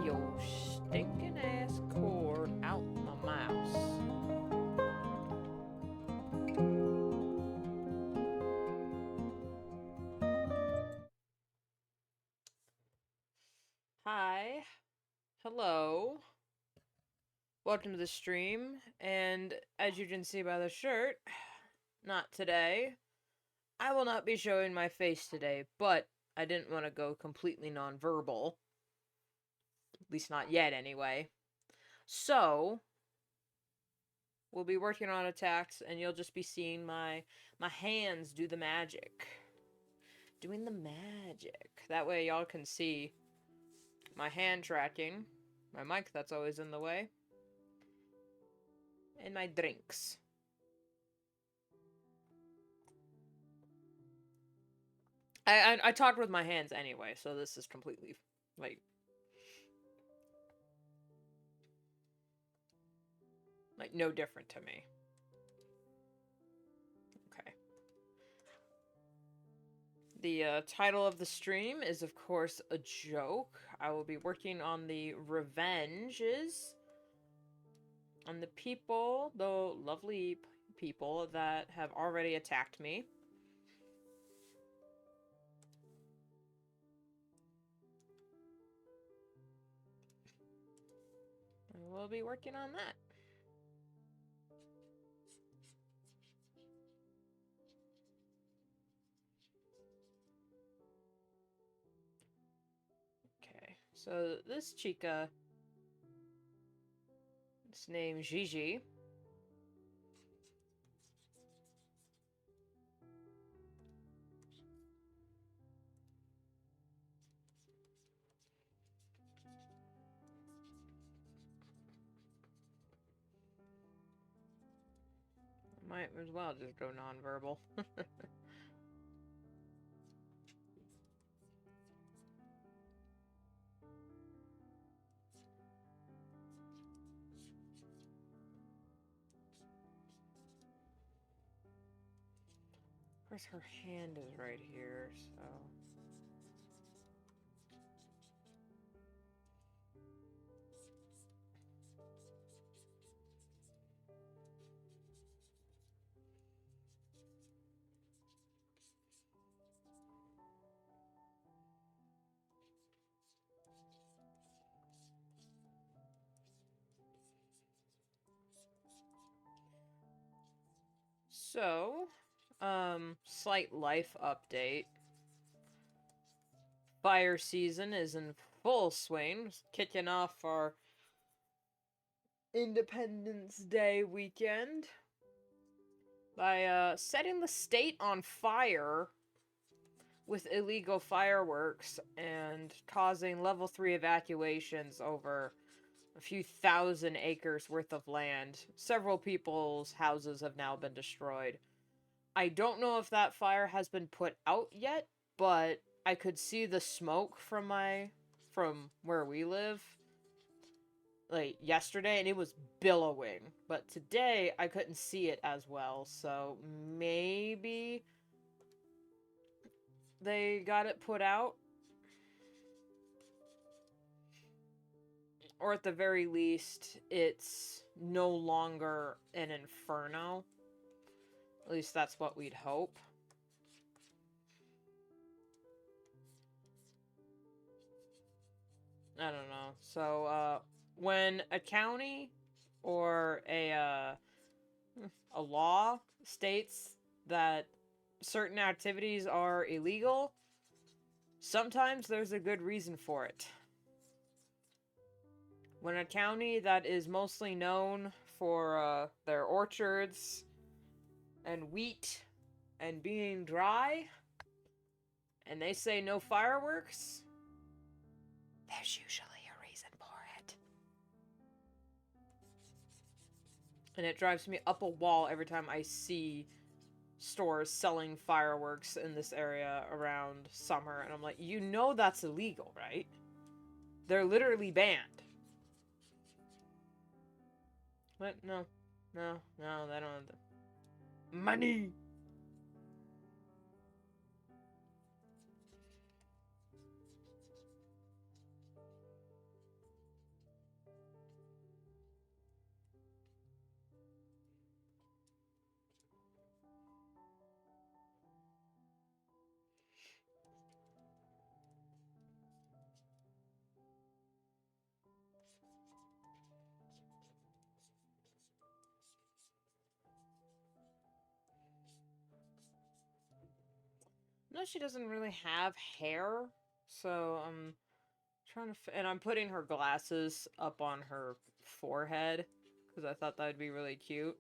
your stinking ass cord out my mouse. Hi. Hello. Welcome to the stream. And as you can see by the shirt, not today. I will not be showing my face today, but I didn't want to go completely nonverbal. At least not yet, anyway. So, we'll be working on attacks, and you'll just be seeing my hands do the magic. Doing the magic. That way y'all can see my hand tracking, my mic that's always in the way, and my drinks. I talked with my hands anyway, so this is completely, like no different to me. Okay. The title of the stream is, of course, a joke. I will be working on the revenges on the people, the lovely people that have already attacked me. We'll be working on that. Okay, so this chica, it's named Gigi. Might as well just go nonverbal. Of course, her hand is right here, so... So, slight life update. Fire season is in full swing, kicking off our Independence Day weekend by setting the state on fire with illegal fireworks and causing level 3 evacuations over a few thousand acres worth of land. Several people's houses have now been destroyed. I don't know if that fire has been put out yet, but I could see the smoke from where we live like yesterday, and it was billowing. But today I couldn't see it as well, so maybe they got it put out, or at the very least it's no longer an inferno. At least that's what we'd hope. I don't know. So, when a county or a law states that certain activities are illegal, sometimes there's a good reason for it. When a county that is mostly known for their orchards and wheat and being dry, and they say no fireworks, there's usually a reason for it. And it drives me up a wall every time I see stores selling fireworks in this area around summer, and I'm like, you know that's illegal, right? They're literally banned. What? No. No, no, they don't have the money. No, she doesn't really have hair, so I'm trying to. And I'm putting her glasses up on her forehead because I thought that would be really cute.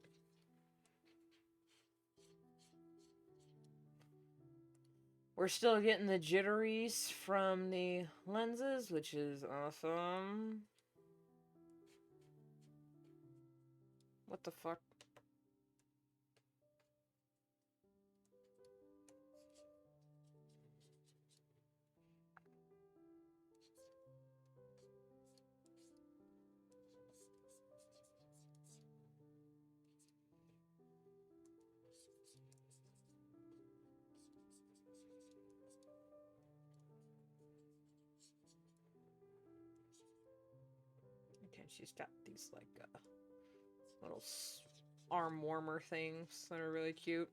We're still getting the jitteries from the lenses, which is awesome. What the fuck? Okay, she's got these, like, little arm warmer things that are really cute.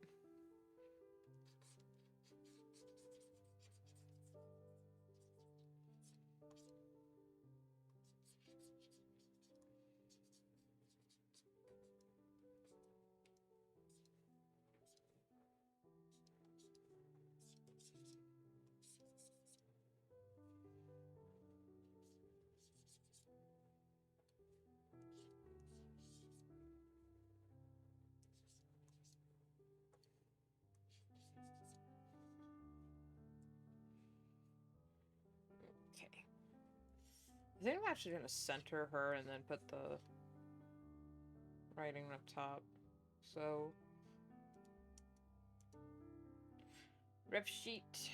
Okay. I think I'm actually gonna center her and then put the writing up top. So, ref sheet.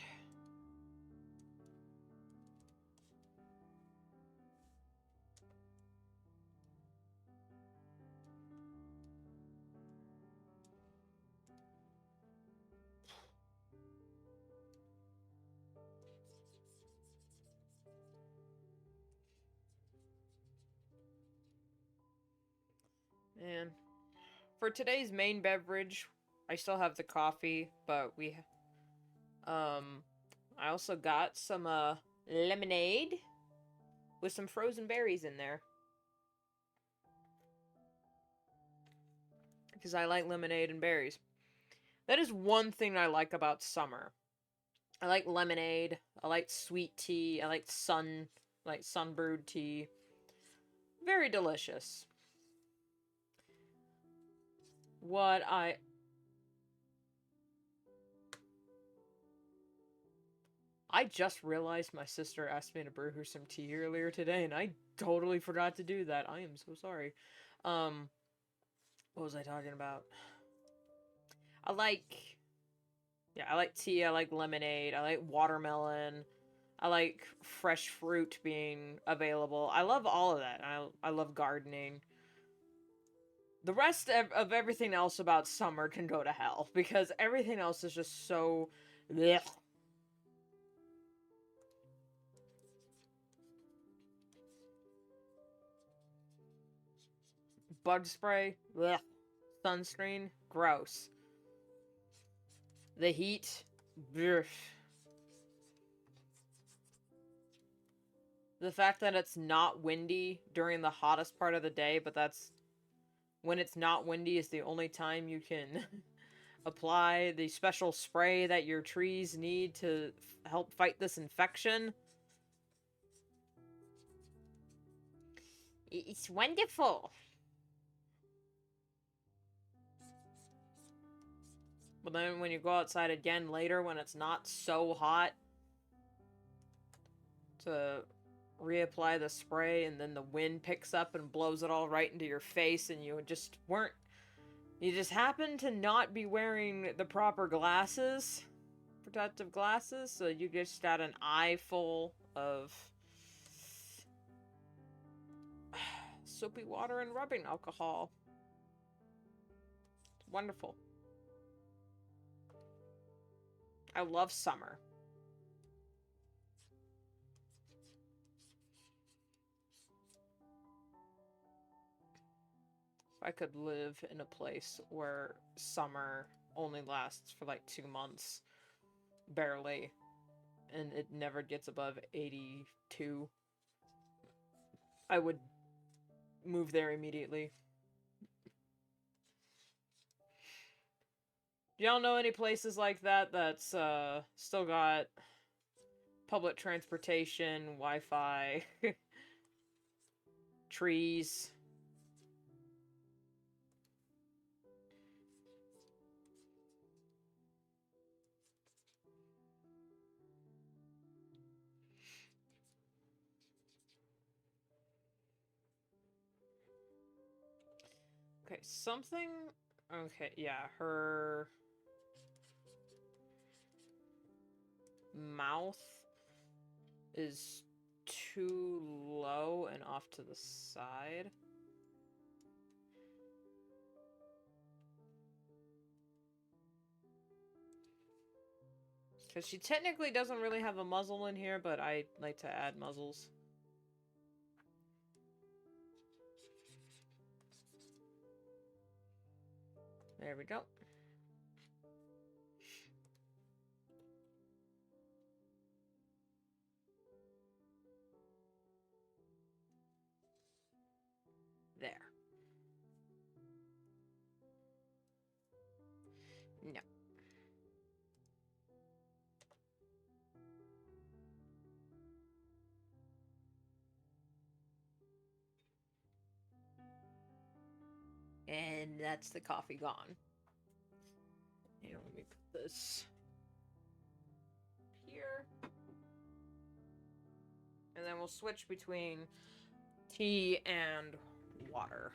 And for today's main beverage, I still have the coffee, but I also got some lemonade with some frozen berries in there. Because I like lemonade and berries. That is one thing I like about summer. I like lemonade, I like sweet tea, I like sun brewed tea. Very delicious. What I just realized my sister asked me to brew her some tea earlier today, and I totally forgot to do that. I am so sorry. Um, what was I talking about? I like, yeah, I like tea, I like lemonade, I like watermelon, I like fresh fruit being available. I love all of that. I love gardening. The rest of everything else about summer can go to hell because everything else is just so blech. Bug spray, blech. Sunscreen, gross. The heat, blech. The fact that it's not windy during the hottest part of the day, but that's when it's not windy is the only time you can apply the special spray that your trees need to help fight this infection. It's wonderful. But then when you go outside again later when it's not so hot to reapply the spray and then the wind picks up and blows it all right into your face and you just happen to not be wearing the proper glasses, protective glasses, so you just got an eye full of soapy water and rubbing alcohol. It's wonderful. I love summer. If I could live in a place where summer only lasts for like 2 months, barely, and it never gets above 82, I would move there immediately. Do y'all know any places like that that's still got public transportation, Wi-Fi, trees? Okay, something... Okay, yeah, her... mouth is too low and off to the side. Because she technically doesn't really have a muzzle in here, but I like to add muzzles. There we go. There. No. And that's the coffee gone. And let me put this here. And then we'll switch between tea and water.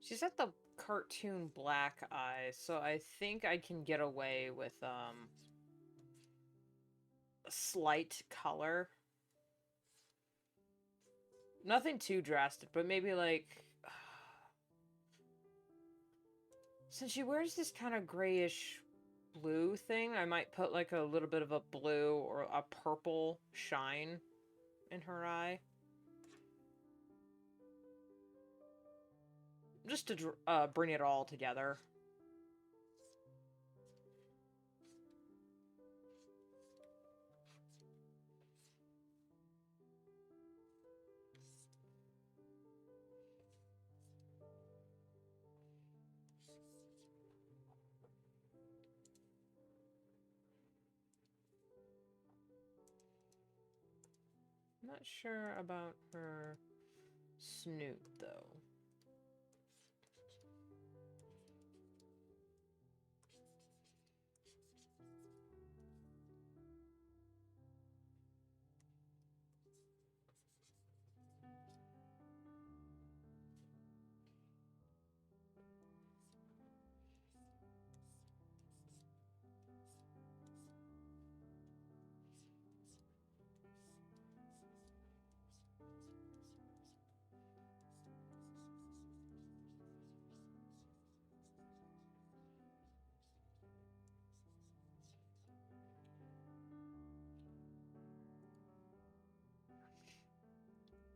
She's got the cartoon black eyes, so I think I can get away with, a slight color. Nothing too drastic, but maybe, like... Since she wears this kind of grayish blue thing, I might put, like, a little bit of a blue or a purple shine in her eye. Just to bring it all together. Not sure about her snoot, though.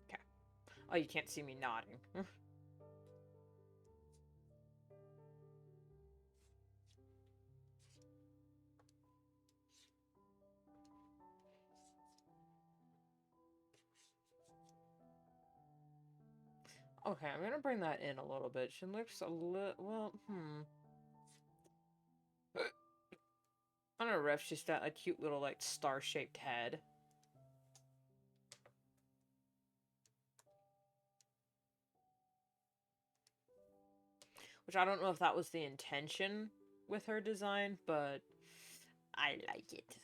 Okay. Oh, you can't see me nodding. Okay, I'm gonna bring that in a little bit. She looks a little... Well, I don't know if she's got a cute little, like, star-shaped head. Which I don't know if that was the intention with her design, but I like it.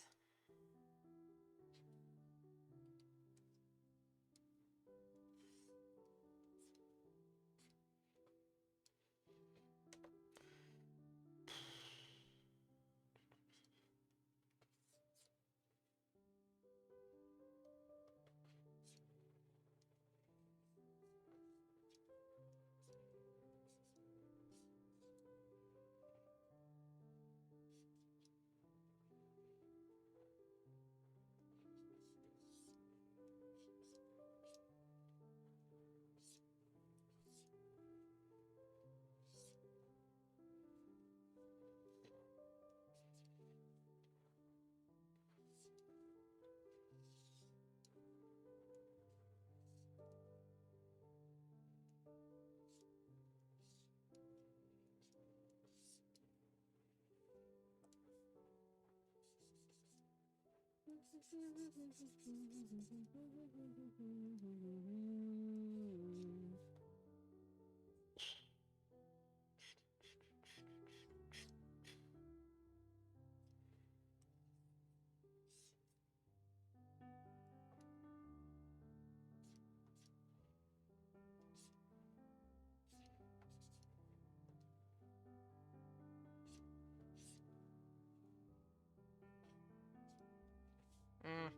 Mm.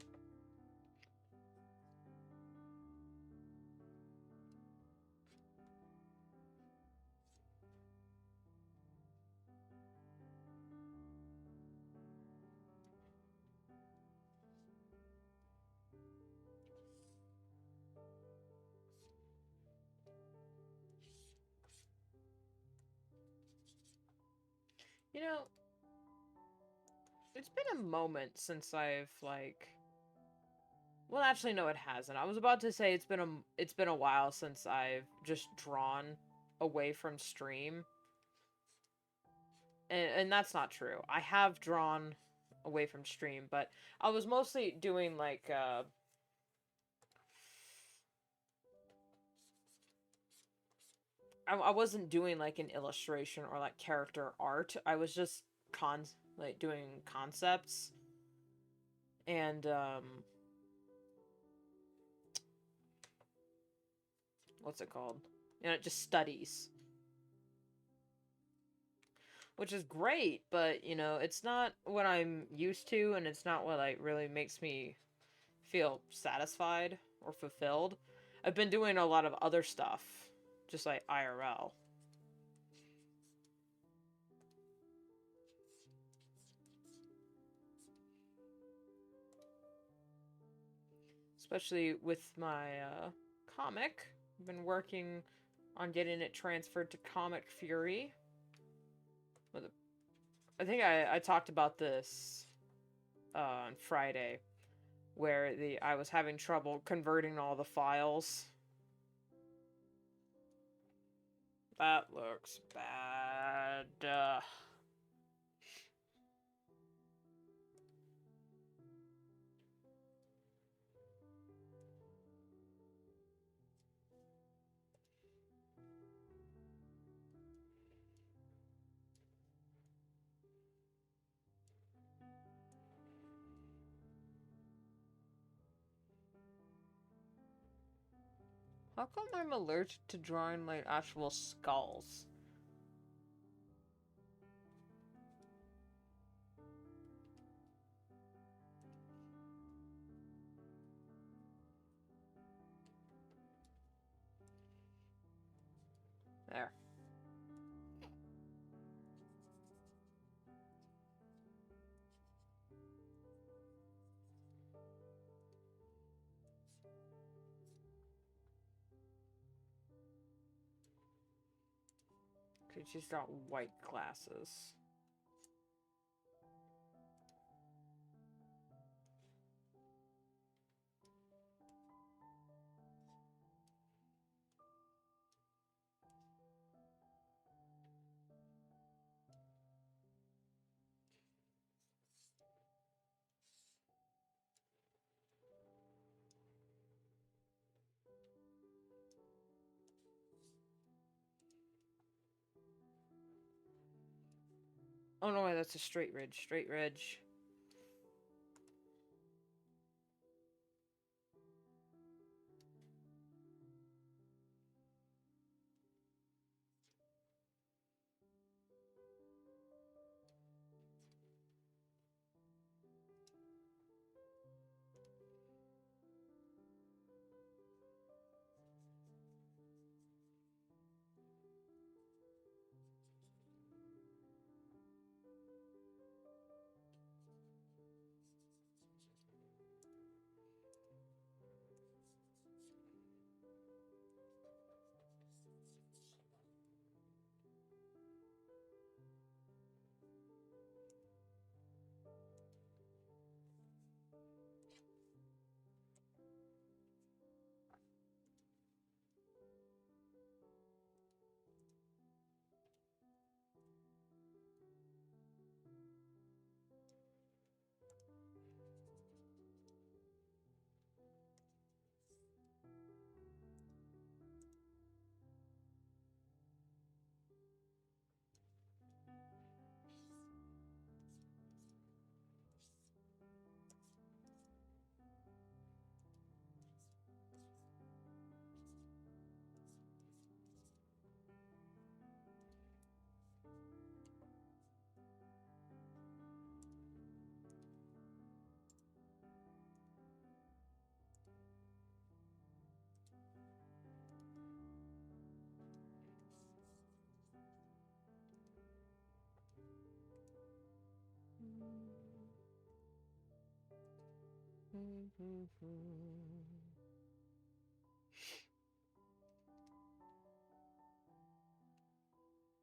You know, it's been a moment since I've like. Well, actually, no, it hasn't. I was about to say it's been a while since I've just drawn away from stream, and that's not true. I have drawn away from stream, but I was mostly doing like I wasn't doing like an illustration or like character art. I was just like doing concepts and what's it called? You know, just studies. Which is great, but you know, it's not what I'm used to and it's not what like really makes me feel satisfied or fulfilled. I've been doing a lot of other stuff, just like IRL. Especially with my comic. I've been working on getting it transferred to Comic Fury. I think I talked about this on Friday, where I was having trouble converting all the files. That looks bad. How come I'm allergic to drawing like actual skulls? There. Okay, she's got white glasses. Oh no, wait, that's a straight ridge. Straight ridge.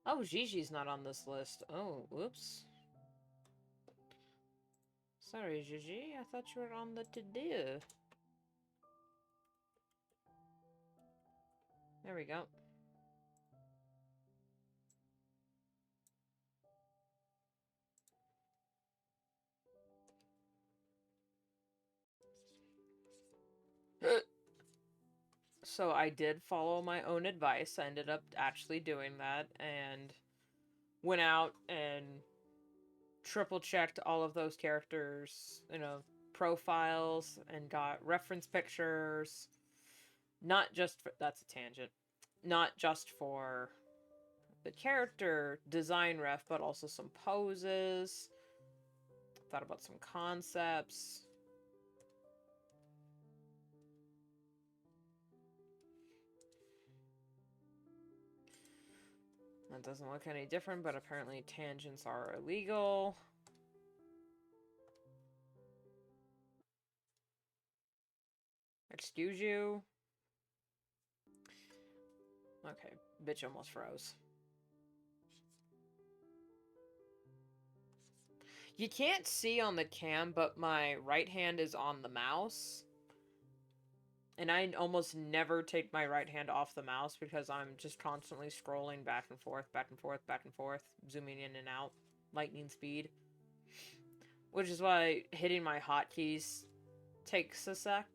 Oh, Gigi's not on this list. Oh, whoops. Sorry, Gigi. I thought you were on the to-do. There we go. So I did follow my own advice. I ended up actually doing that and went out and triple checked all of those characters, profiles and got reference pictures. Not just for, that's a tangent. Not just for the character design ref, but also some poses. Thought about some concepts. That doesn't look any different, but apparently tangents are illegal. Excuse you. Okay, bitch almost froze. You can't see on the cam, but my right hand is on the mouse. And I almost never take my right hand off the mouse because I'm just constantly scrolling back and forth, back and forth, back and forth, zooming in and out, lightning speed. Which is why hitting my hotkeys takes a sec.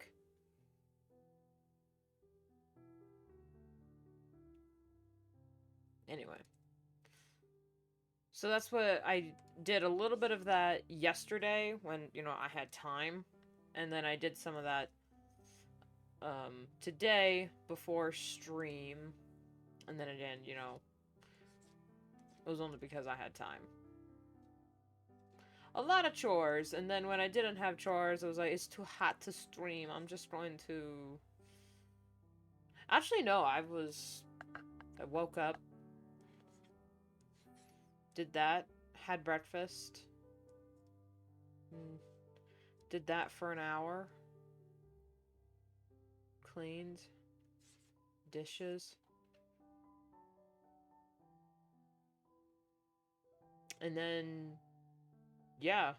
Anyway. So that's what I did a little bit of that yesterday when, I had time. And then I did some of that today before stream. And then again, it was only because I had time. A lot of chores, and then when I didn't have chores, I was like, it's too hot to stream. I'm just going to... Actually, no, I woke up, did that, had breakfast, did that for an hour, cleaned, dishes, and then, yeah.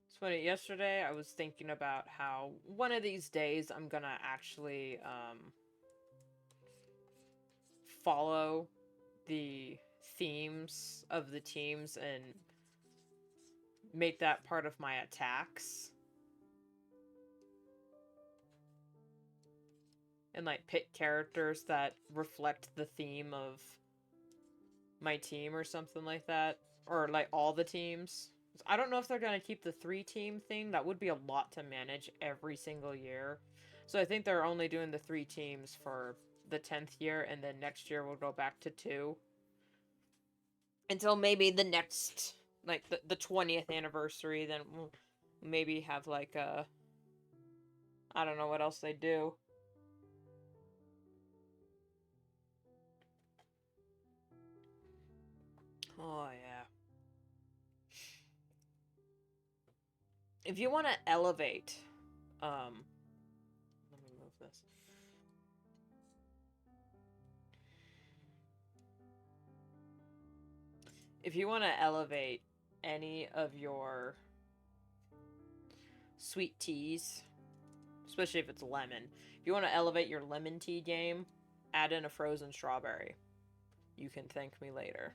It's funny, yesterday I was thinking about how one of these days I'm gonna actually, follow the themes of the teams and make that part of my attacks. And, like, pick characters that reflect the theme of my team or something like that. Or, like, all the teams. I don't know if they're gonna keep the 3-team thing. That would be a lot to manage every single year. So I think they're only doing the 3 teams for the 10th year, and then next year we'll go back to 2. Until maybe the next, like, the 20th anniversary, then we'll maybe have, like, a... I don't know what else they do. Oh, yeah. If you want to elevate, let me move this. If you want to elevate any of your sweet teas, especially if it's lemon, if you want to elevate your lemon tea game, add in a frozen strawberry. You can thank me later.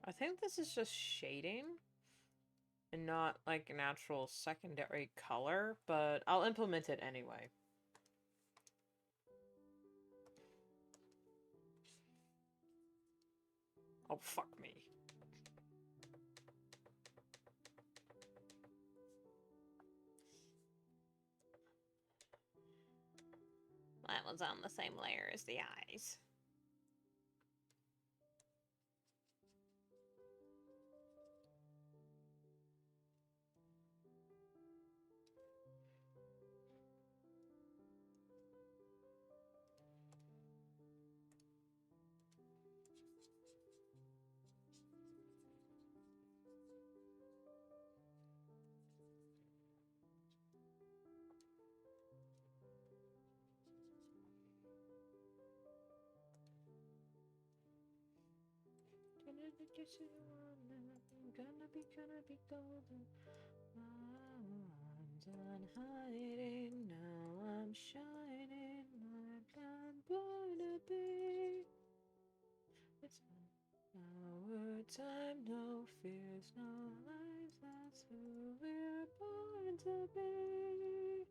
I think this is just shading and not like an actual secondary color, but I'll implement it anyway. Oh, fuck me. That one's on the same layer as the eyes. Gonna be golden. I'm done hiding, now I'm shining like I'm born to be. It's our time, no fears, no lies, that's who we're born to be.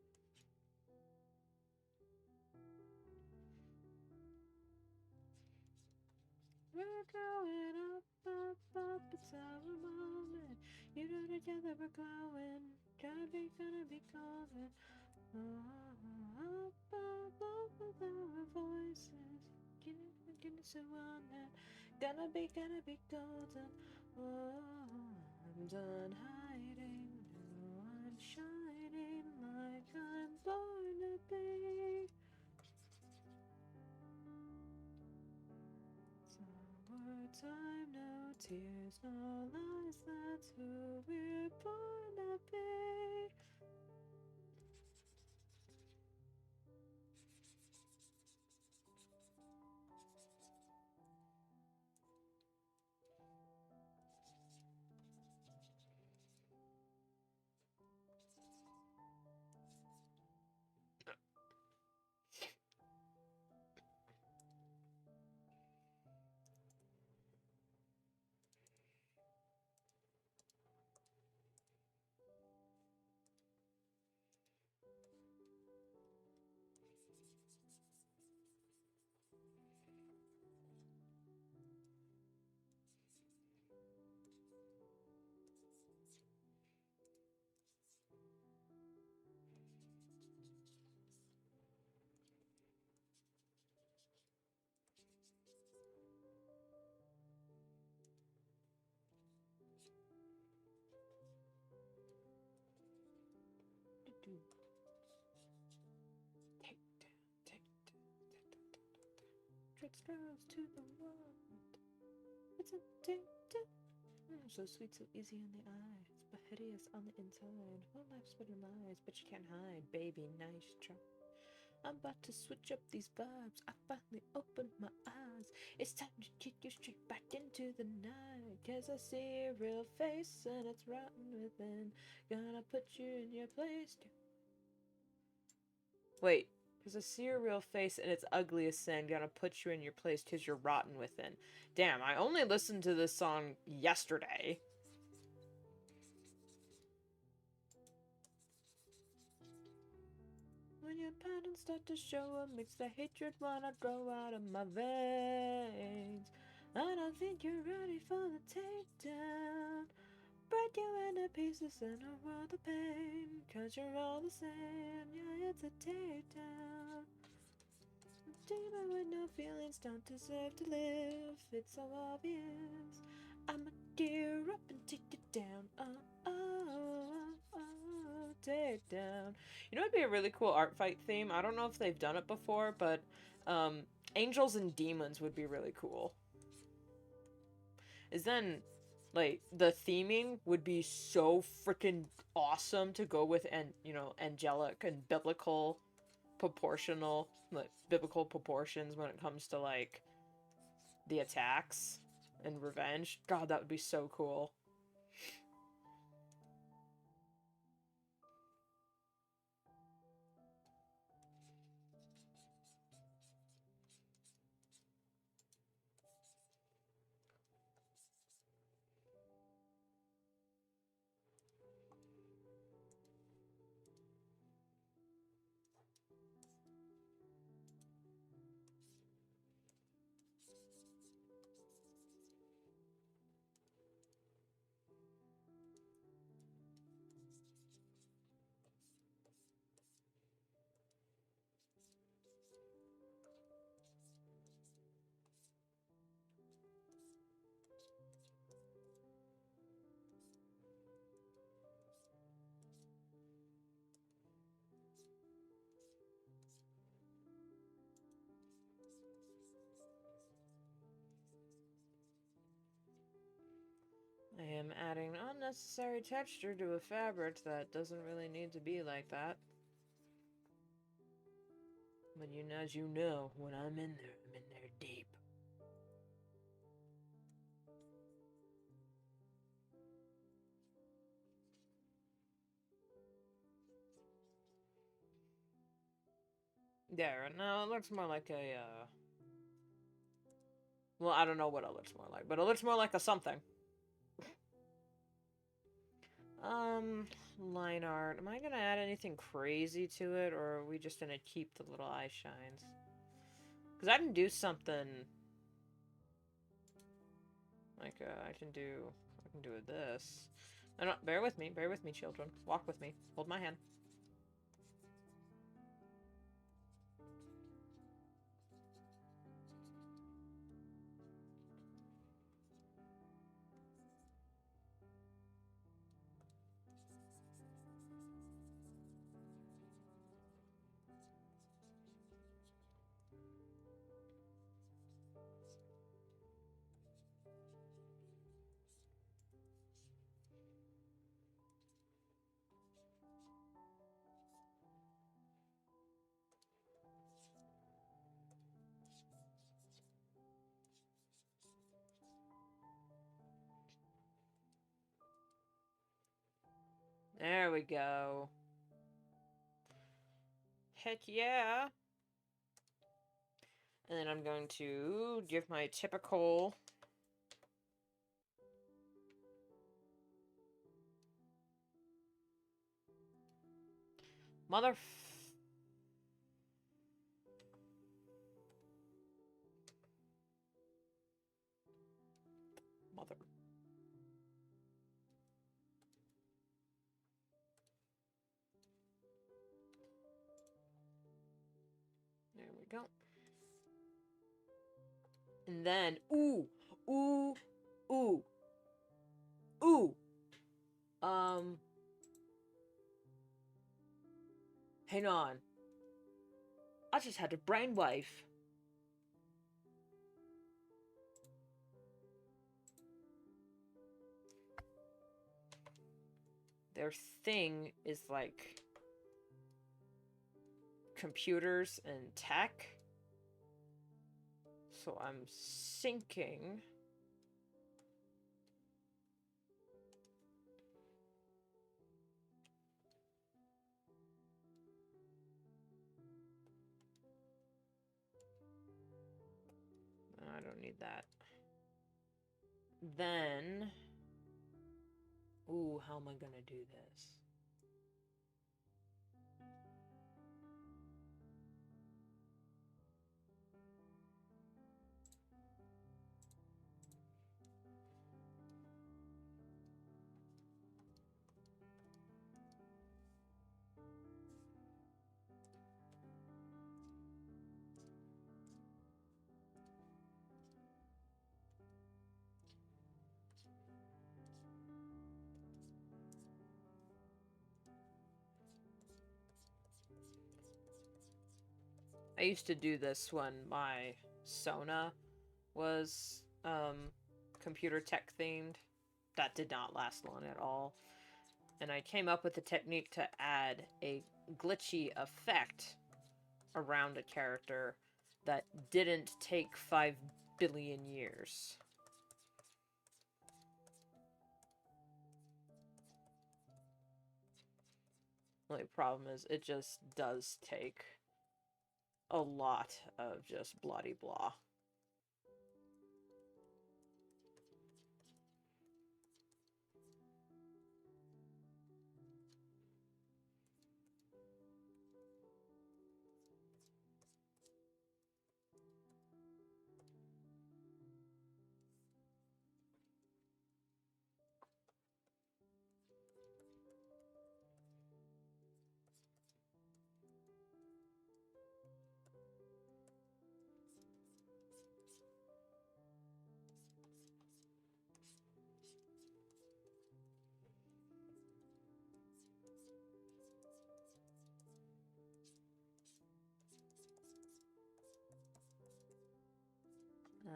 We're going up, up, up, it's our moment. You know together we're glowing, gonna be golden. Up, up, up with our voices. Goodness, who on that? Gonna be golden. Oh, I'm done hiding. Now I'm shining like I'm born to be. Summertime, no tears, no lies. That's who we're born to be. Take down, take tricks girls to the world. It's a take down. So sweet, so easy on the eyes, but hideous on the inside. Well, life's better lies, but you can't hide, baby. Nice try. I'm about to switch up these vibes. I finally opened my eyes. It's time to kick you straight back into the night. 'Cause I see a real face and it's rotten within. Gonna put you in your place. Wait. 'Cause I see your real face and it's ugly as sin. Gonna put you in your place 'cause you're rotten within. Damn, I only listened to this song yesterday. When your patterns start to show up, makes the hatred wanna grow out of my veins. I don't think you're ready for the takedown. Break you into pieces in a world of pain. 'Cause you're all the same, yeah, it's a takedown. A demon with no feelings don't deserve to live. It's so obvious. I'ma gear up and take it down. Oh, oh, oh, oh, take down. You know, it'd be a really cool art fight theme. I don't know if they've done it before, but angels and demons would be really cool. Is then, like, the theming would be so freaking awesome to go with, and you know, angelic and biblical proportional, like biblical proportions when it comes to like the attacks and revenge. God, that would be so cool. am adding unnecessary texture to a fabric that doesn't really need to be like that. But as you know, when I'm in there deep. There, no, it looks more like a, well, I don't know what it looks more like, but it looks more like a something. Line art. Am I gonna add anything crazy to it, or are we just gonna keep the little eye shines? Because I can do something... Like, I can do this. No, no, bear with me, children. Walk with me. Hold my hand. There we go. Heck yeah. And then I'm going to give my typical... Mother... Mother... There we go. And then, ooh, ooh, ooh, ooh. Hang on. I just had a brainwave. Their thing is like computers and tech. So I'm syncing. I don't need that. Then, ooh, how am I gonna do this? I used to do this when my Sona was computer tech themed. That did not last long at all. And I came up with a technique to add a glitchy effect around a character that didn't take 5 billion years. The only problem is it just does take a lot of just bloody blah.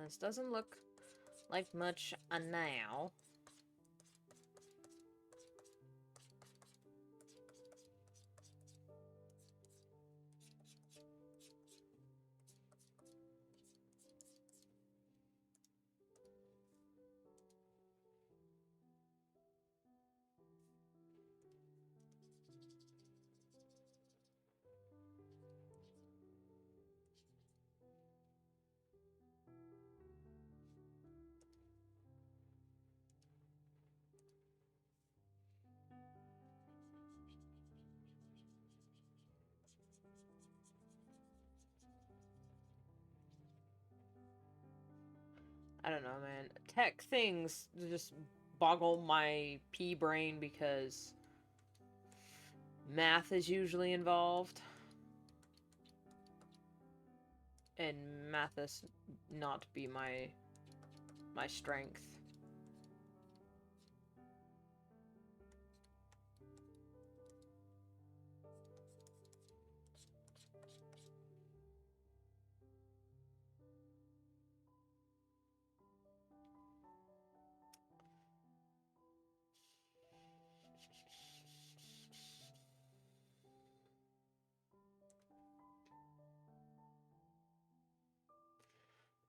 This doesn't look like much now. I don't know, man. Tech things just boggle my pea brain because math is usually involved. And math is not be my strength.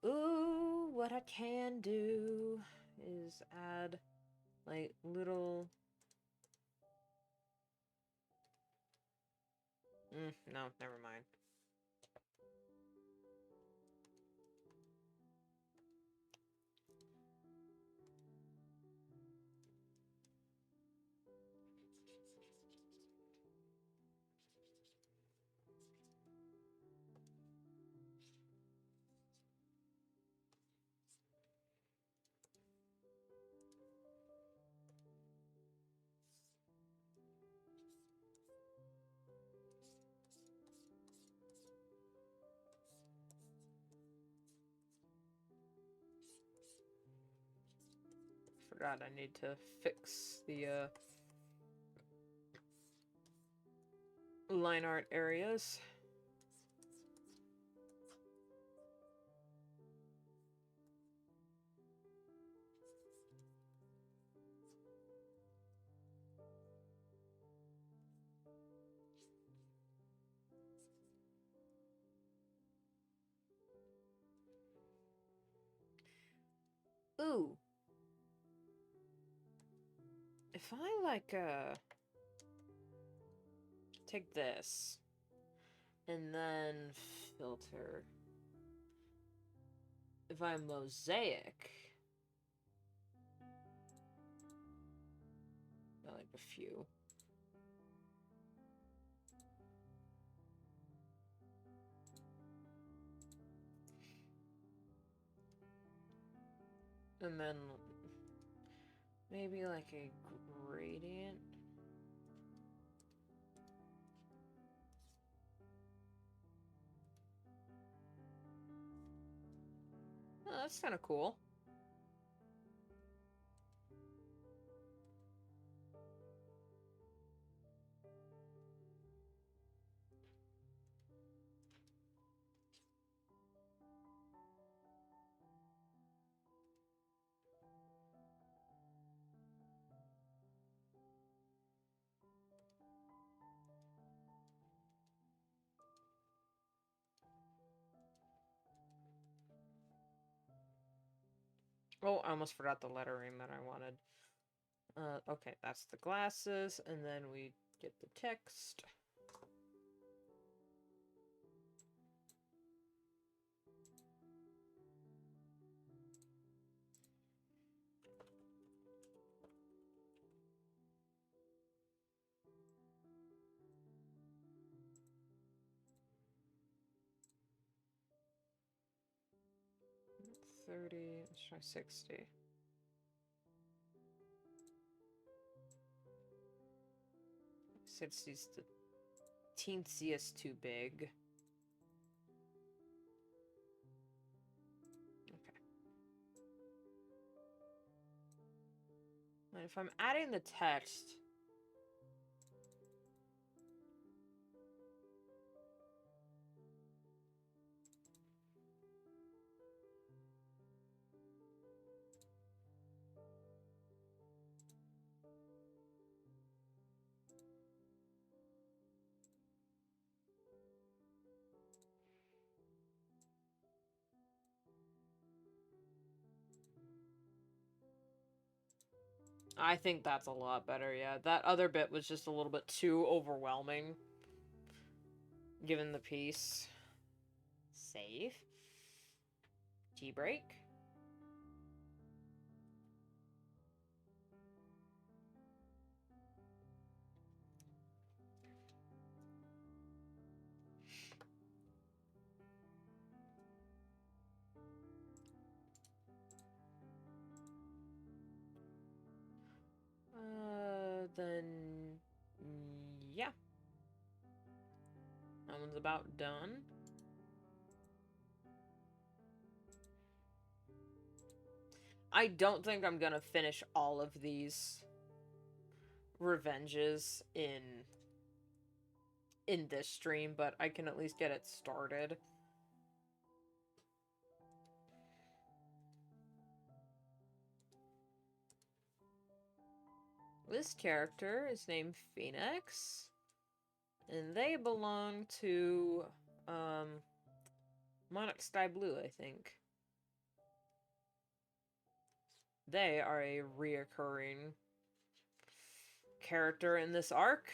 Ooh, what I can do is add, like, little... no, never mind. Forgot I need to fix the, line art areas. Ooh. If I, like, take this, and then filter. If I mosaic, I like a few. And then maybe like a gradient. Oh, that's kind of cool. Oh, I almost forgot the lettering that I wanted. Okay, that's the glasses, and then we get the text. Let's try 60. 60's the teensiest too big. Okay. And if I'm adding the text... I think that's a lot better, yeah. That other bit was just a little bit too overwhelming, given the piece. Save. G-break. about done. I don't think I'm gonna finish all of these revenges in this stream, but I can at least get it started. This character is named Phoenix, and they belong to Monarch Sky Blue, I think. They are a reoccurring character in this arc.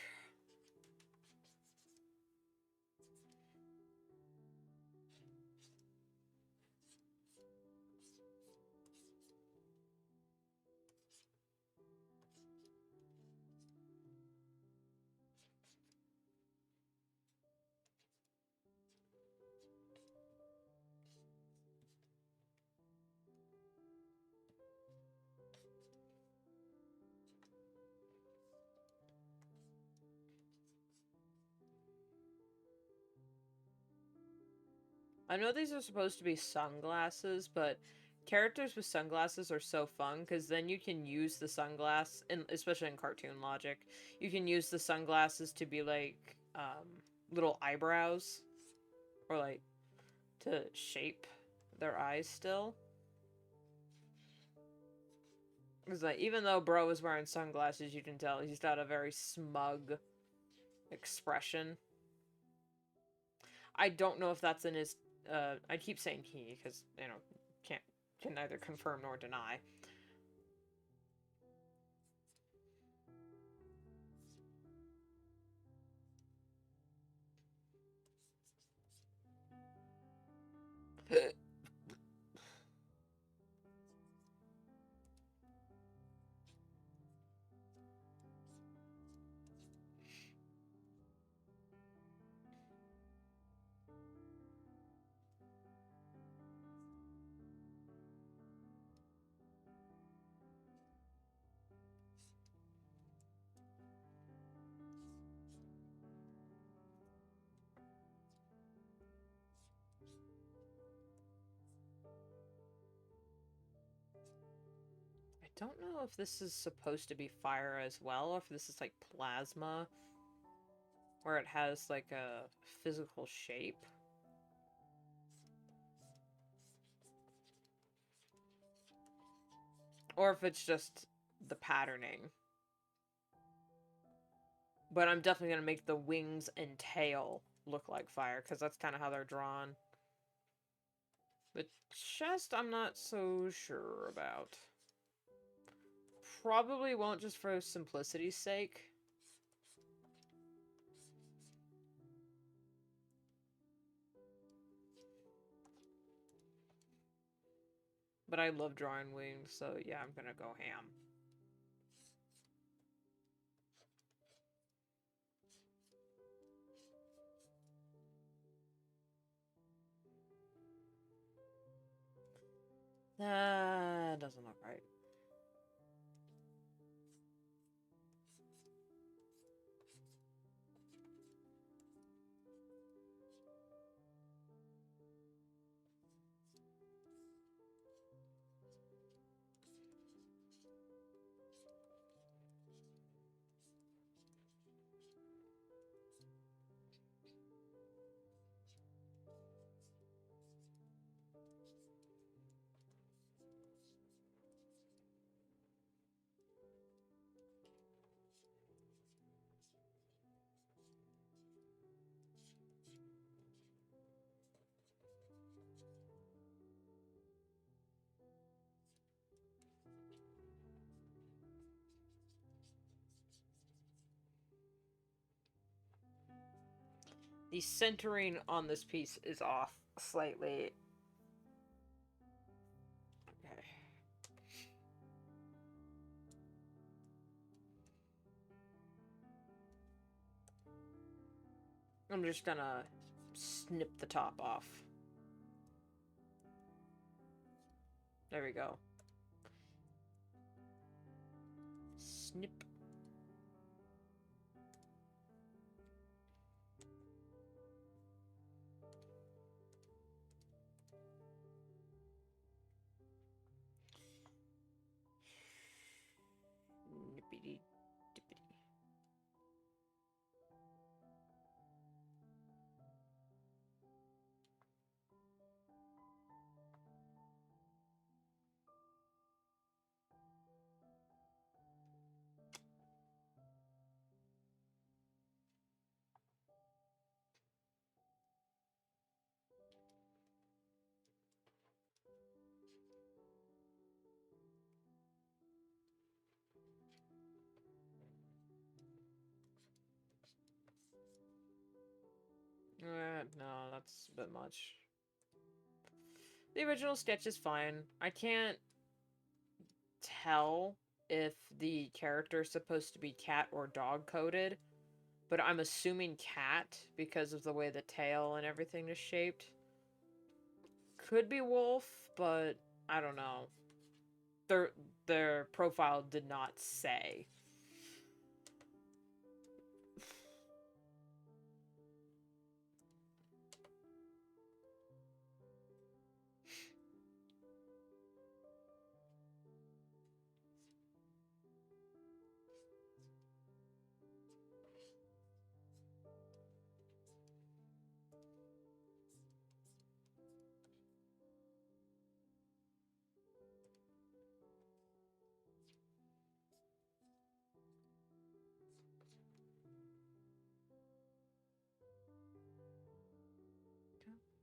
I know these are supposed to be sunglasses, but characters with sunglasses are so fun because then you can use the sunglass, and especially in cartoon logic, you can use the sunglasses to be like little eyebrows, or like to shape their eyes still. Because like even though bro is wearing sunglasses, you can tell he's got a very smug expression. I don't know if that's in his I keep saying he because, you know, can neither confirm nor deny. I don't know if this is supposed to be fire as well, or if this is like plasma, where it has like a physical shape. Or if it's just the patterning. But I'm definitely going to make the wings and tail look like fire, because that's kind of how they're drawn. The chest, I'm not so sure about. Probably won't, just for simplicity's sake. But I love drawing wings, so yeah, I'm gonna go ham. That doesn't look right. The centering on this piece is off slightly. Okay. I'm just gonna snip the top off. There we go. Snip. Dippity dippity. No, that's a bit much. The original sketch is fine. I can't tell if the character is supposed to be cat or dog coded, but I'm assuming cat because of the way the tail and everything is shaped. Could be wolf, but I don't know. Their profile did not say.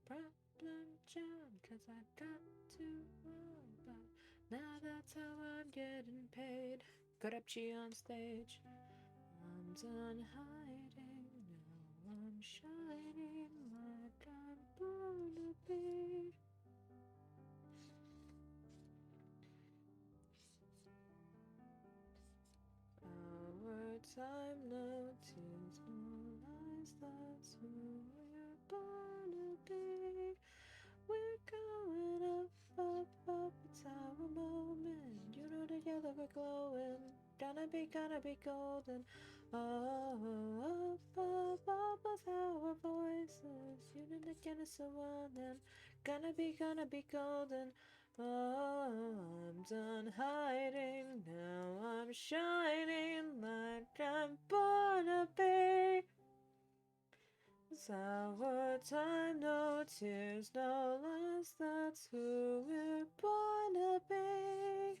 Problem, John, 'cause I got to run, but now that's how I'm getting paid. Got up G on stage. I'm done hiding, now I'm shining like I'm born to be. Our time, no tears, no lies, that's who we're born to be. We're going up, up, up, it's our moment. You know together we're glowing. Gonna be golden. Oh, up, up, up with our voices. You know together so well then. Gonna be golden. Oh, I'm done hiding. Now I'm shining like I'm born to be. It's our time, no tears, no lies, that's who we're born to be.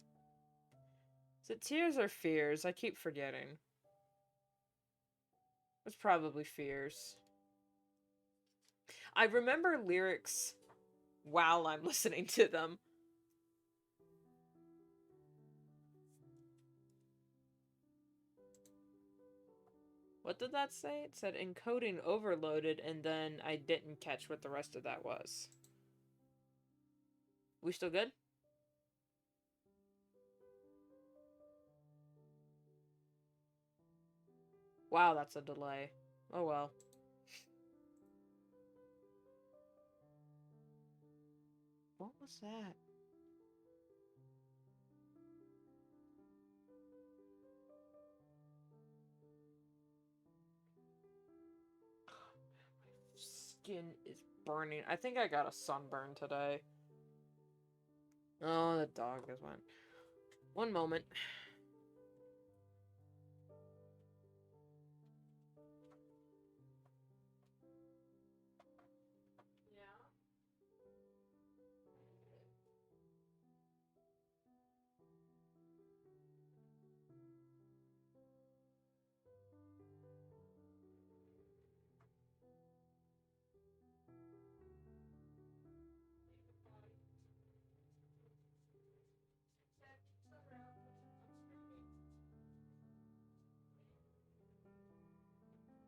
Is it tears or fears? I keep forgetting. It's probably fears. I remember lyrics while I'm listening to them. What did that say? It said encoding overloaded, and then I didn't catch what the rest of that was. We still good? Wow, that's a delay. Oh well. What was that? Skin is burning. I think I got a sunburn today. Oh, the dog just went. One moment.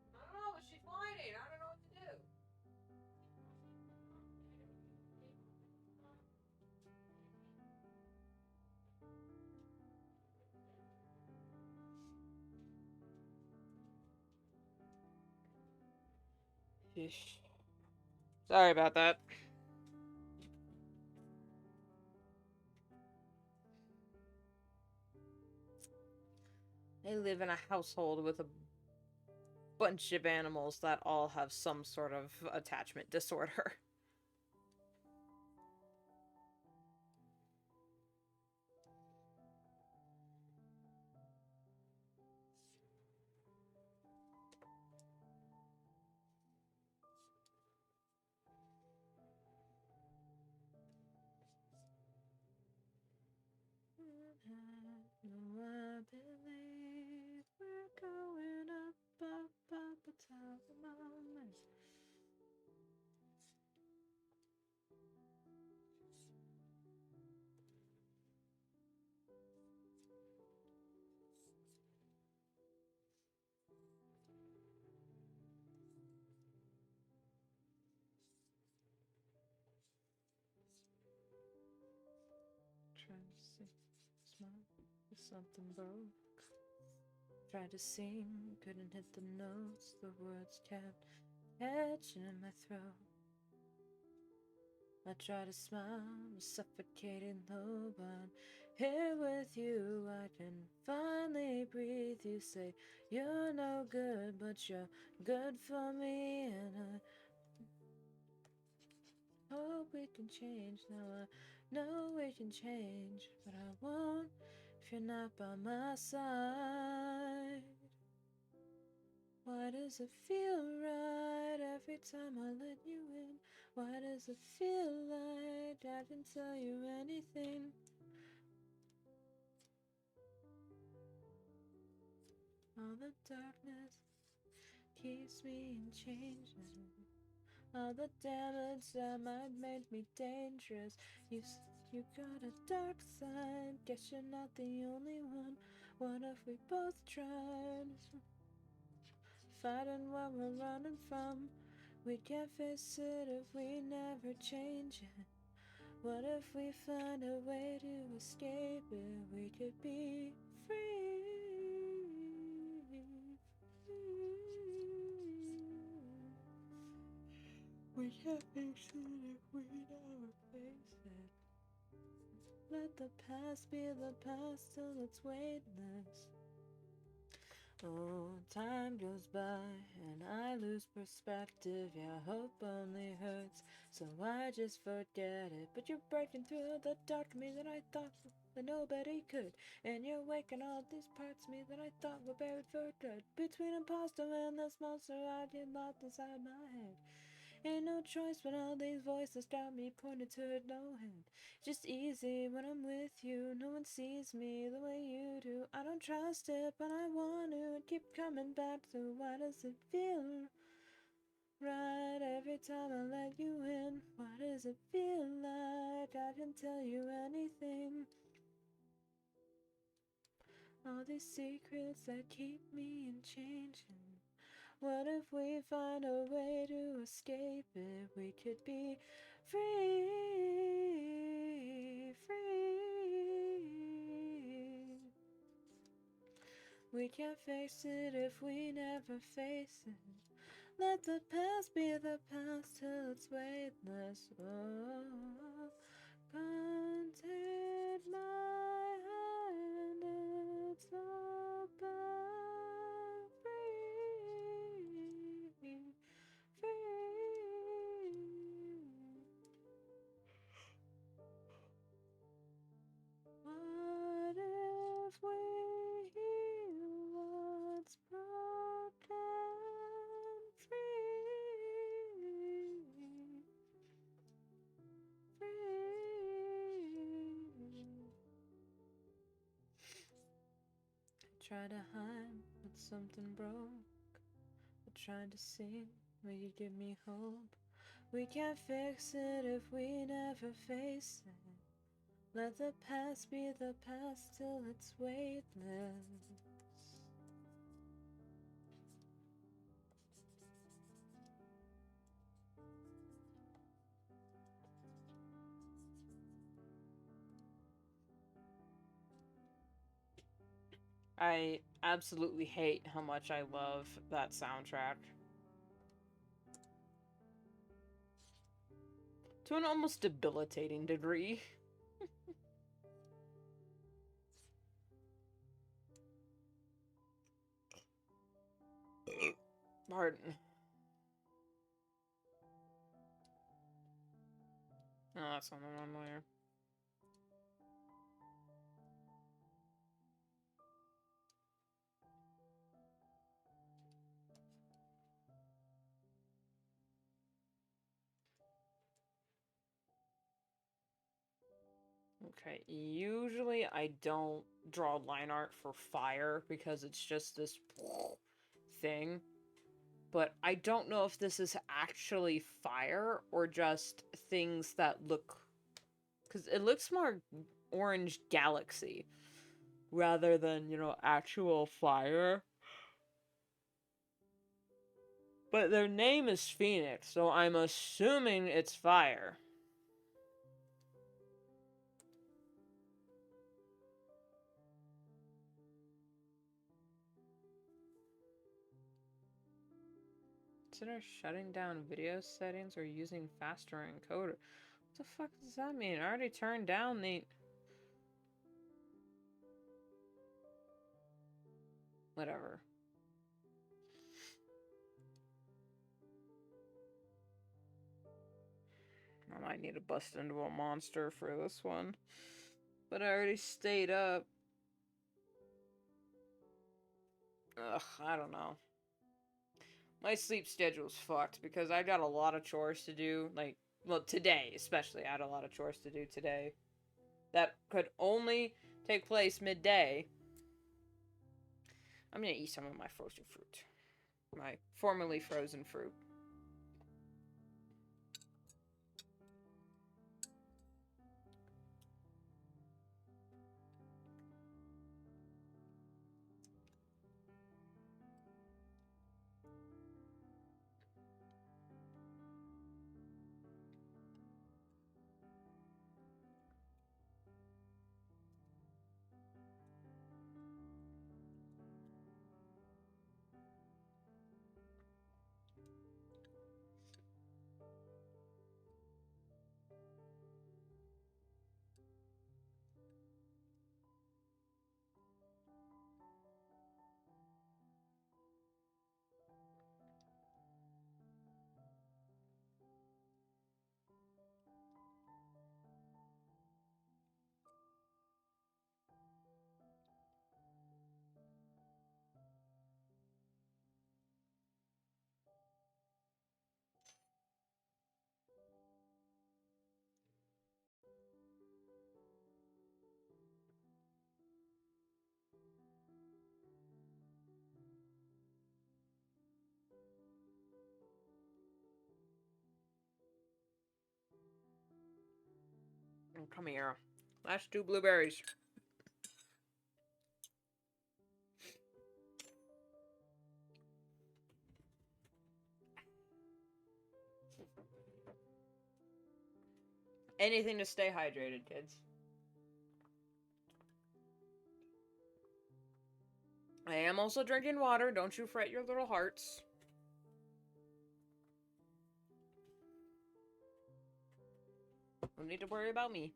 I don't know, but she's whining. I don't know what to do. Sheesh. Sorry about that. I live in a household with a bunch of animals that all have some sort of attachment disorder. I believe we're going up, up, up the top of my list. Trying to sing, smile, but something broke. Tried to sing, couldn't hit the notes. The words kept catching in my throat. I try to smile, I'm suffocating though, but here with you I can finally breathe. You say you're no good, but you're good for me, and I hope we can change. Now I know we can change, but I won't if you're not by my side. Why does it feel right every time I let you in? Why does it feel like I didn't tell you anything? All the darkness keeps me in changing. All the damage that might make me dangerous. You got a dark side, guess you're not the only one. What if we both tried fighting what we're running from? We can't face it if we never change it. What if we find a way to escape it? We could be free. We can't fix it if we never face it. Let the past be the past till it's weightless. Oh, time goes by and I lose perspective. Yeah, hope only hurts, so I just forget it. But you're breaking through the dark me that I thought that nobody could, and you're waking all these parts of me that I thought were buried for good. Between imposter and this monster I get locked inside my head. Ain't no choice when all these voices got me pointed to no end. Just easy when I'm with you, no one sees me the way you do. I don't trust it, but I want to keep coming back to why does it feel right every time I let you in? Why does it feel like I didn't tell you anything? All these secrets that keep me in changing. What if we find a way to escape it? We could be free, free. We can't face it if we never face it. Let the past be the past till it's weightless. Oh, can't take my hand, it's all but free, free. What if we heal what's broken? Free, free. Try to hide, but something broke. I tried to sing, will you give me hope? We can't fix it if we never face it. Let the past be the past till it's weightless. I absolutely hate how much I love that soundtrack. To an almost debilitating degree. Pardon. No, that's not the one layer. Okay, usually I don't draw line art for fire because it's just this thing. But I don't know if this is actually fire or just things that look... Because it looks more orange galaxy rather than, you know, actual fire. But their name is Phoenix, so I'm assuming it's fire. Consider shutting down video settings or using faster encoder. What the fuck does that mean? I already turned down the... Whatever. I might need to bust into a monster for this one. But I already stayed up. Ugh, I don't know. My sleep schedule's fucked because I got a lot of chores to do. Like, well, today especially. I had a lot of chores to do today. That could only take place midday. I'm gonna eat some of my frozen fruit. My formerly frozen fruit. Oh, come here. Last 2 blueberries. Anything to stay hydrated, kids. I am also drinking water. Don't you fret your little hearts. Don't need to worry about me.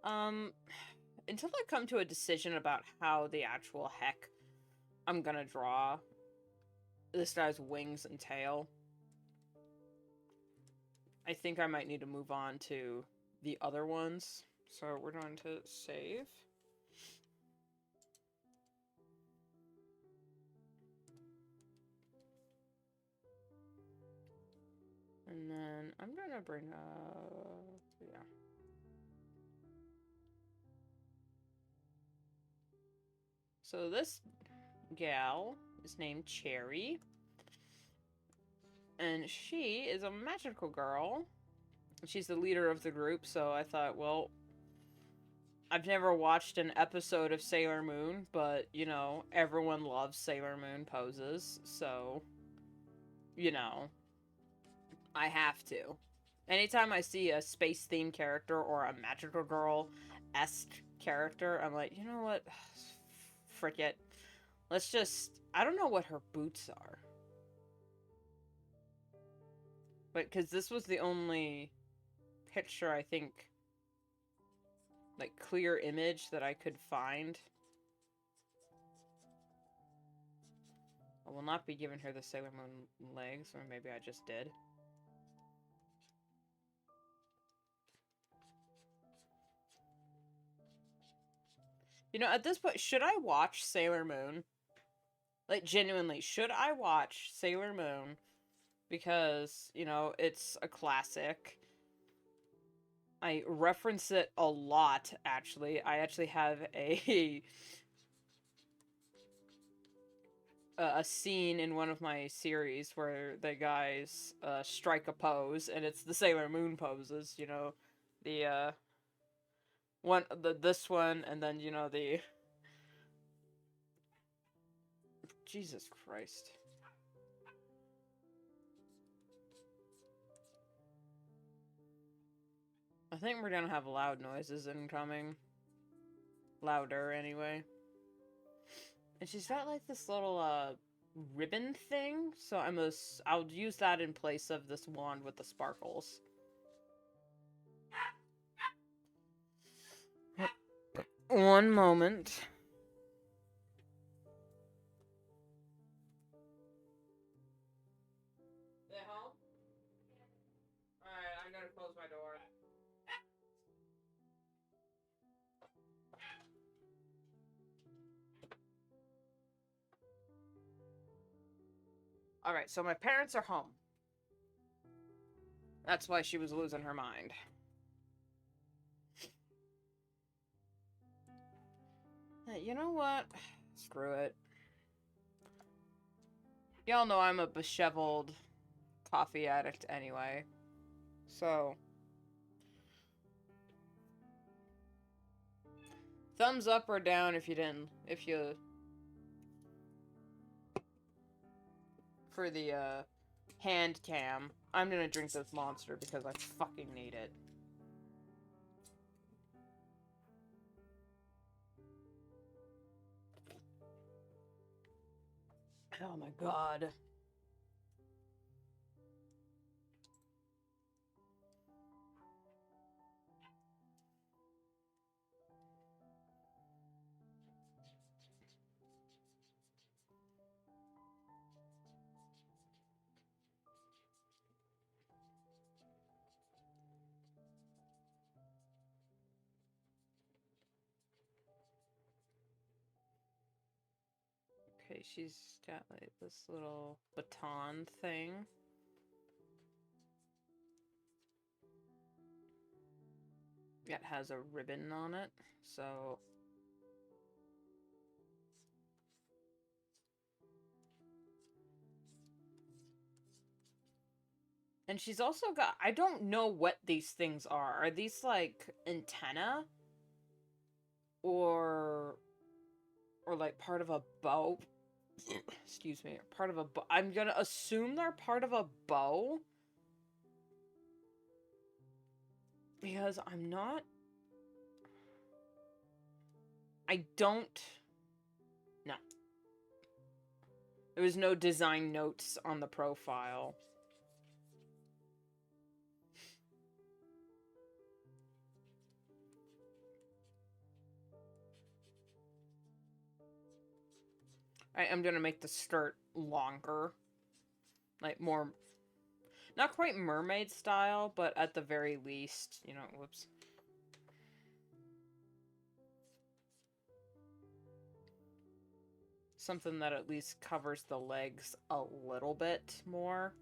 Until I come to a decision about how the actual heck I'm gonna draw this guy's wings and tail, I think I might need to move on to the other ones. So we're going to save. And then I'm gonna bring up... yeah. So this gal is named Cherry. And she is a magical girl. She's the leader of the group, so I thought, well, I've never watched an episode of Sailor Moon, but, you know, everyone loves Sailor Moon poses, so, you know, I have to. Anytime I see a space-themed character or a magical girl-esque character, I'm like, you know what? Frick it. Let's just... I don't know what her boots are. But, because this was the only picture, I think, like, clear image that I could find. I will not be giving her the Sailor Moon legs, or maybe I just did. You know, at this point, should I watch Sailor Moon? Like, genuinely, should I watch Sailor Moon? Because, you know, it's a classic. I reference it a lot, actually. I actually have a scene in one of my series where the guys strike a pose, and it's the Sailor Moon poses, you know, the this one, and then, you know, the Jesus Christ. I think we're gonna have loud noises incoming. Louder, anyway. And she's got, like, this little, ribbon thing, so I'll use that in place of this wand with the sparkles. One moment. They home? Alright, I'm gonna close my door. Alright, so my parents are home. That's why she was losing her mind. Hey, you know what? Screw it. Y'all know I'm a disheveled coffee addict anyway. So, thumbs up or down if you for the hand cam. I'm gonna drink this monster because I fucking need it. Oh my god. Okay, she's got like this little baton thing. It has a ribbon on it, so... And she's also got... I don't know what these things are. Are these, like, antenna? Or like, part of a bow? Excuse me. Part of a bow. I'm gonna assume they're part of a bow? Because I'm not... I don't... No. There was no design notes on the profile. I'm gonna make the skirt longer. Like, more... Not quite mermaid style, but at the very least, you know, whoops. Something that at least covers the legs a little bit more.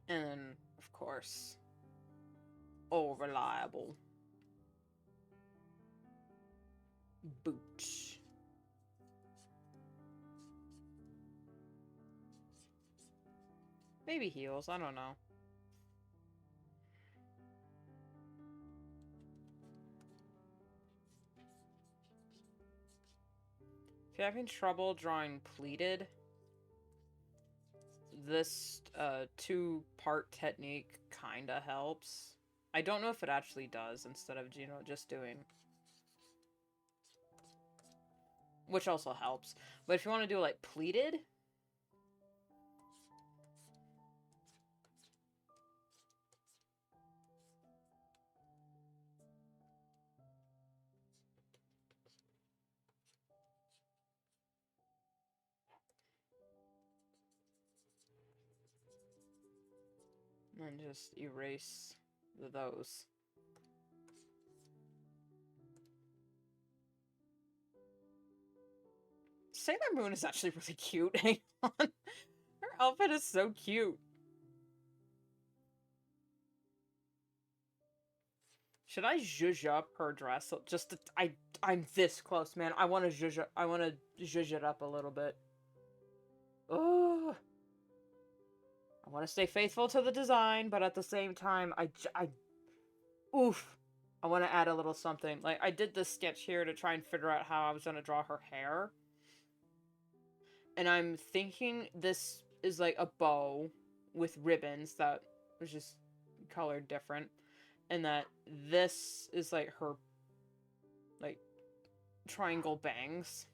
And then, of course, all reliable boots. Maybe heels, I don't know. If you're having trouble drawing pleated, this two-part technique kinda helps. I don't know if it actually does, instead of, you know, just doing... Which also helps. But if you want to do, like, pleated... And just erase those. Sailor Moon is actually really cute. Hang on. Her outfit is so cute. Should I zhuzh up her dress? Just to, I'm this close, man. I want to zhuzh it up a little bit. Oh, I want to stay faithful to the design, but at the same time, oof. I want to add a little something. Like, I did this sketch here to try and figure out how I was going to draw her hair. And I'm thinking this is like a bow with ribbons that was just colored different. And that this is like her, like, triangle bangs.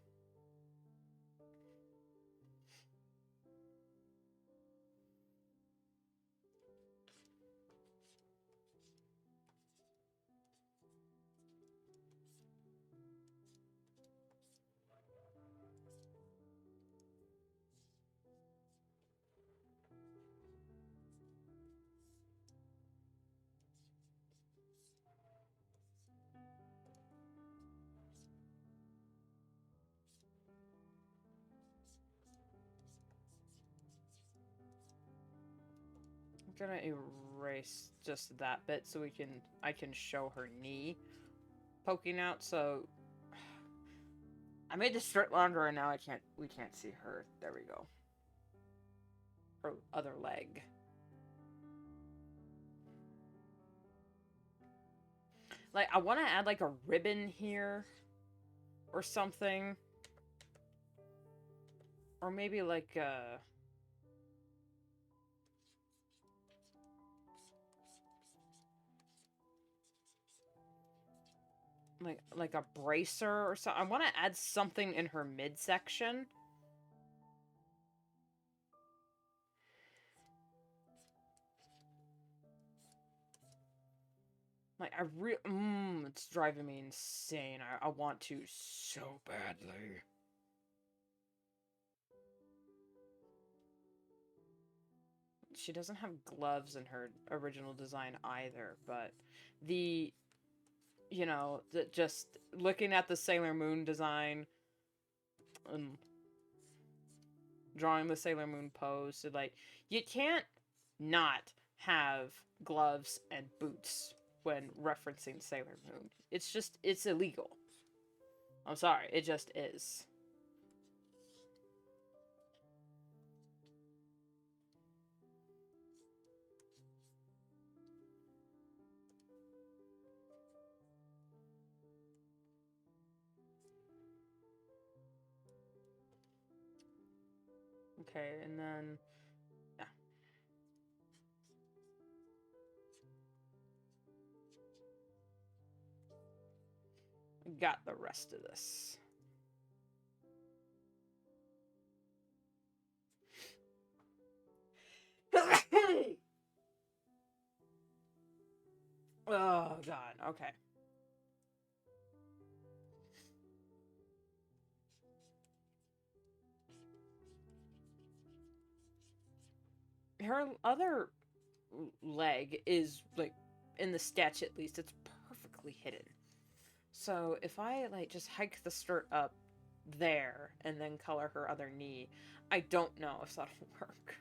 I'm gonna erase just that bit so I can show her knee poking out. So I made the skirt longer and now we can't see her. There we go. Her other leg. Like, I want to add like a ribbon here or something. Or maybe like like a bracer or something. I want to add something in her midsection. Like, it's driving me insane. I want to so badly. She doesn't have gloves in her original design either, but you know, just looking at the Sailor Moon design and drawing the Sailor Moon pose, so like, you can't not have gloves and boots when referencing Sailor Moon. It's illegal. I'm sorry, it just is. Okay, and then yeah. Got the rest of this. Oh god, okay. Her other leg is, like, in the sketch at least, it's perfectly hidden. So if I, like, just hike the skirt up there and then color her other knee, I don't know if that'll work.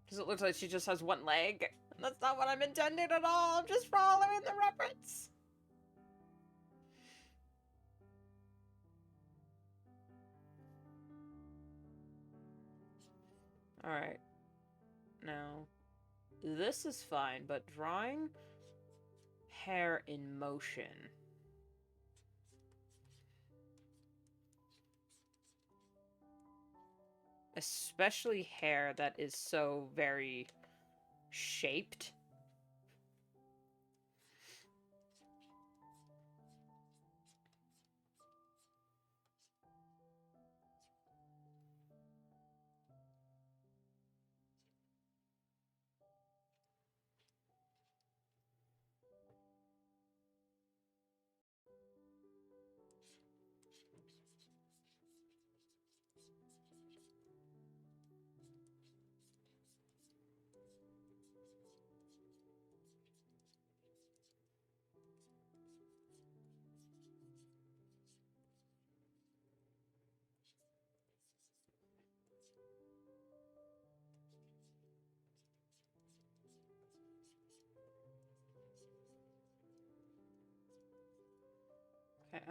Because it looks like she just has one leg. And that's not what I'm intending at all. I'm just following the reference. Alright. Now, this is fine, but drawing hair in motion. Especially hair that is so very shaped.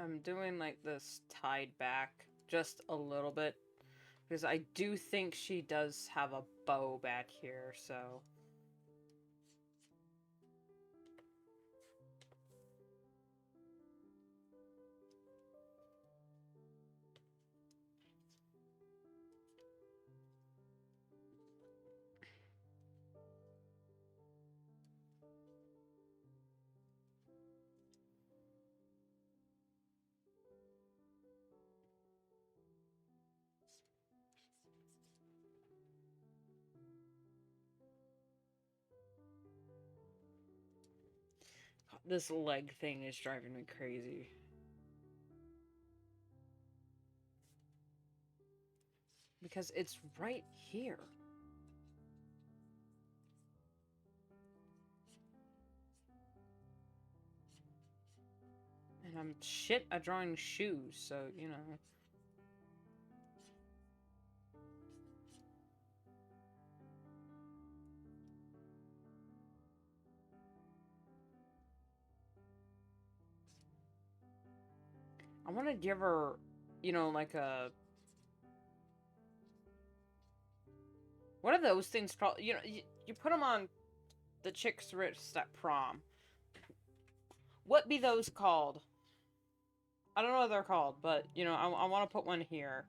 I'm doing like this tied back just a little bit because I do think she does have a bow back here, so. This leg thing is driving me crazy. Because it's right here. And I'm shit at drawing shoes, so, you know. I want to give her, you know, like a... What are those things called? You know, you put them on the chick's wrist at prom. What be those called? I don't know what they're called, but, you know, I want to put one here.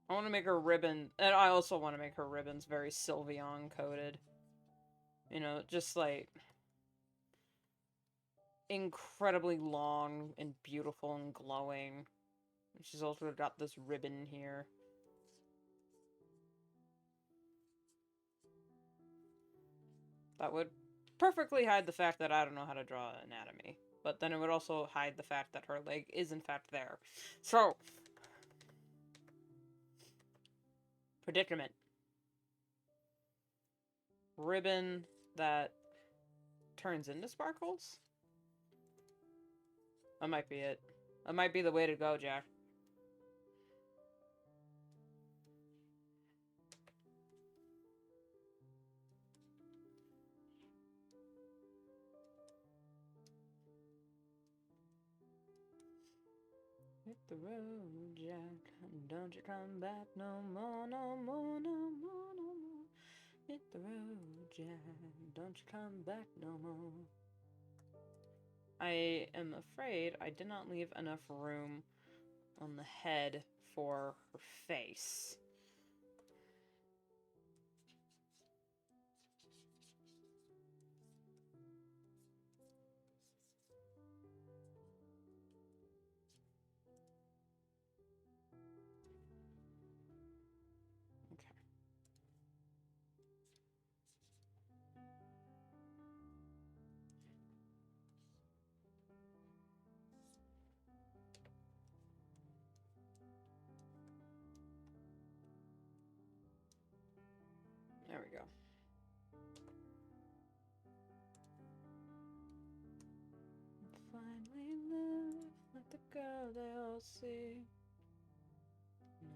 I want to make her ribbon, and I also want to make her ribbons very Sylveon coated. You know, just like incredibly long and beautiful and glowing. She's also got this ribbon here. That would perfectly hide the fact that I don't know how to draw anatomy. But then it would also hide the fact that her leg is in fact there. So, predicament. Ribbon that turns into sparkles? That might be it. That might be the way to go, Jack. Hit the road, Jack. Don't you come back no more, no more, no more, no more. Hit the road, Jack. Don't you come back no more. I am afraid I did not leave enough room on the head for her face. Okay. There we go. Finally live like the girl they all see. No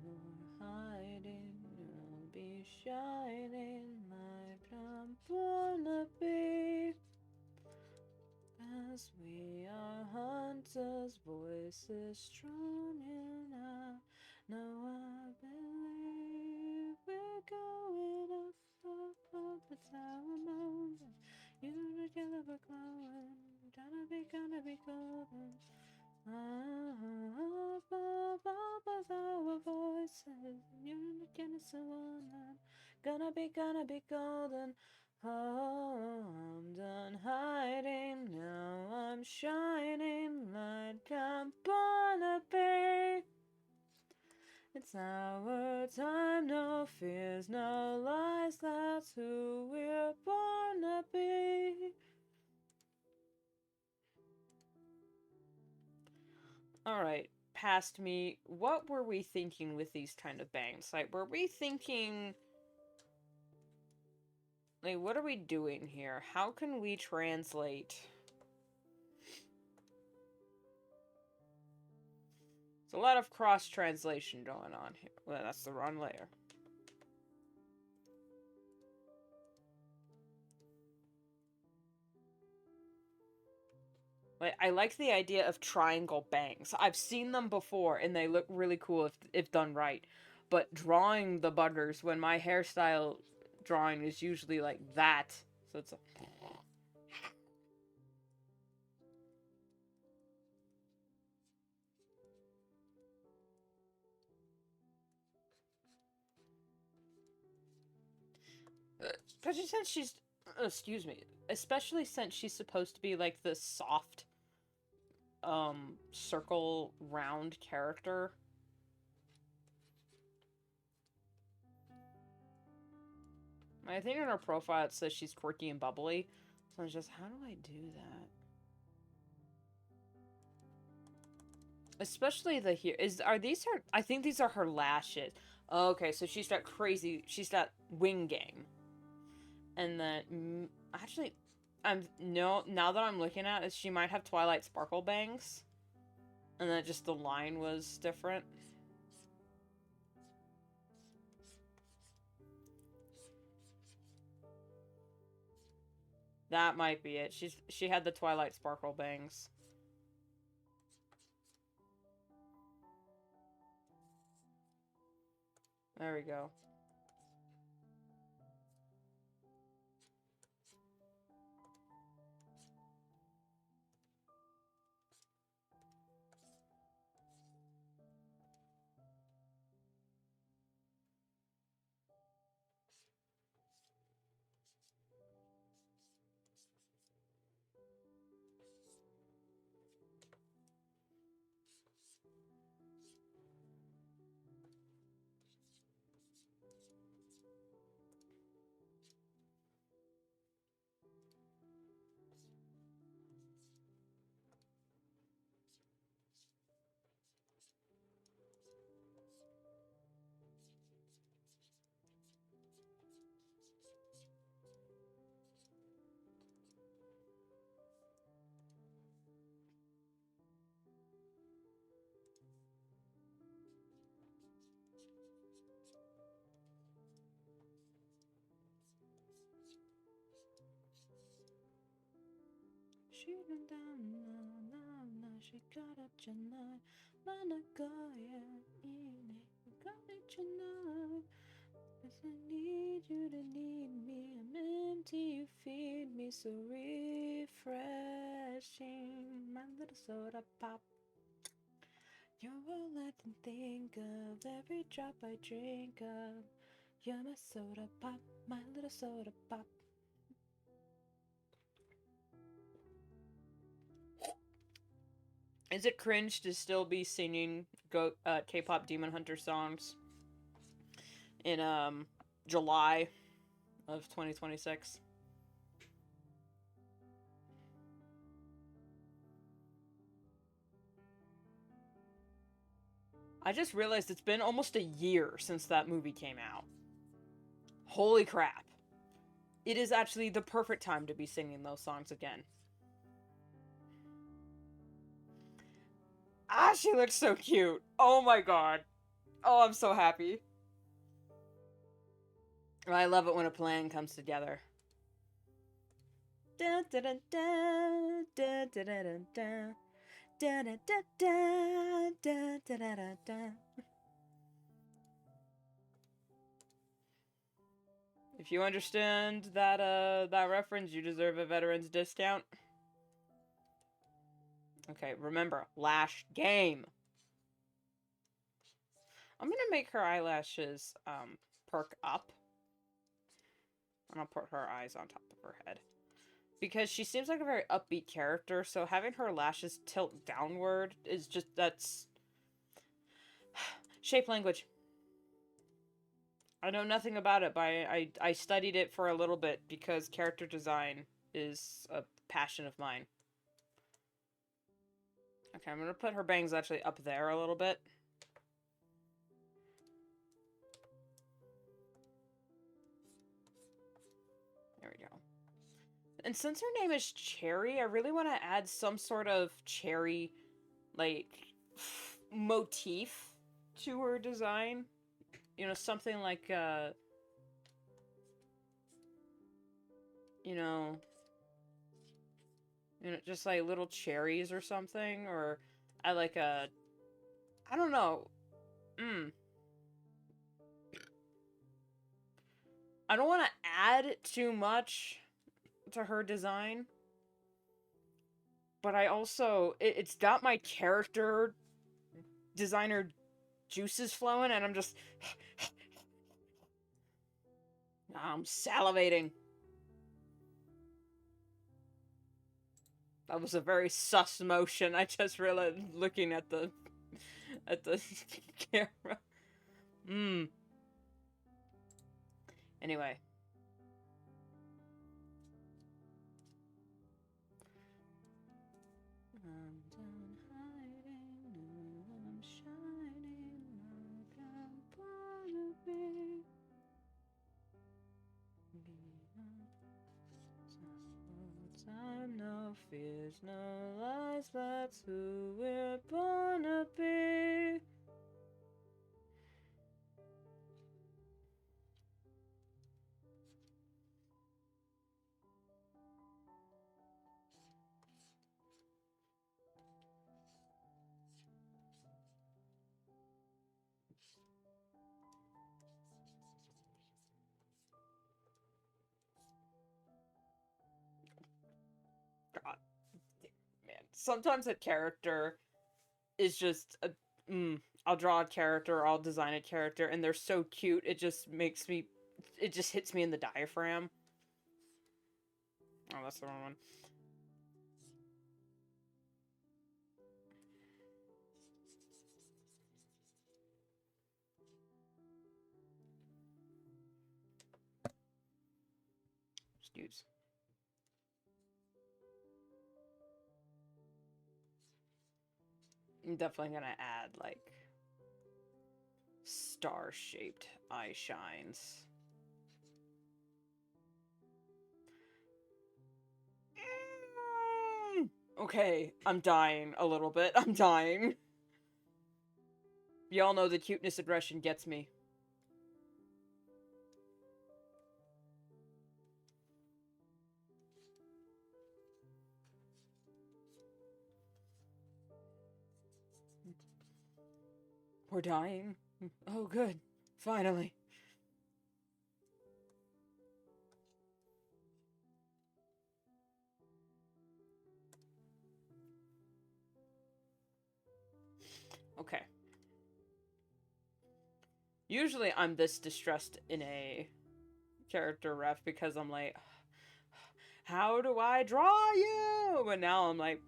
more hiding, I'll be shining like I'm born to be. As we are hunters, voices strong and I know I believe we're going up the tower mountain. You together we're glowing, gonna be golden. Up above us our voices, you can so on. Gonna be golden. Oh, I'm done hiding, now I'm shining like I'm born to be. It's our time, no fears, no lies, that's who we're born to be. Alright, past me, what were we thinking with these kind of bangs? Like, were we thinking... Like, what are we doing here? How can we translate... There's a lot of cross-translation going on here. Well, that's the wrong layer. Like, I like the idea of triangle bangs. I've seen them before, and they look really cool if done right. But drawing the buggers, when my hairstyle drawing is usually like that, so it's especially since she's, excuse me, especially since she's supposed to be like this soft, circle round character. I think in her profile it says she's quirky and bubbly. So I was just, how do I do that? Especially the here are these her? I think these are her lashes. Okay, so she's got crazy. She's got wing game, and then actually, I'm no. Now that I'm looking at it, she might have Twilight Sparkle bangs, and then just the line was different. That might be it. She had the Twilight Sparkle bangs. There we go. Cause I need you to need me. I'm empty, you feed me so refreshing. My little soda pop. You're all I can think of. Every drop I drink of. You're my soda pop, my little soda pop. Is it cringe to still be singing K-pop Demon Hunter songs in July of 2026? I just realized it's been almost a year since that movie came out. Holy crap. It is actually the perfect time to be singing those songs again. Ah, she looks so cute. Oh my god. Oh, I'm so happy. I love it when a plan comes together. Dun, dun, dun, dun, dun, dun, dun, dun. Dun, dun, dun, dun, dun, dun, dun, dun. If you understand that reference, you deserve a veteran's discount. Okay, remember, lash game. I'm gonna make her eyelashes perk up. And I'll put her eyes on top of her head. Because she seems like a very upbeat character, so having her lashes tilt downward is just, that's... Shape language. I know nothing about it, but I studied it for a little bit because character design is a passion of mine. Okay, I'm gonna put her bangs actually up there a little bit. There we go. And since her name is Cherry, I really want to add some sort of cherry, like, motif to her design. You know, something like, you know, You know, just like little cherries or something, or I like a, I don't know. I don't want to add too much to her design, but I also, it's got my character designer juices flowing, and I'm just, I'm salivating. That was a very sus motion. I just realized looking at the camera. Anyway. I'm done hiding, I'm shining like I wanna be. Time, no fears, no lies, that's who we're born to be. God, man. Sometimes a character is just a. I'll draw a character, I'll design a character, and they're so cute, it just makes me. It just hits me in the diaphragm. Oh, that's the wrong one. Excuse. I'm definitely gonna add, like, star-shaped eye shines. Okay, I'm dying a little bit. I'm dying. Y'all know the cuteness aggression gets me. We're dying? Oh, good. Finally. Okay. Usually I'm this distressed in a character ref because I'm like, how do I draw you? But now I'm like,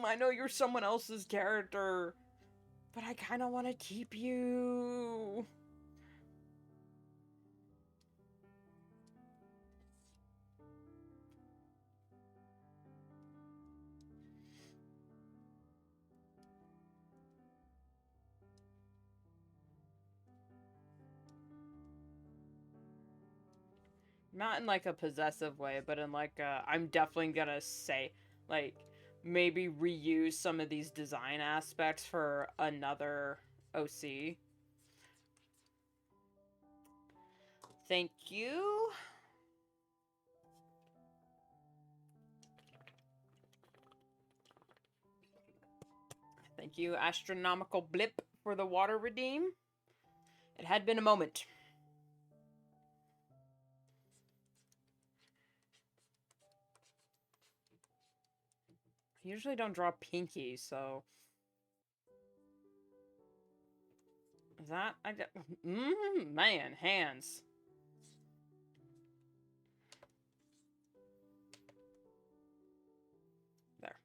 I know you're someone else's character, but I kind of want to keep you. Not in like a possessive way, but in like a, I'm definitely gonna say, like, maybe reuse some of these design aspects for another OC. Thank you. Thank you, Astronomical Blip, for the water redeem. It had been a moment. I usually don't draw Pinky, so... Is that... I got... man, hands. There.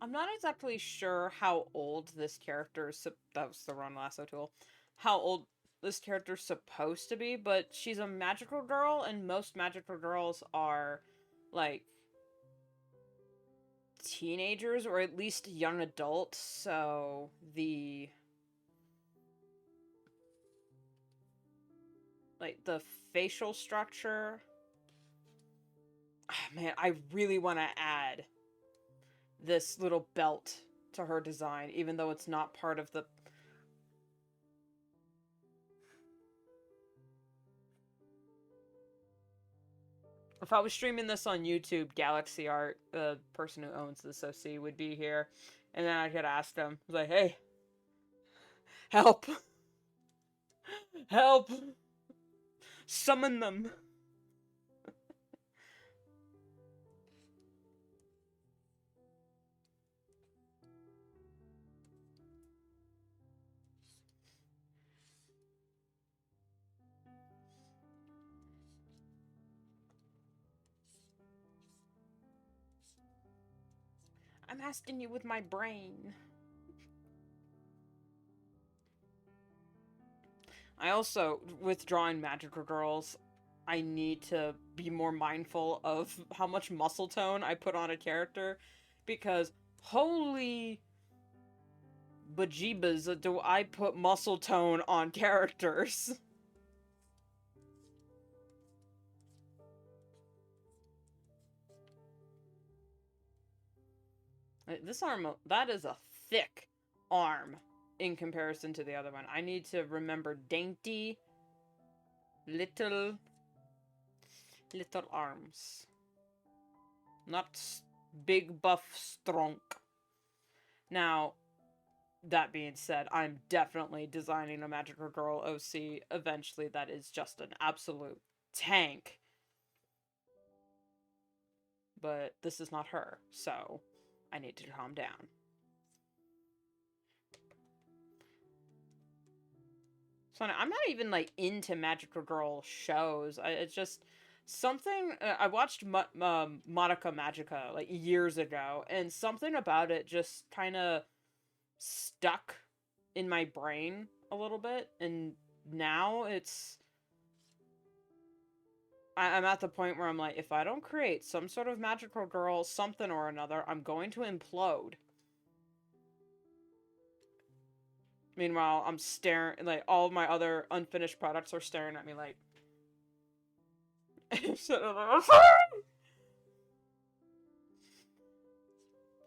I'm not exactly sure how old this character is... That was the wrong lasso tool. How old this character's supposed to be, but she's a magical girl, and most magical girls are, like, teenagers, or at least young adults, so the... like, the facial structure... Man, I really want to add this little belt to her design, even though it's not part of the... If I was streaming this on YouTube, Galaxy Art, the person who owns this OC, would be here. And then I could ask them, like, hey, help! Help! Summon them! I'm asking you with my brain. I also, with drawing magical girls, I need to be more mindful of how much muscle tone I put on a character, because holy bejeebas do I put muscle tone on characters. This arm, that is a thick arm in comparison to the other one. I need to remember dainty little arms. Not big buff strong. Now, that being said, I'm definitely designing a magical girl OC eventually that is just an absolute tank. But this is not her, so I need to calm down. So I'm not even, like, into magical girl shows. It's just something... I watched Monica Magica, like, years ago, and something about it just kind of stuck in my brain a little bit, and now it's... I'm at the point where I'm like, if I don't create some sort of magical girl something or another, I'm going to implode. Meanwhile, I'm staring, like, all of my other unfinished products are staring at me like...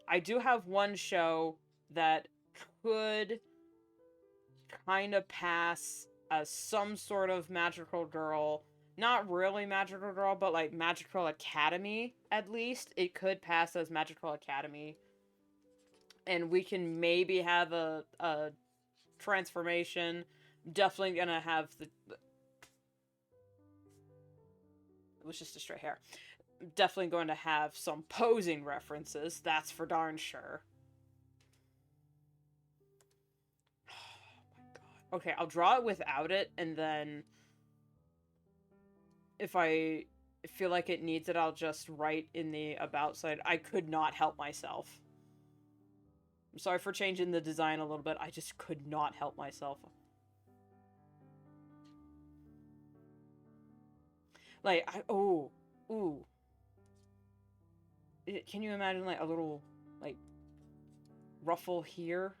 I do have one show that could kind of pass as some sort of magical girl. Not really magical girl, but like Magical Academy, at least. It could pass as Magical Academy. And we can maybe have a transformation. Definitely gonna have the... It was just a straight hair. Definitely going to have some posing references. That's for darn sure. Okay, I'll draw it without it, and then if I feel like it needs it, I'll just write in the about side. I could not help myself. I'm sorry for changing the design a little bit. I just could not help myself. Like, ooh. Can you imagine, like, a little, like, ruffle here?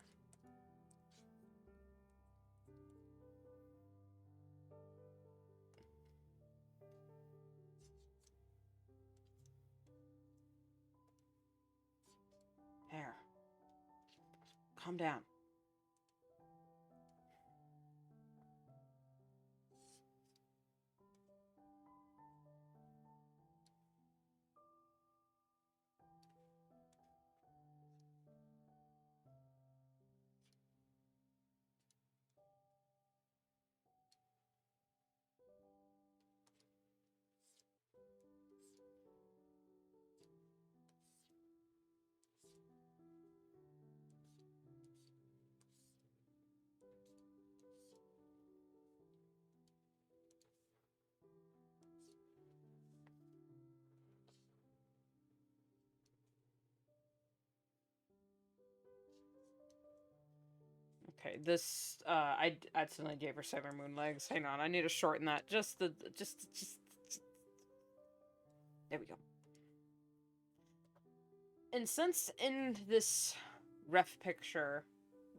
There. Calm down. Okay, this, I accidentally gave her Sailor Moon legs. Hang on, I need to shorten that. Just... There we go. And since in this ref picture,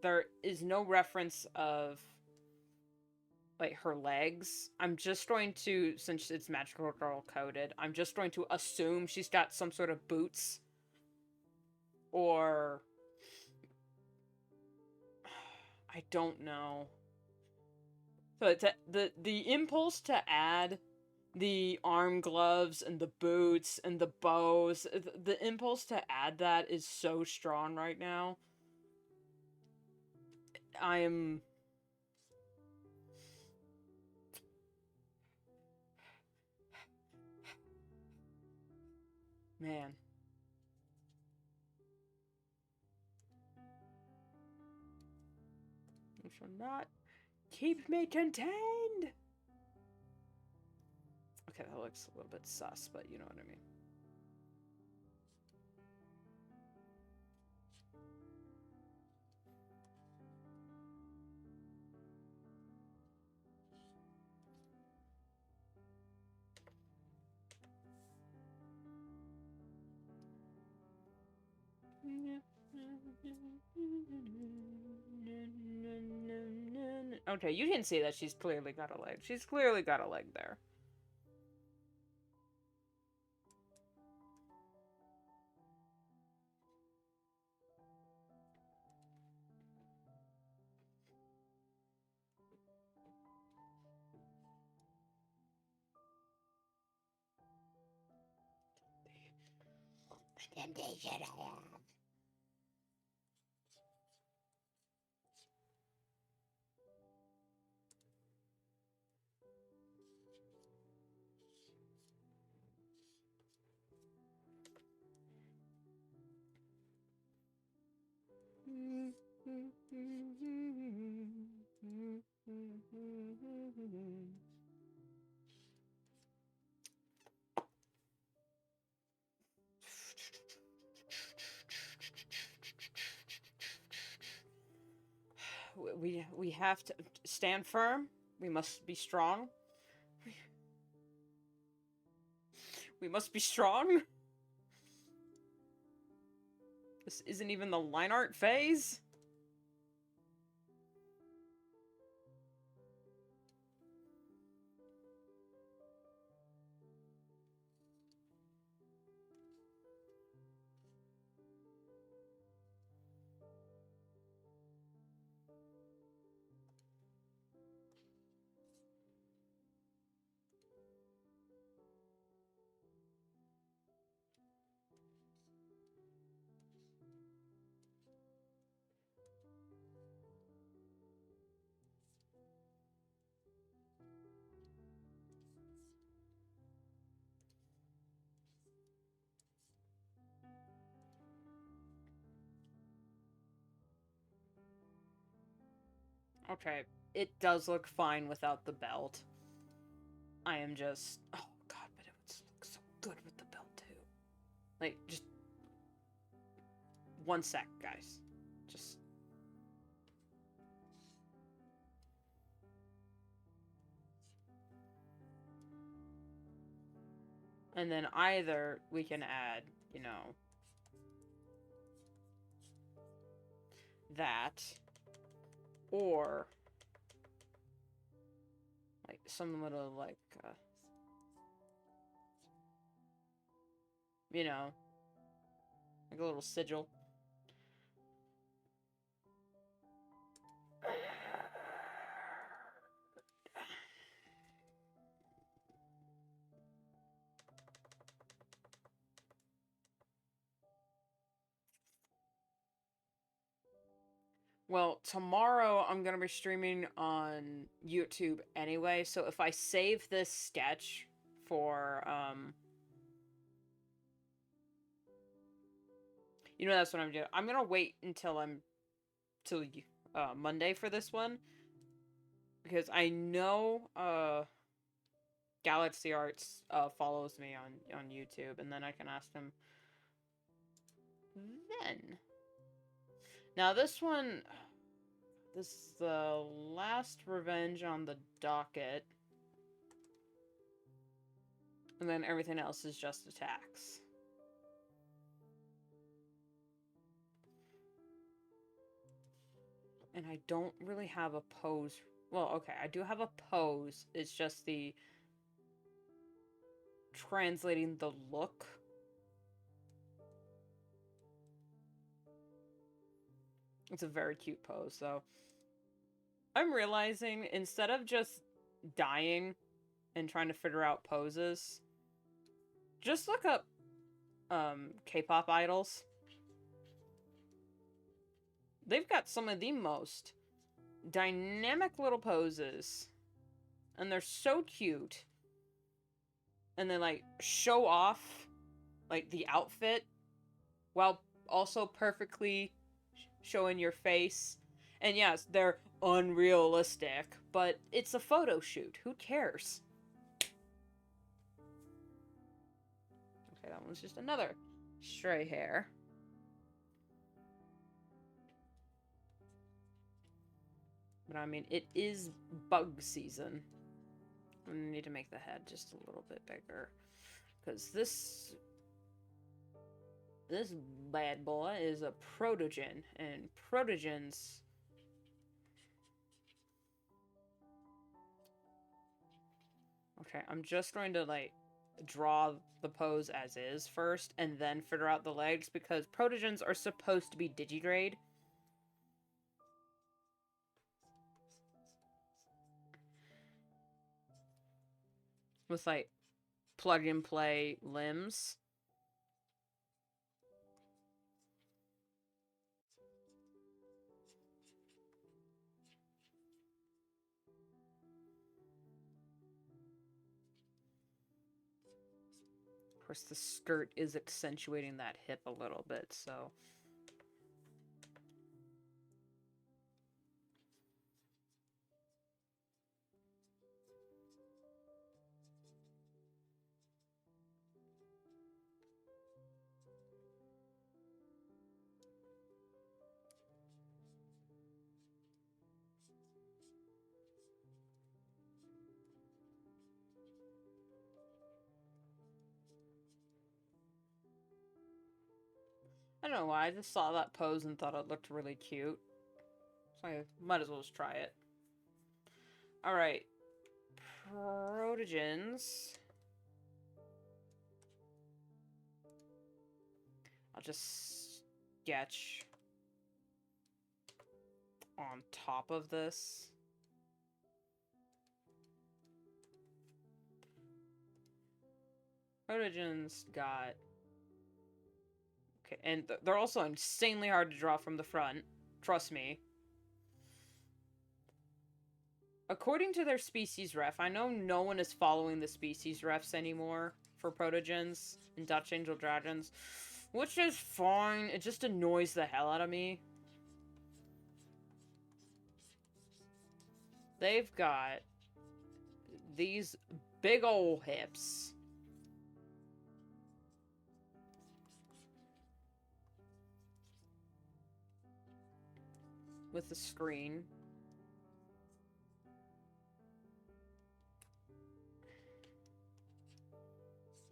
there is no reference of, like, her legs, I'm just going to, since it's Magical Girl coded, I'm just going to assume she's got some sort of boots. Or... I don't know. So the impulse to add the arm gloves and the boots and the bows. The impulse to add that is so strong right now. I am... Man. You shall not keep me contained! Okay, that looks a little bit sus, but you know what I mean. Okay, you can see that she's clearly got a leg. She's clearly got a leg there. We have to stand firm. We must be strong. We must be strong. This isn't even the line art phase. Okay, it does look fine without the belt. I am just... Oh, God, but it would look so good with the belt, too. Like, just... 1 sec, guys. Just... And then either we can add, you know... that... Or... like, some little, like, you know... like a little sigil. Well, tomorrow I'm gonna be streaming on YouTube anyway, so if I save this sketch for, you know, that's what I'm doing. I'm gonna wait until Monday for this one, because I know, Galaxy Arts, follows me on YouTube, and then I can ask him then. Now, this one... This is the last revenge on the docket. And then everything else is just attacks. And I don't really have a pose. Well, okay, I do have a pose. It's just the... translating the look. It's a very cute pose, though. I'm realizing, instead of just dying and trying to figure out poses, just look up K-pop idols. They've got some of the most dynamic little poses, and they're so cute. And they like show off like the outfit while also perfectly showing your face. And yes, they're unrealistic, but it's a photo shoot. Who cares? Okay, that one's just another stray hair. But I mean, it is bug season. I need to make the head just a little bit bigger. Because this bad boy is a protogen. And protogens... Okay, I'm just going to, like, draw the pose as is first, and then figure out the legs, because protogens are supposed to be digigrade. With, like, plug-and-play limbs. Of course, the skirt is accentuating that hip a little bit, so... I don't know why, I just saw that pose and thought it looked really cute. So I might as well just try it. Alright. Protogens. I'll just sketch on top of this. Protogens got... Okay, and they're also insanely hard to draw from the front. Trust me. According to their species ref, I know no one is following the species refs anymore for protogens and Dutch Angel Dragons, which is fine. It just annoys the hell out of me. They've got these big ol' hips. With the screen.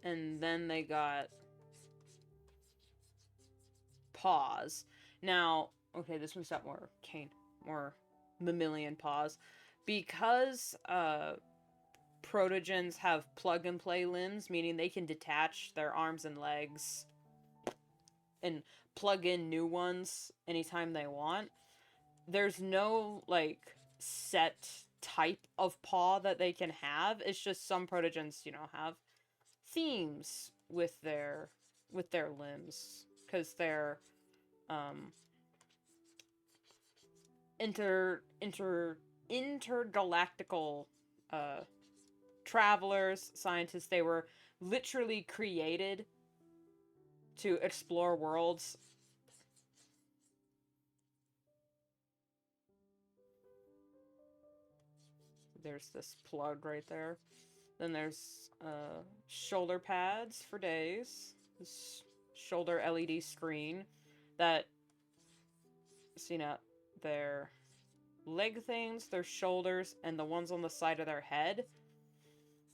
And then they got paws. Now, okay, this one's got more mammalian paws. Because protogens have plug-and-play limbs, meaning they can detach their arms and legs and plug in new ones anytime they want. There's no, like, set type of paw that they can have. It's just some protogens, you know, have themes with their limbs, because they're intergalactical travelers, scientists. They were literally created to explore worlds. There's this plug right there. Then there's shoulder pads for days. This shoulder LED screen that, you know, their leg things, their shoulders, and the ones on the side of their head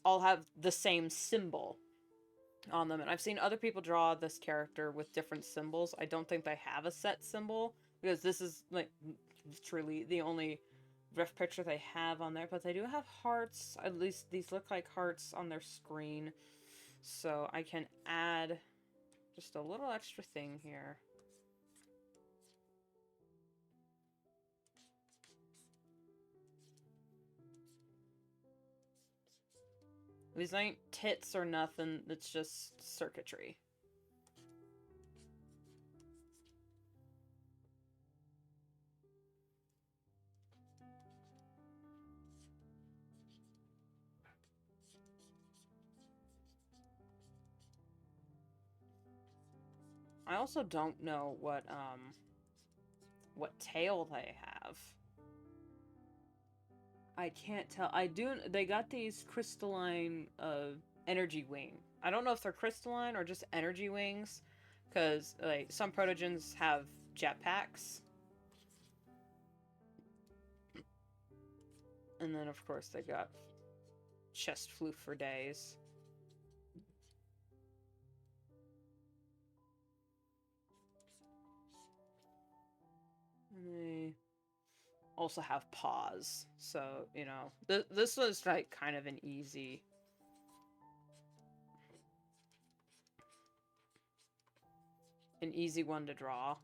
all have the same symbol on them. And I've seen other people draw this character with different symbols. I don't think they have a set symbol, because this is, like, truly the only ref picture they have on there. But they do have hearts. At least these look like hearts on their screen. So I can add just a little extra thing here. These ain't tits or nothing, it's just circuitry. I also don't know what tail they have. I can't tell. I do. They got these crystalline energy wing. I don't know if they're crystalline or just energy wings, because like some protogens have jetpacks, and then of course they got chest floof for days. And they also have paws, so you know this was like kind of an easy one to draw.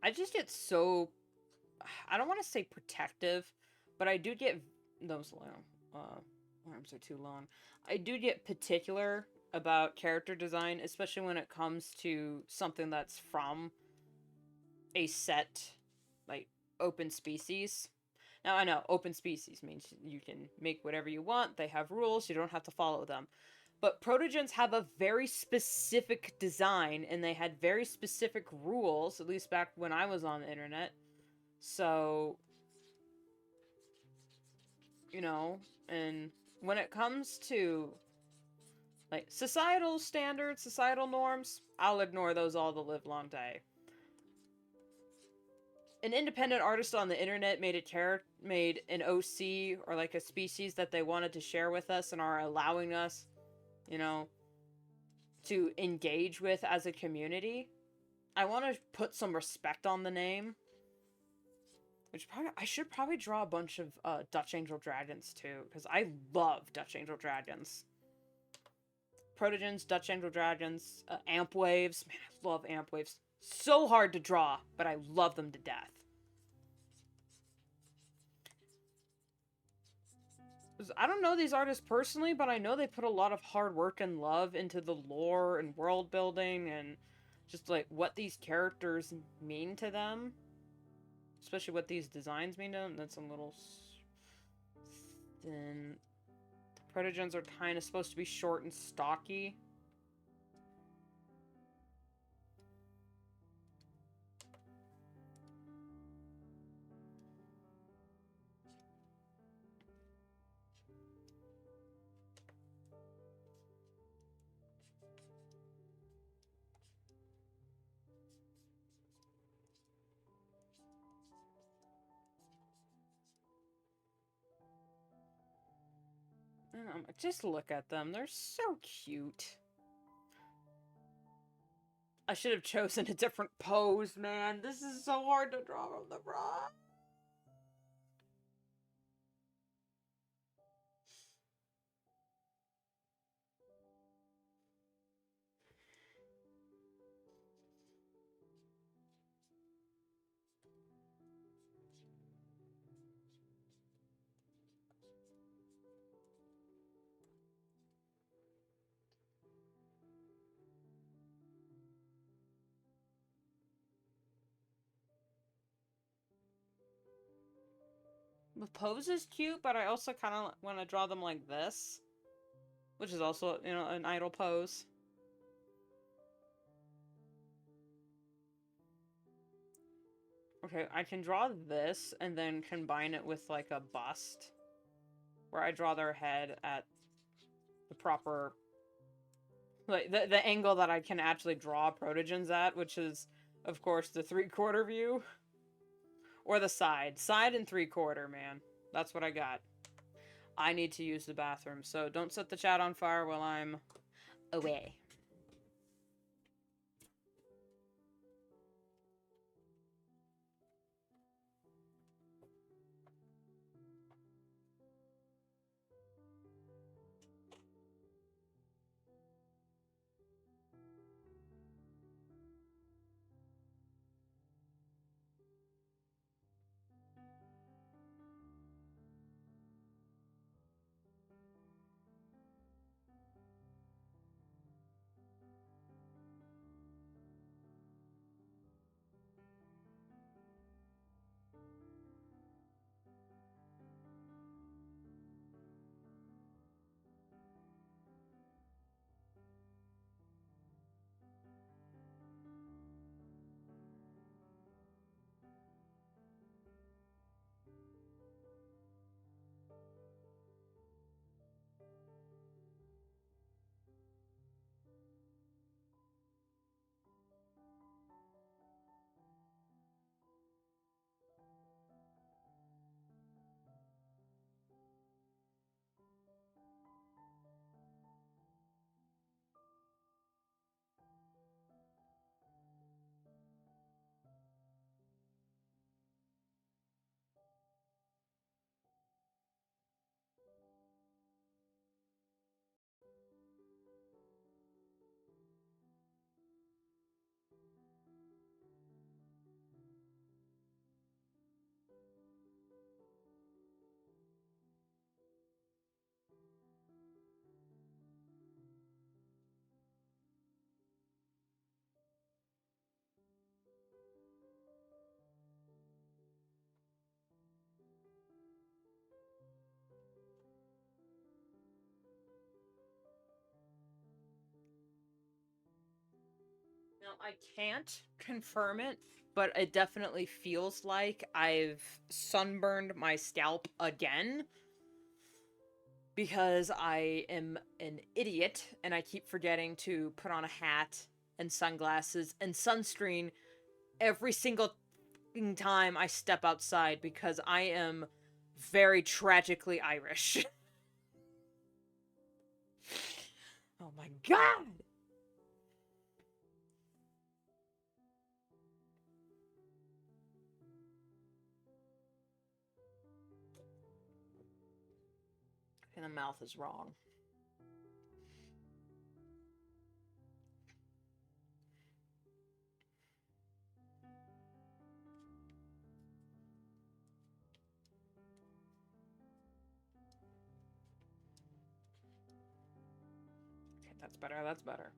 I just get so, I don't want to say protective, but I do get those arms are too long. I do get particular about character design, especially when it comes to something that's from a set, like open species. Now, I know open species means you can make whatever you want, they have rules, you don't have to follow them. But protogens have a very specific design, and they had very specific rules, at least back when I was on the internet. So, you know, and when it comes to like societal standards, societal norms, I'll ignore those all the live long day. An independent artist on the internet made an OC or like a species that they wanted to share with us and are allowing us, you know, to engage with as a community. I want to put some respect on the name. Which probably I should probably draw a bunch of Dutch Angel Dragons too, because I love Dutch Angel Dragons. Protogens, Dutch Angel Dragons, Amp Waves. Man, I love Amp Waves. So hard to draw, but I love them to death. I don't know these artists personally, but I know they put a lot of hard work and love into the lore and world building and just like what these characters mean to them. Especially what these designs mean to them. That's a little thin. The protogens are kind of supposed to be short and stocky. Just look at them. They're so cute. I should have chosen a different pose, man. This is so hard to draw from the front. The pose is cute, but I also kind of want to draw them like this. Which is also, you know, an idle pose. Okay, I can draw this and then combine it with like a bust. Where I draw their head at the proper... Like, the angle that I can actually draw protogens at, which is, of course, the 3/4 view. Or the side. Side and 3/4, man. That's what I got. I need to use the bathroom, so don't set the chat on fire while I'm away. I can't confirm it, but it definitely feels like I've sunburned my scalp again because I am an idiot and I keep forgetting to put on a hat and sunglasses and sunscreen every single time I step outside because I am very tragically Irish. Oh my god! And the mouth is wrong. Okay, that's better, that's better.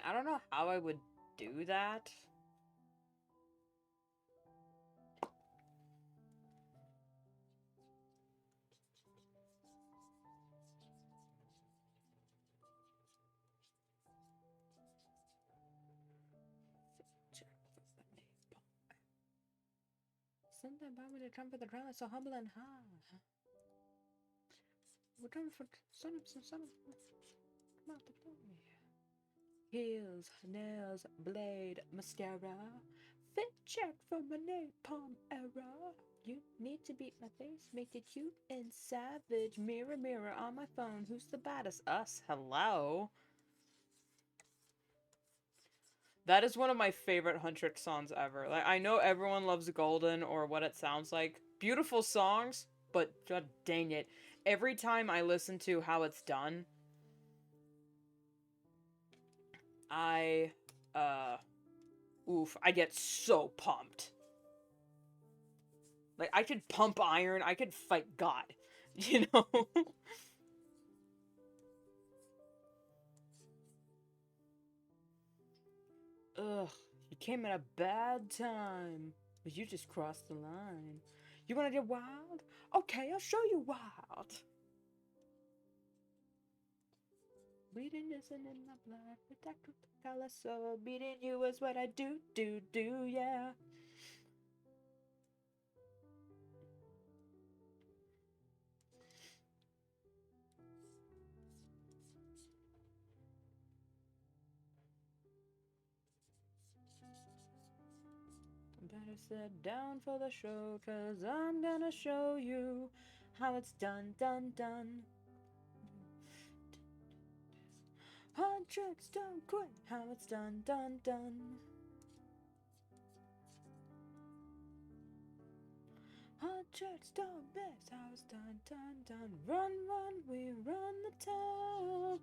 I don't know how I would do that. Something about me to trumpet the crown is so humble and high. We're trying for son of come out the boy. Heels, nails, blade, mascara. Fit check for my napalm era. You need to beat my face, make it cute and savage. Mirror, mirror on my phone, who's the baddest? Us. Hello. That is one of my favorite Huntrix songs ever. Like, I know everyone loves Golden or what it sounds like. Beautiful songs, but god dang it. Every time I listen to how it's done, I, I get so pumped. Like, I could pump iron, I could fight God, you know? Ugh, you came at a bad time, but you just crossed the line. You wanna get wild? Okay, I'll show you wild. Bleeding isn't in my blood, protect with the color, so beating you is what I do, yeah. Better sit down for the show, cause I'm gonna show you how it's done, done, done. Hard tricks don't quit, how it's done, done, done. Hard tricks don't miss, how it's done, done, done. Run, run, we run the town.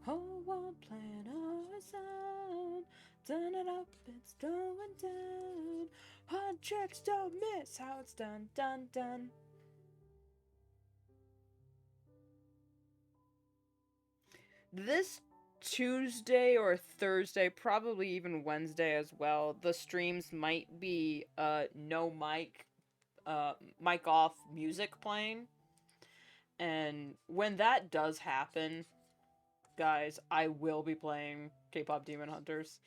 Whole world playing our sound. Turn it up, it's going down. Hard tricks don't miss, how it's done, done, done. This Tuesday or Thursday, probably even Wednesday as well, the streams might be no mic, mic off music playing. And when that does happen, guys, I will be playing K-pop Demon Hunters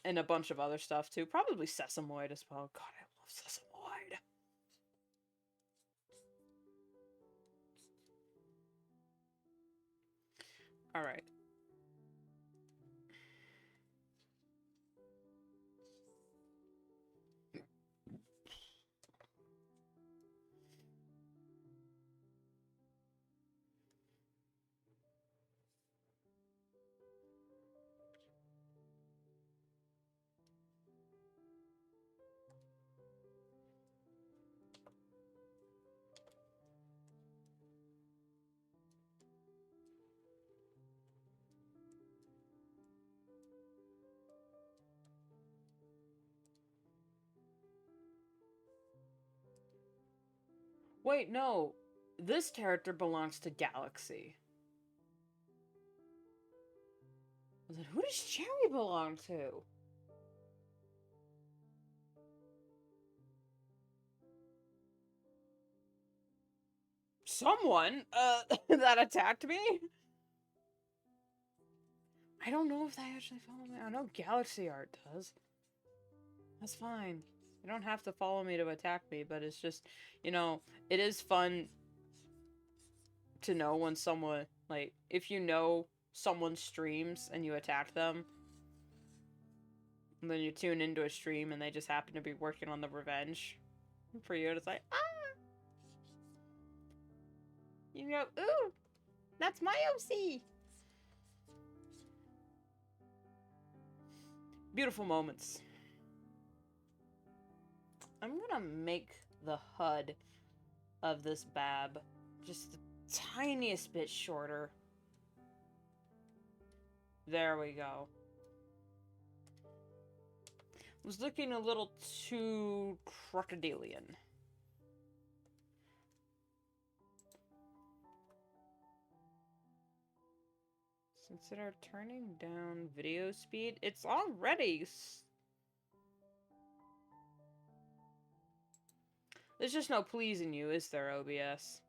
and a bunch of other stuff too. Probably Sesamoid as well. God, I love Sesamoid. All right. Wait, no. This character belongs to Galaxy. Then who does Cherry belong to? Someone, that attacked me? I don't know if they actually follow me. I know Galaxy Art does. That's fine. You don't have to follow me to attack me, but it's just, you know, it is fun to know when someone, like, if you know someone streams and you attack them, and then you tune into a stream and they just happen to be working on the revenge for you, and it's like, ah! You go, ooh, that's my OC! Beautiful moments. I'm gonna make the HUD of this Bab just the tiniest bit shorter. There we go. Was looking a little too crocodilian. Consider turning down video speed. It's already... There's just no pleasing you, is there, OBS?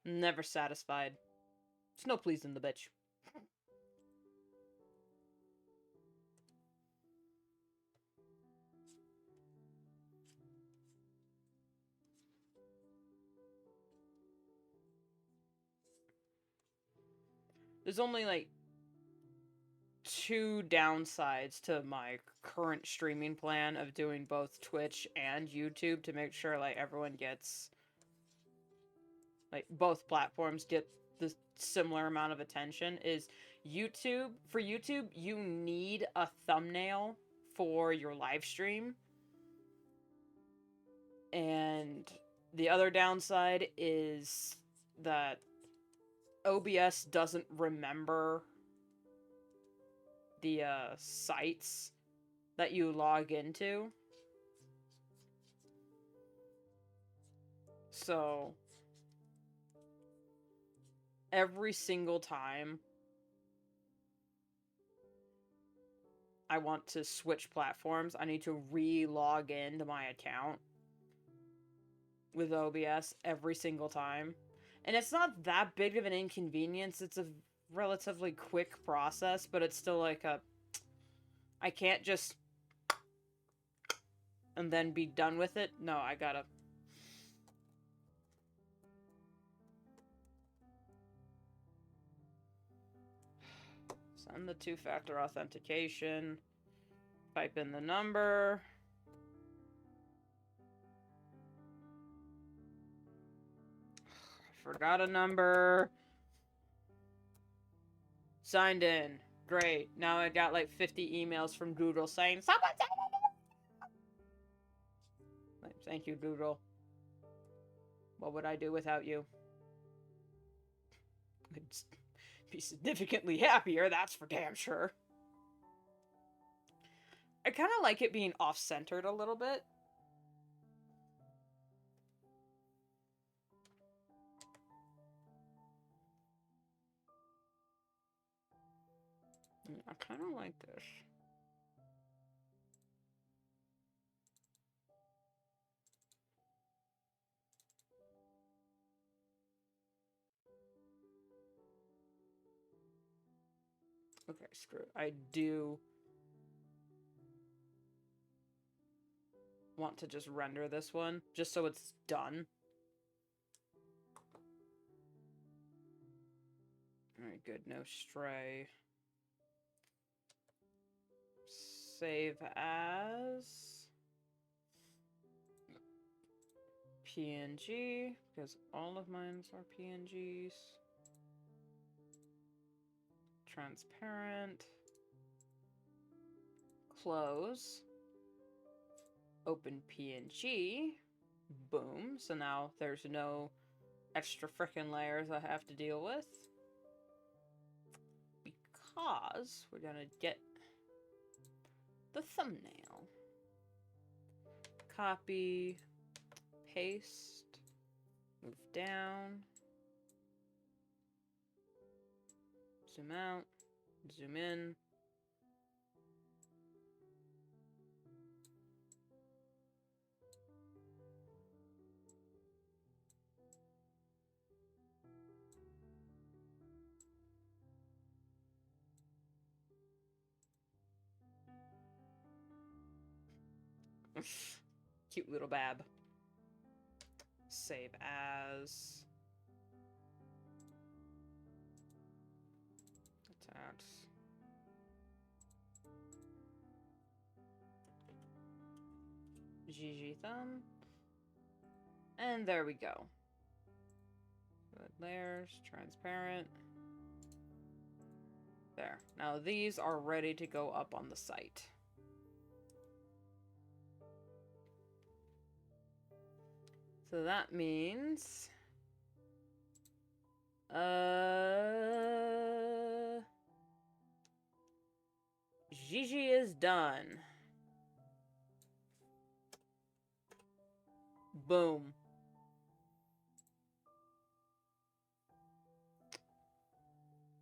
Never satisfied. There's no pleasing the bitch. There's only, like, 2 downsides to my current streaming plan of doing both Twitch and YouTube to make sure, like, everyone gets... like, both platforms get the similar amount of attention, is YouTube. For YouTube, you need a thumbnail for your live stream. And the other downside is that OBS doesn't remember the sites that you log into. So every single time I want to switch platforms, I need to re-log into my account with OBS every single time. And it's not that big of an inconvenience. It's a relatively quick process, but it's still like a... I can't just... and then be done with it. No, I gotta... send the 2-factor authentication. Type in the number. Forgot a number. Signed in. Great. Now I got like 50 emails from Doodle saying, someone send it! Thank you, Doodle. What would I do without you? I'd be significantly happier, that's for damn sure. I kind of like it being off-centered a little bit. I kind of like this. Okay, screw it. I do want to just render this one, just so it's done. Alright, good. No stray. Save as PNG, because all of mine are PNGs. Transparent. Close. Open PNG. Boom. So now there's no extra frickin' layers I have to deal with. Because we're gonna get the thumbnail. Copy, paste, move down, zoom out, zoom in. Cute little Bab. Save as. Attach. GG thumb. And there we go. Good layers, transparent. There. Now these are ready to go up on the site. So that means... Gigi is done. Boom.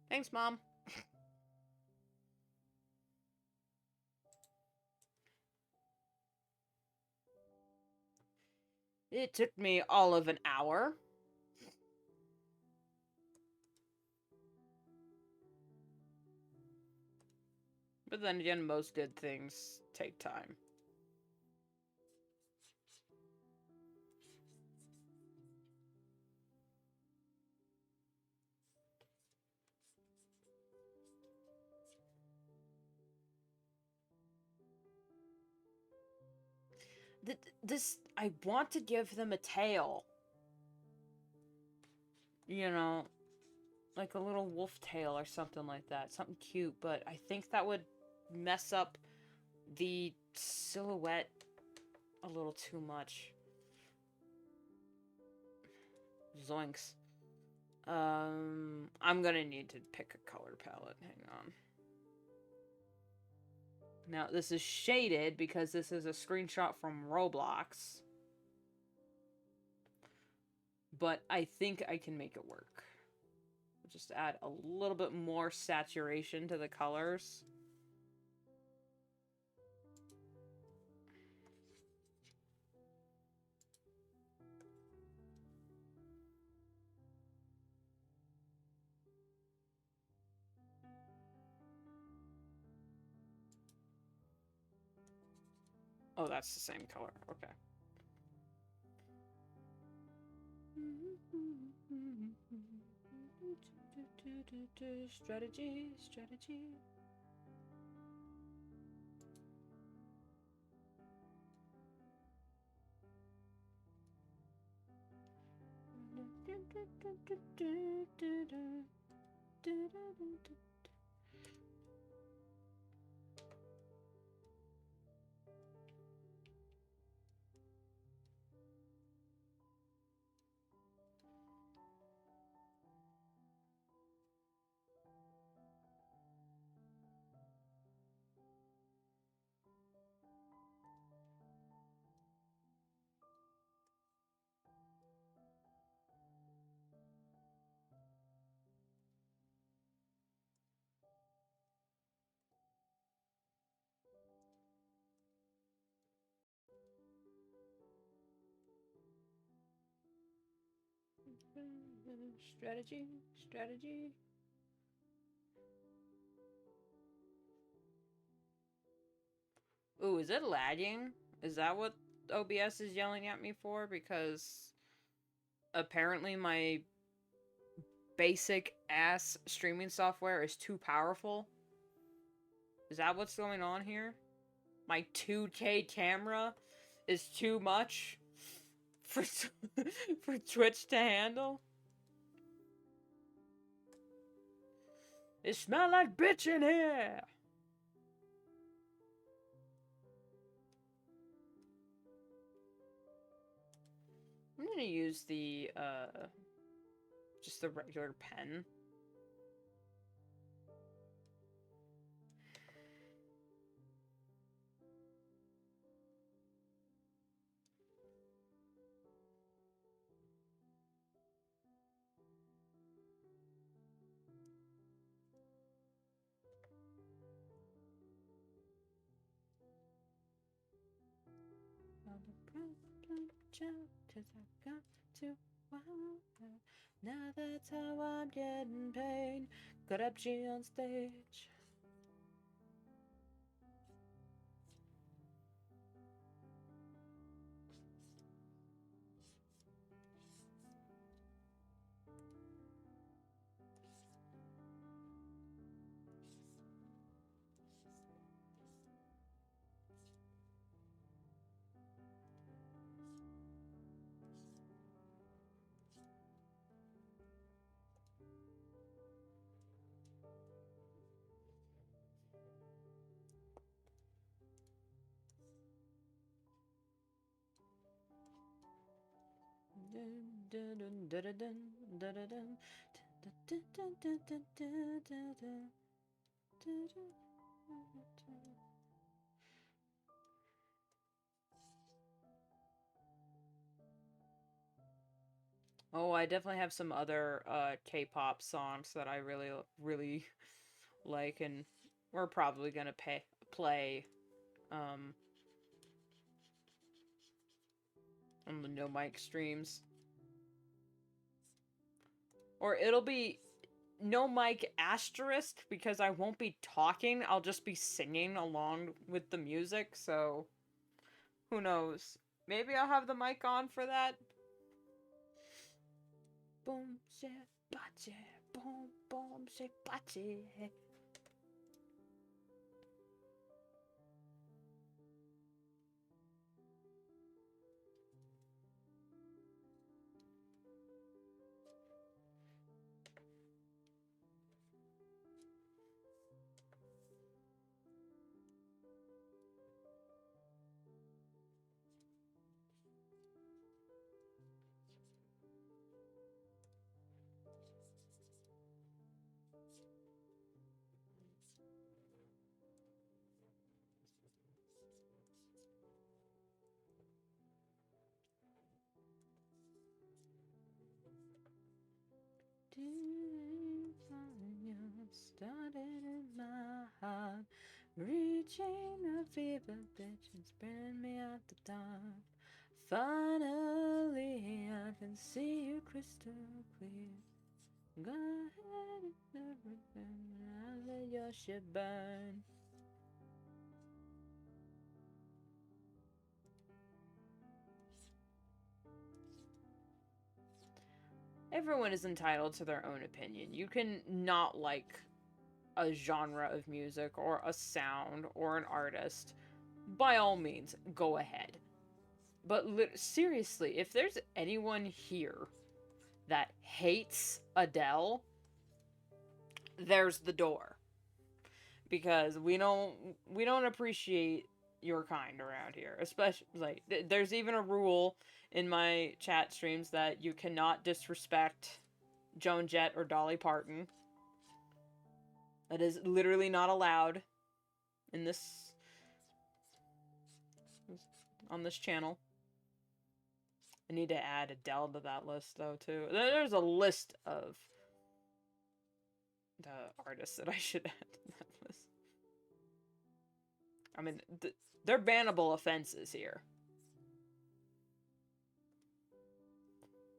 Thanks, Mom. It took me all of an hour. But then again, most good things take time. This, I want to give them a tail. You know, like a little wolf tail or something like that. Something cute, but I think that would mess up the silhouette a little too much. Zoinks. I'm gonna need to pick a color palette. Hang on. Now, this is shaded because this is a screenshot from Roblox. But I think I can make it work. Just add a little bit more saturation to the colors. Oh, that's the same color. Okay. Strategy, strategy. Strategy, strategy. Ooh, is it lagging? Is that what OBS is yelling at me for? Because apparently my basic ass streaming software is too powerful. Is that what's going on here? My 2K camera is too much for for Twitch to handle? It smells like bitch in here! I'm gonna use the, just the regular pen. 'cause I got to wow. Now that's how I'm getting paid. Got up G on stage. Oh, I definitely have some other K-pop songs that I really like, and we're probably gonna play um on the no mic streams. Or it'll be no mic asterisk because I won't be talking, I'll just be singing along with the music, so who knows? Maybe I'll have the mic on for that. Boom, shit, bache, boom, boom, shit, bache. Started in my heart, reaching a fever pitch and spinning me at the top. Finally, I can see you crystal clear. Go ahead and everything, I'll let your shit burn. Everyone is entitled to their own opinion. You can not like a genre of music or a sound or an artist. By all means, go ahead. But seriously, if there's anyone here that hates Adele, there's the door. Because we don't appreciate your kind around here. Especially like there's even a rule in my chat streams that you cannot disrespect Joan Jett or Dolly Parton. That is literally not allowed in this on this channel. I need to add Adele to that list though too. There's a list of the artists that I should add to that list. I mean, they're bannable offenses here.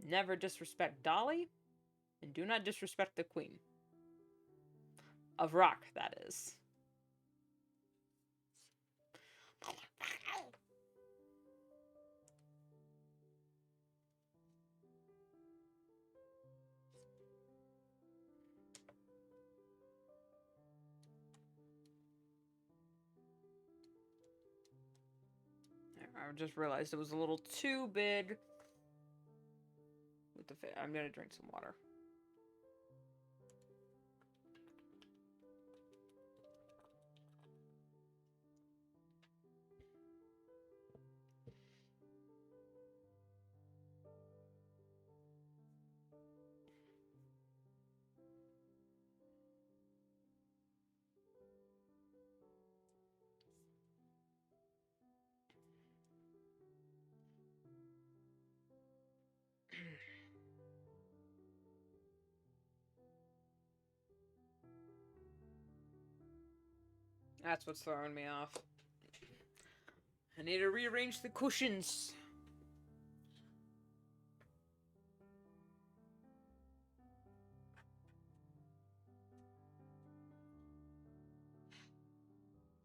Never disrespect Dolly, and do not disrespect the Queen. Of rock, that is. I just realized it was a little too big with the I'm gonna drink some water. That's what's throwing me off. I need to rearrange the cushions.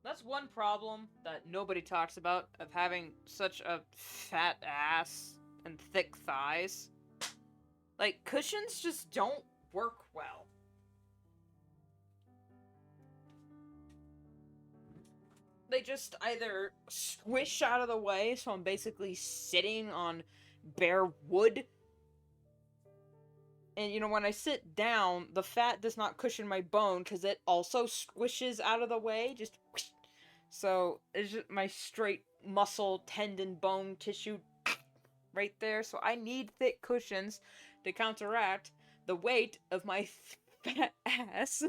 That's one problem that nobody talks about of having such a fat ass and thick thighs. Like, cushions just don't work well. They just either squish out of the way, so I'm basically sitting on bare wood. And you know, when I sit down, the fat does not cushion my bone because it also squishes out of the way. Just whoosh. So it's just my straight muscle, tendon, bone tissue right there. So I need thick cushions to counteract the weight of my fat ass.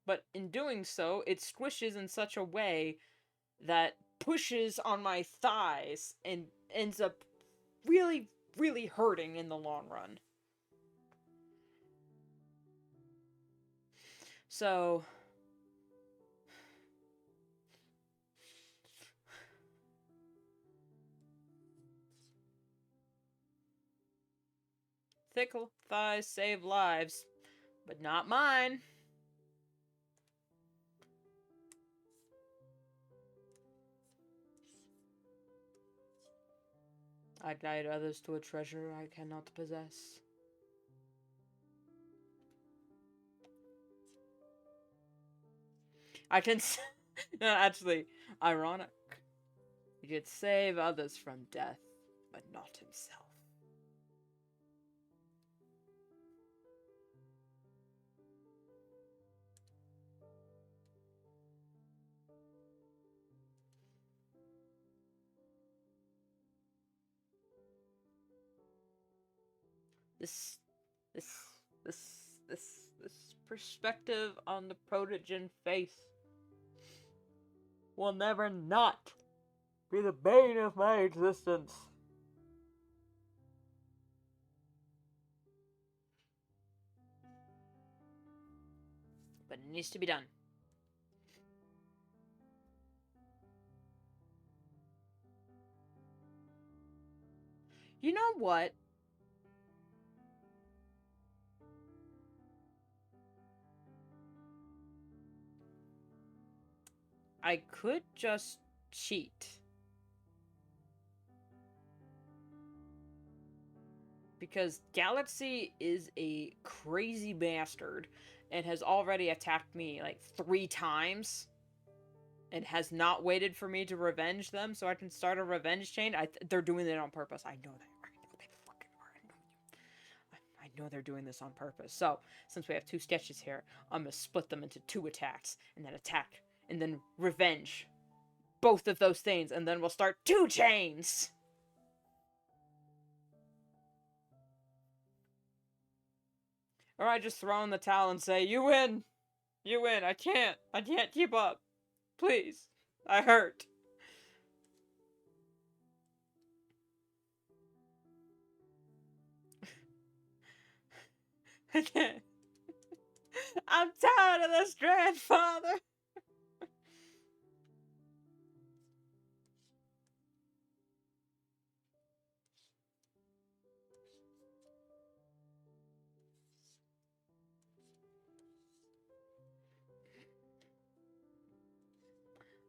But in doing so, it squishes in such a way that pushes on my thighs and ends up really, really hurting in the long run. So, thick thighs save lives, but not mine. I guide others to a treasure I cannot possess. I can. No, actually, ironic. He could save others from death, but not himself. This, this, this, this perspective on the protogen faith will never not be the bane of my existence. But it needs to be done. You know what? I could just cheat. Because Galaxy is a crazy bastard and has already attacked me like 3 times and has not waited for me to revenge them so I can start a revenge chain. They're doing it on purpose. I know that. I know they fucking are. I know they're doing this on purpose. So, since we have 2 sketches here, I'm gonna split them into 2 attacks and then attack and then revenge both of those things and then we'll start 2 chains. Or I just throw in the towel and say, "You win. You win. I can't keep up. Please. I hurt." I can't. I'm tired of this, grandfather.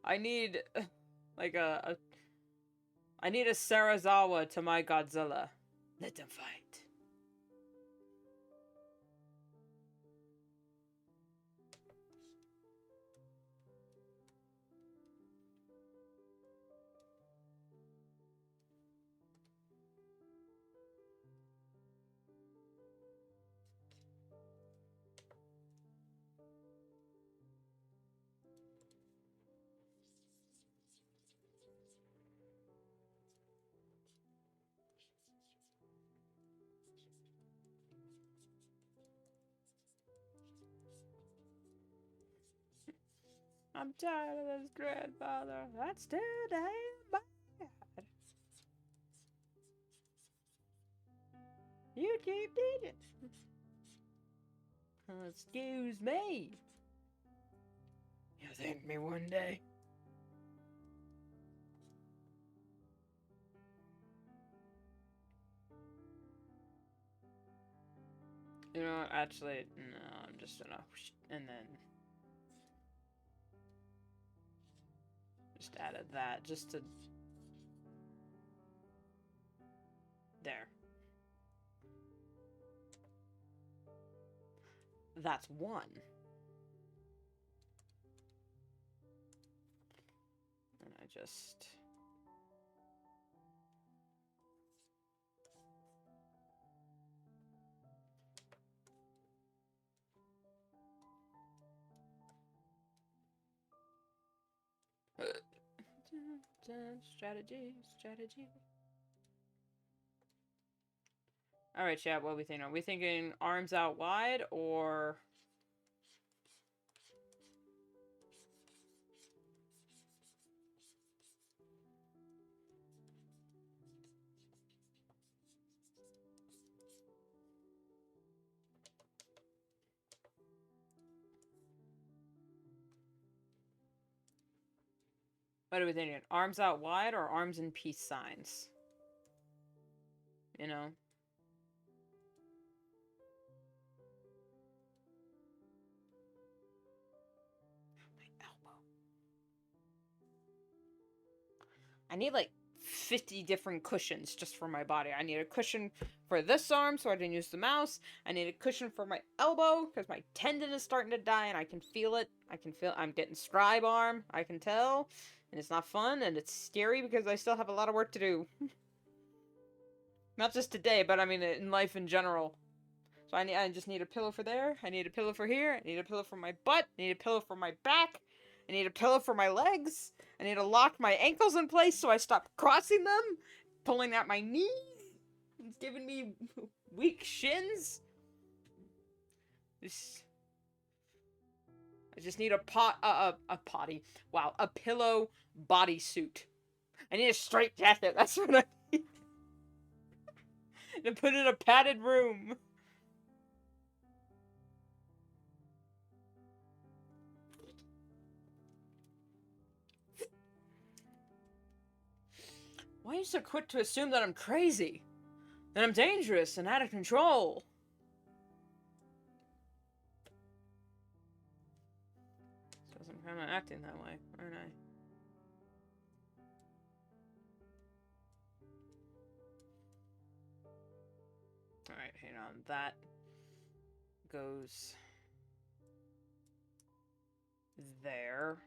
I need like I need a Sarazawa to my Godzilla. Let them fight. I'm tired of this, grandfather. That's too damn bad. You keep digging. Excuse me. You'll thank me one day. You know, actually, no, I'm just gonna, and then just added that, just to, there. That's one. And I just... Strategy, strategy. Alright, chat, what are we thinking? Are we thinking arms out wide, or... What are we thinking? Arms out wide or arms in peace signs? You know? My elbow. I need like 50 different cushions just for my body. I need a cushion for this arm so I can use the mouse. I need a cushion for my elbow because my tendon is starting to die and I can feel it. I'm getting scribe arm. I can tell. And it's not fun and it's scary because I still have a lot of work to do. Not just today, but I mean in life in general. So I just need a pillow for there. I need a pillow for here. I need a pillow for my butt. I need a pillow for my back. I need a pillow for my legs. I need to lock my ankles in place so I stop crossing them, pulling at my knees. It's giving me weak shins. I just need a potty. Wow, a pillow bodysuit. I need a straight jacket. That's what I need. To put in a padded room. Why are you so quick to assume that I'm crazy? That I'm dangerous and out of control? Because I'm kind of acting that way, aren't I? Alright, hang on. That goes there.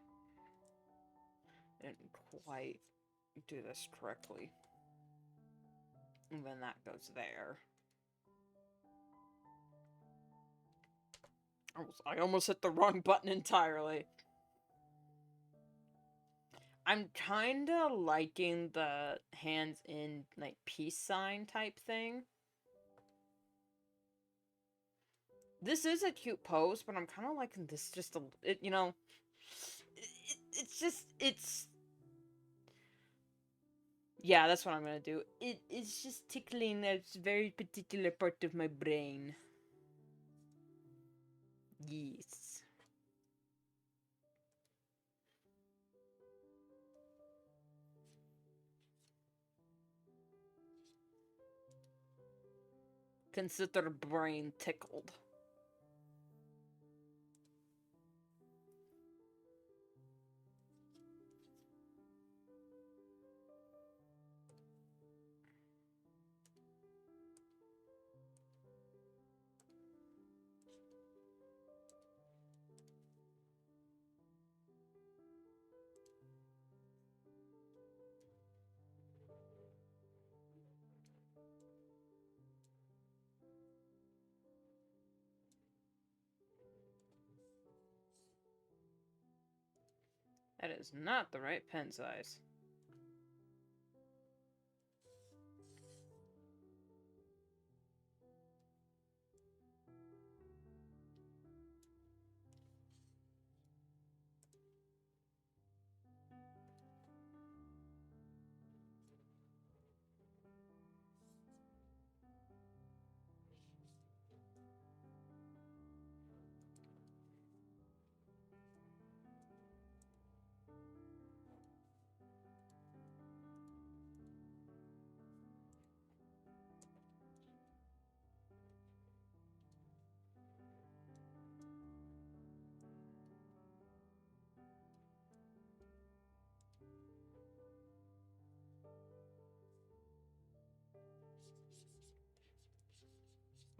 I didn't quite do this correctly. And then that goes there. I almost hit the wrong button entirely. I'm kinda liking the hands in, like, peace sign type thing. This is a cute pose, but I'm kind of liking this just a... you know... it's just... it's... Yeah, that's what I'm gonna do. It's just tickling a very particular part of my brain. Yes. Consider brain tickled. That is not the right pen size.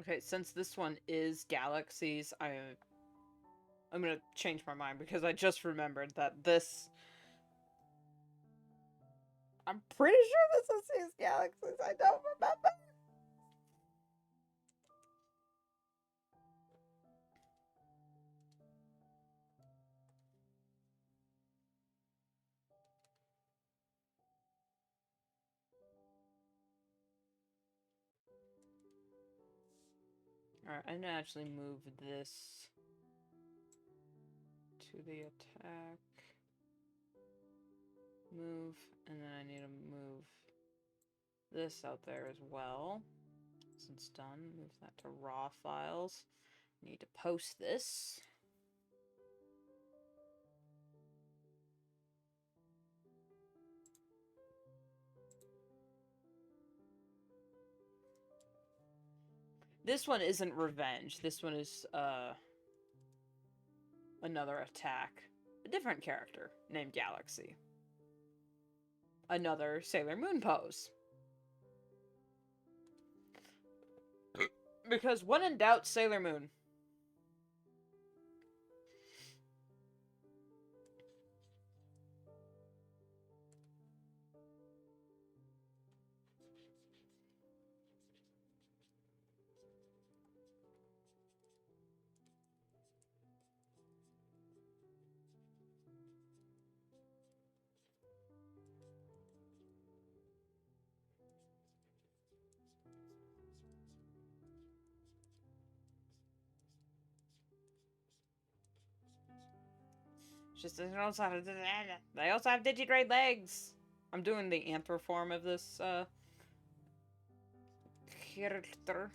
Okay, since this one is galaxies, I'm gonna change my mind because I just remembered that this... I'm pretty sure this is galaxies. I don't remember. Alright, I need to actually move this to the attack. Move, and then I need to move this out there as well. Since done, move that to raw files. Need to post this. This one isn't revenge. This one is, another attack. A different character named Galaxy. Another Sailor Moon pose. Because when in doubt, Sailor Moon. Just they also have Digigrade legs. I'm doing the anthroform of this character.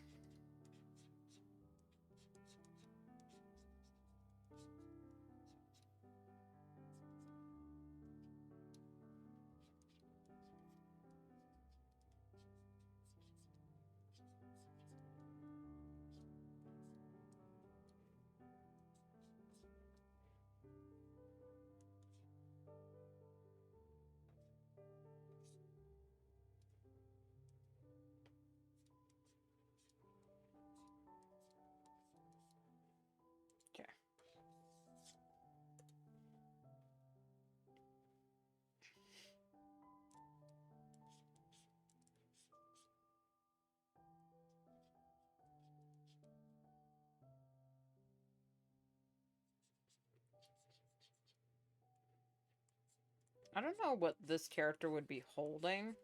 I don't know what this character would be holding.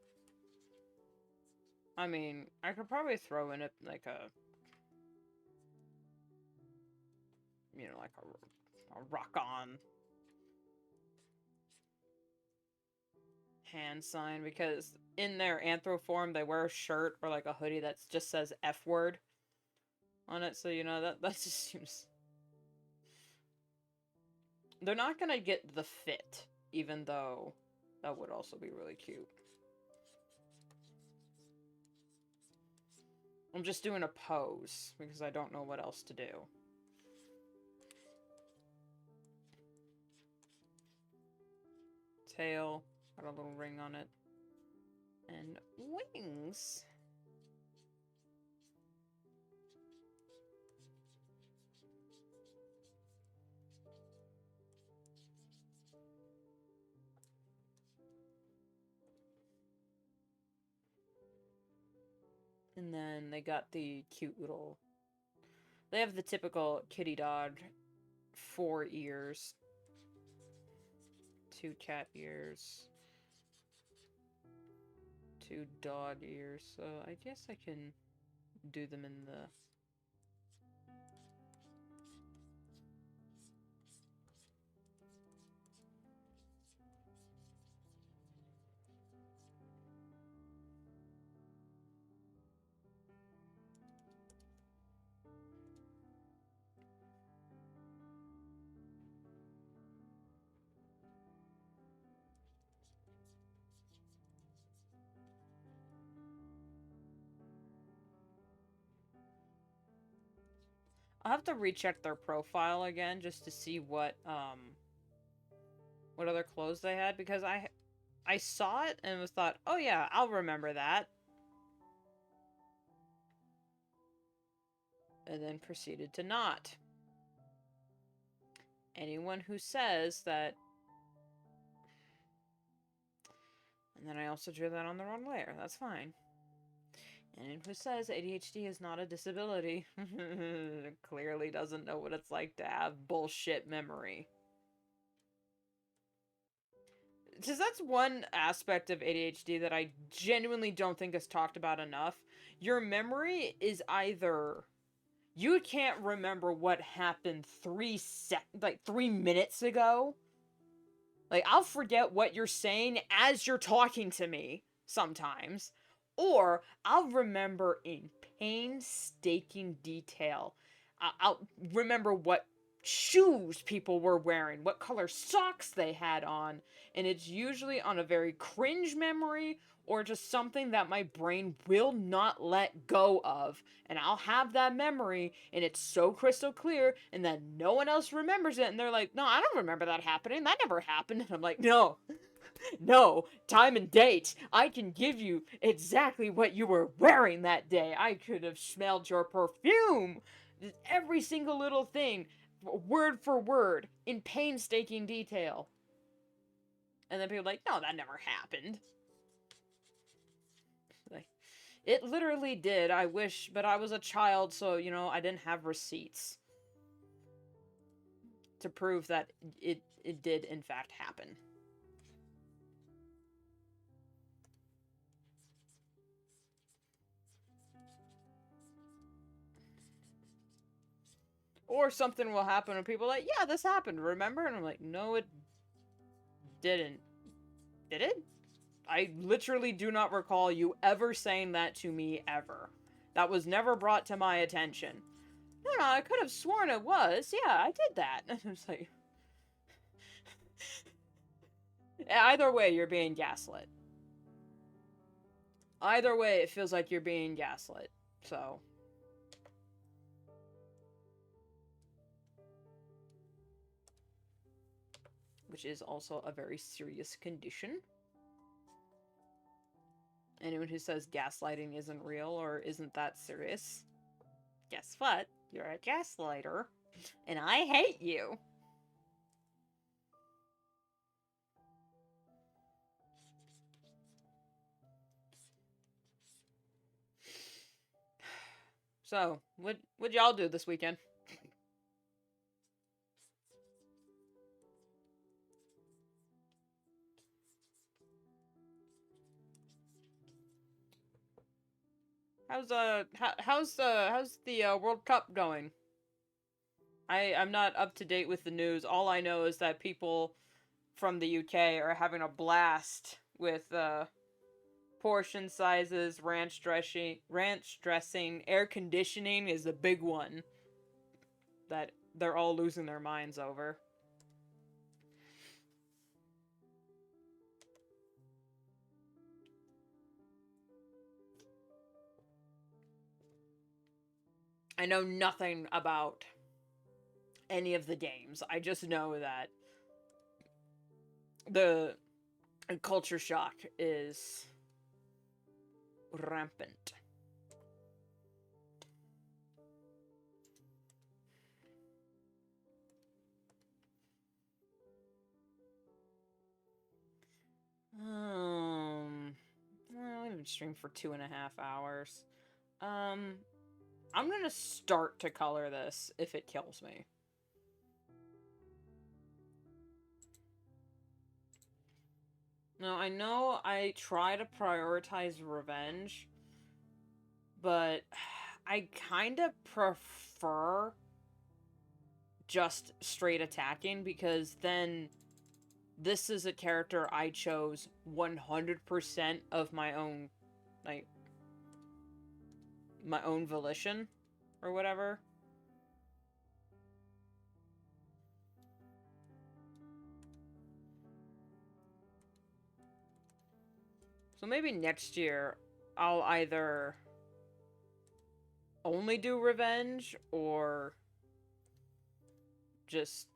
I mean, I could probably throw in like a... You know, like a rock-on hand sign, because in their anthroform, they wear a shirt or like a hoodie that just says F word on it, so you know, that just seems... They're not gonna get the fit, even though that would also be really cute. I'm just doing a pose, because I don't know what else to do. Tail, got a little ring on it. And wings! And then they got the cute little... They have the typical kitty dog 4 ears. 2 cat ears. 2 dog ears. So I guess I can do them in the... I'll have to recheck their profile again just to see what other clothes they had, because I saw it and was thought, oh yeah, I'll remember that. and then proceeded to not. Anyone who says that... And then I also drew that on the wrong layer. That's fine. Anyone who says ADHD is not a disability clearly doesn't know what it's like to have bullshit memory. Because that's one aspect of ADHD that I genuinely don't think is talked about enough. Your memory is either... You can't remember what happened 3 minutes ago. Like, I'll forget what you're saying as you're talking to me sometimes. Or I'll remember in painstaking detail. I'll remember what shoes people were wearing, what color socks they had on. And it's usually on a very cringe memory or just something that my brain will not let go of. And I'll have that memory, and it's so crystal clear, and then no one else remembers it, and they're like, no, I don't remember that happening. That never happened. And I'm like, no. No, time and date. I can give you exactly what you were wearing that day. I could have smelled your perfume. Every single little thing, word for word, in painstaking detail. And then people are like, no, that never happened. Like, it literally did. I wish, but I was a child, so, you know, I didn't have receipts to prove that it did, in fact, happen. Or something will happen and people are like, yeah, this happened, remember? And I'm like, no, it didn't. Did it? I literally do not recall you ever saying that to me, ever. That was never brought to my attention. No, I could have sworn it was. Yeah, I did that. And I was like... Either way, you're being gaslit. Either way, it feels like you're being gaslit. So... Which is also a very serious condition. Anyone who says gaslighting isn't real or isn't that serious, guess what? You're a gaslighter. And I hate you. So, what'd y'all do this weekend? How's the World Cup going? I'm not up to date with the news. All I know is that people from the UK are having a blast with portion sizes, ranch dressing, air conditioning is a big one that they're all losing their minds over. I know nothing about any of the games. I just know that the culture shock is rampant. Well, I've been streaming for 2.5 hours. I'm gonna start to color this if it kills me. Now, I know I try to prioritize revenge, but I kind of prefer just straight attacking because then this is a character I chose 100% of my own, like, my own volition or whatever. So maybe next year I'll either only do revenge or just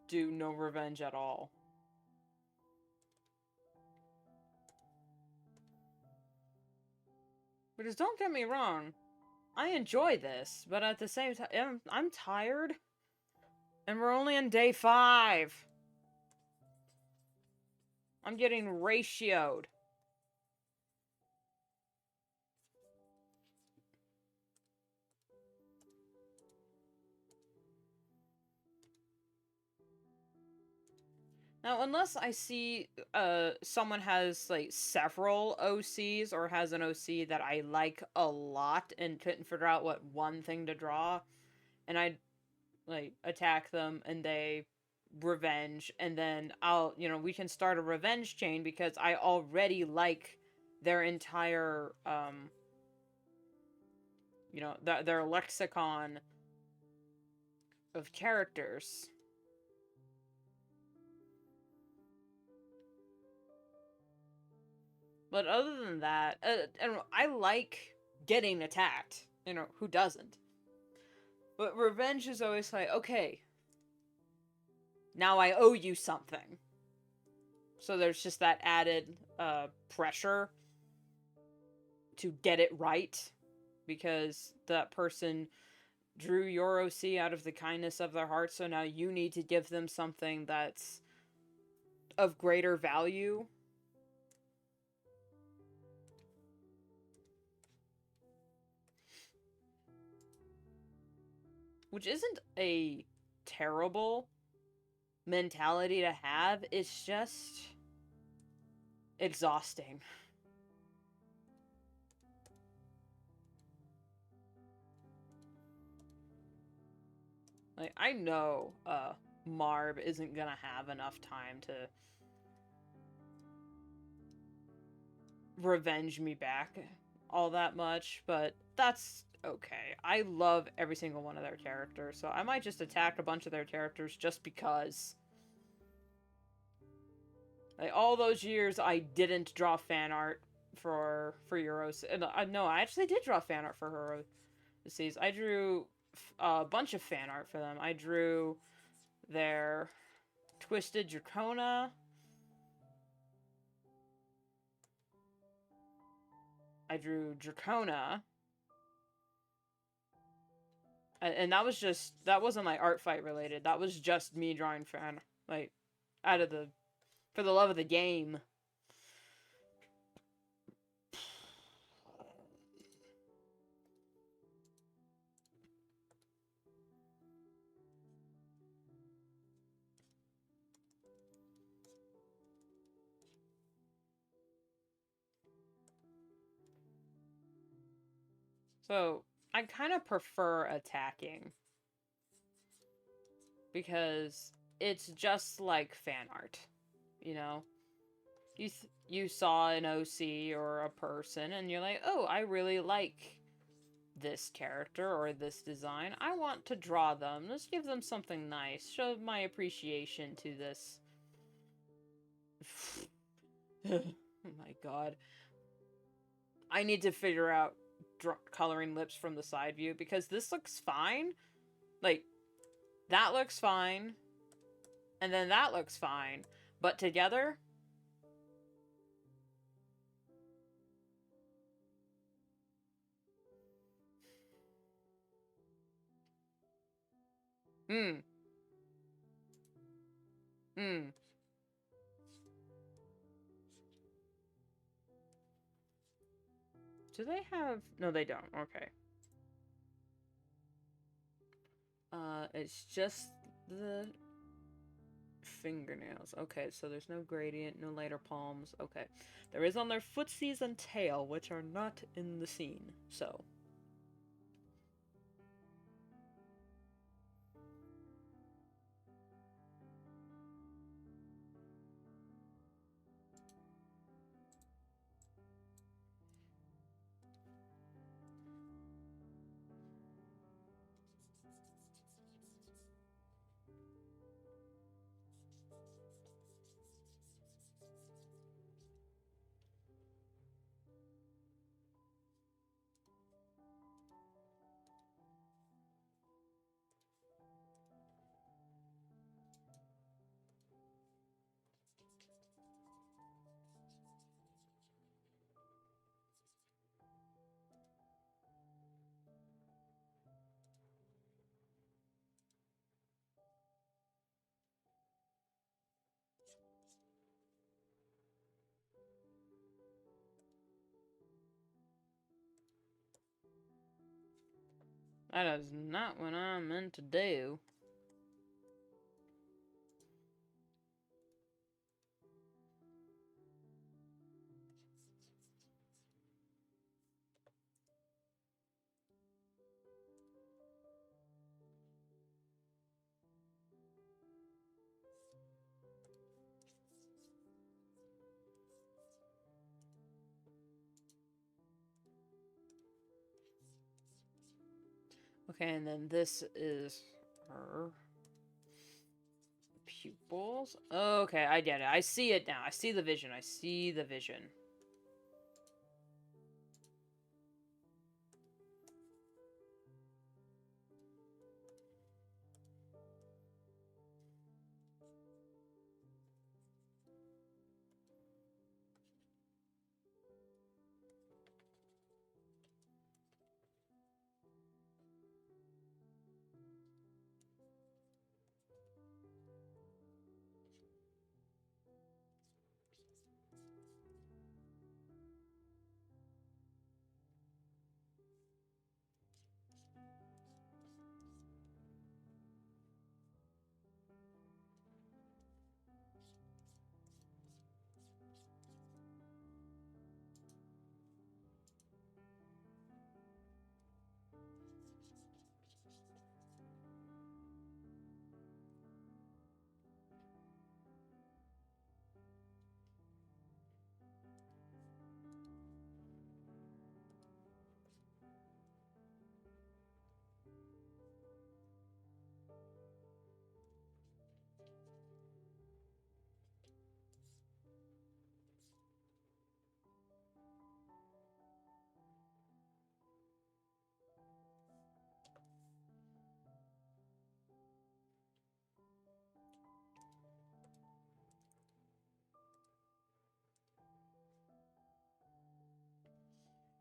do no revenge at all. Because don't get me wrong, I enjoy this, but at the same time, I'm tired. And we're only on day 5. I'm getting ratioed. Now, unless I see someone has like several OCs or has an OC that I like a lot and couldn't figure out what one thing to draw, and I like attack them and they revenge, and then we can start a revenge chain because I already like their entire their lexicon of characters. But other than that, and I like getting attacked. Who doesn't? But revenge is always like, okay, now I owe you something. So there's just that added pressure to get it right because that person drew your OC out of the kindness of their heart, so now you need to give them something that's of greater value. Which isn't a terrible mentality to have, it's just exhausting. Like, I know Marb isn't gonna have enough time to revenge me back all that much, but that's okay. I love every single one of their characters, so I might just attack a bunch of their characters just because. Like, all those years I didn't draw fan art for Euros. No, I actually did draw fan art for Heroes. I drew a bunch of fan art for them. I drew their Twisted Dracona. I drew Dracona. And that wasn't like art fight related. That was just me drawing fan, like, out of the, for the love of the game. So, I kind of prefer attacking. Because it's just like fan art, you know? You saw an OC or a person and you're like, "Oh, I really like this character or this design. I want to draw them. Let's give them something nice. Show my appreciation to this." Oh my god. I need to figure out coloring lips from the side view because this looks fine. Like, that looks fine. And then that looks fine. But together, hmm. Hmm. Do they have... No, they don't. Okay. It's just the fingernails. Okay, so there's no gradient, no lighter palms. Okay. There is on their footsies and tail, which are not in the scene, so... That is not what I meant to do. Okay, and then this is her pupils. Okay, I get it. I see it now. I see the vision. I see the vision.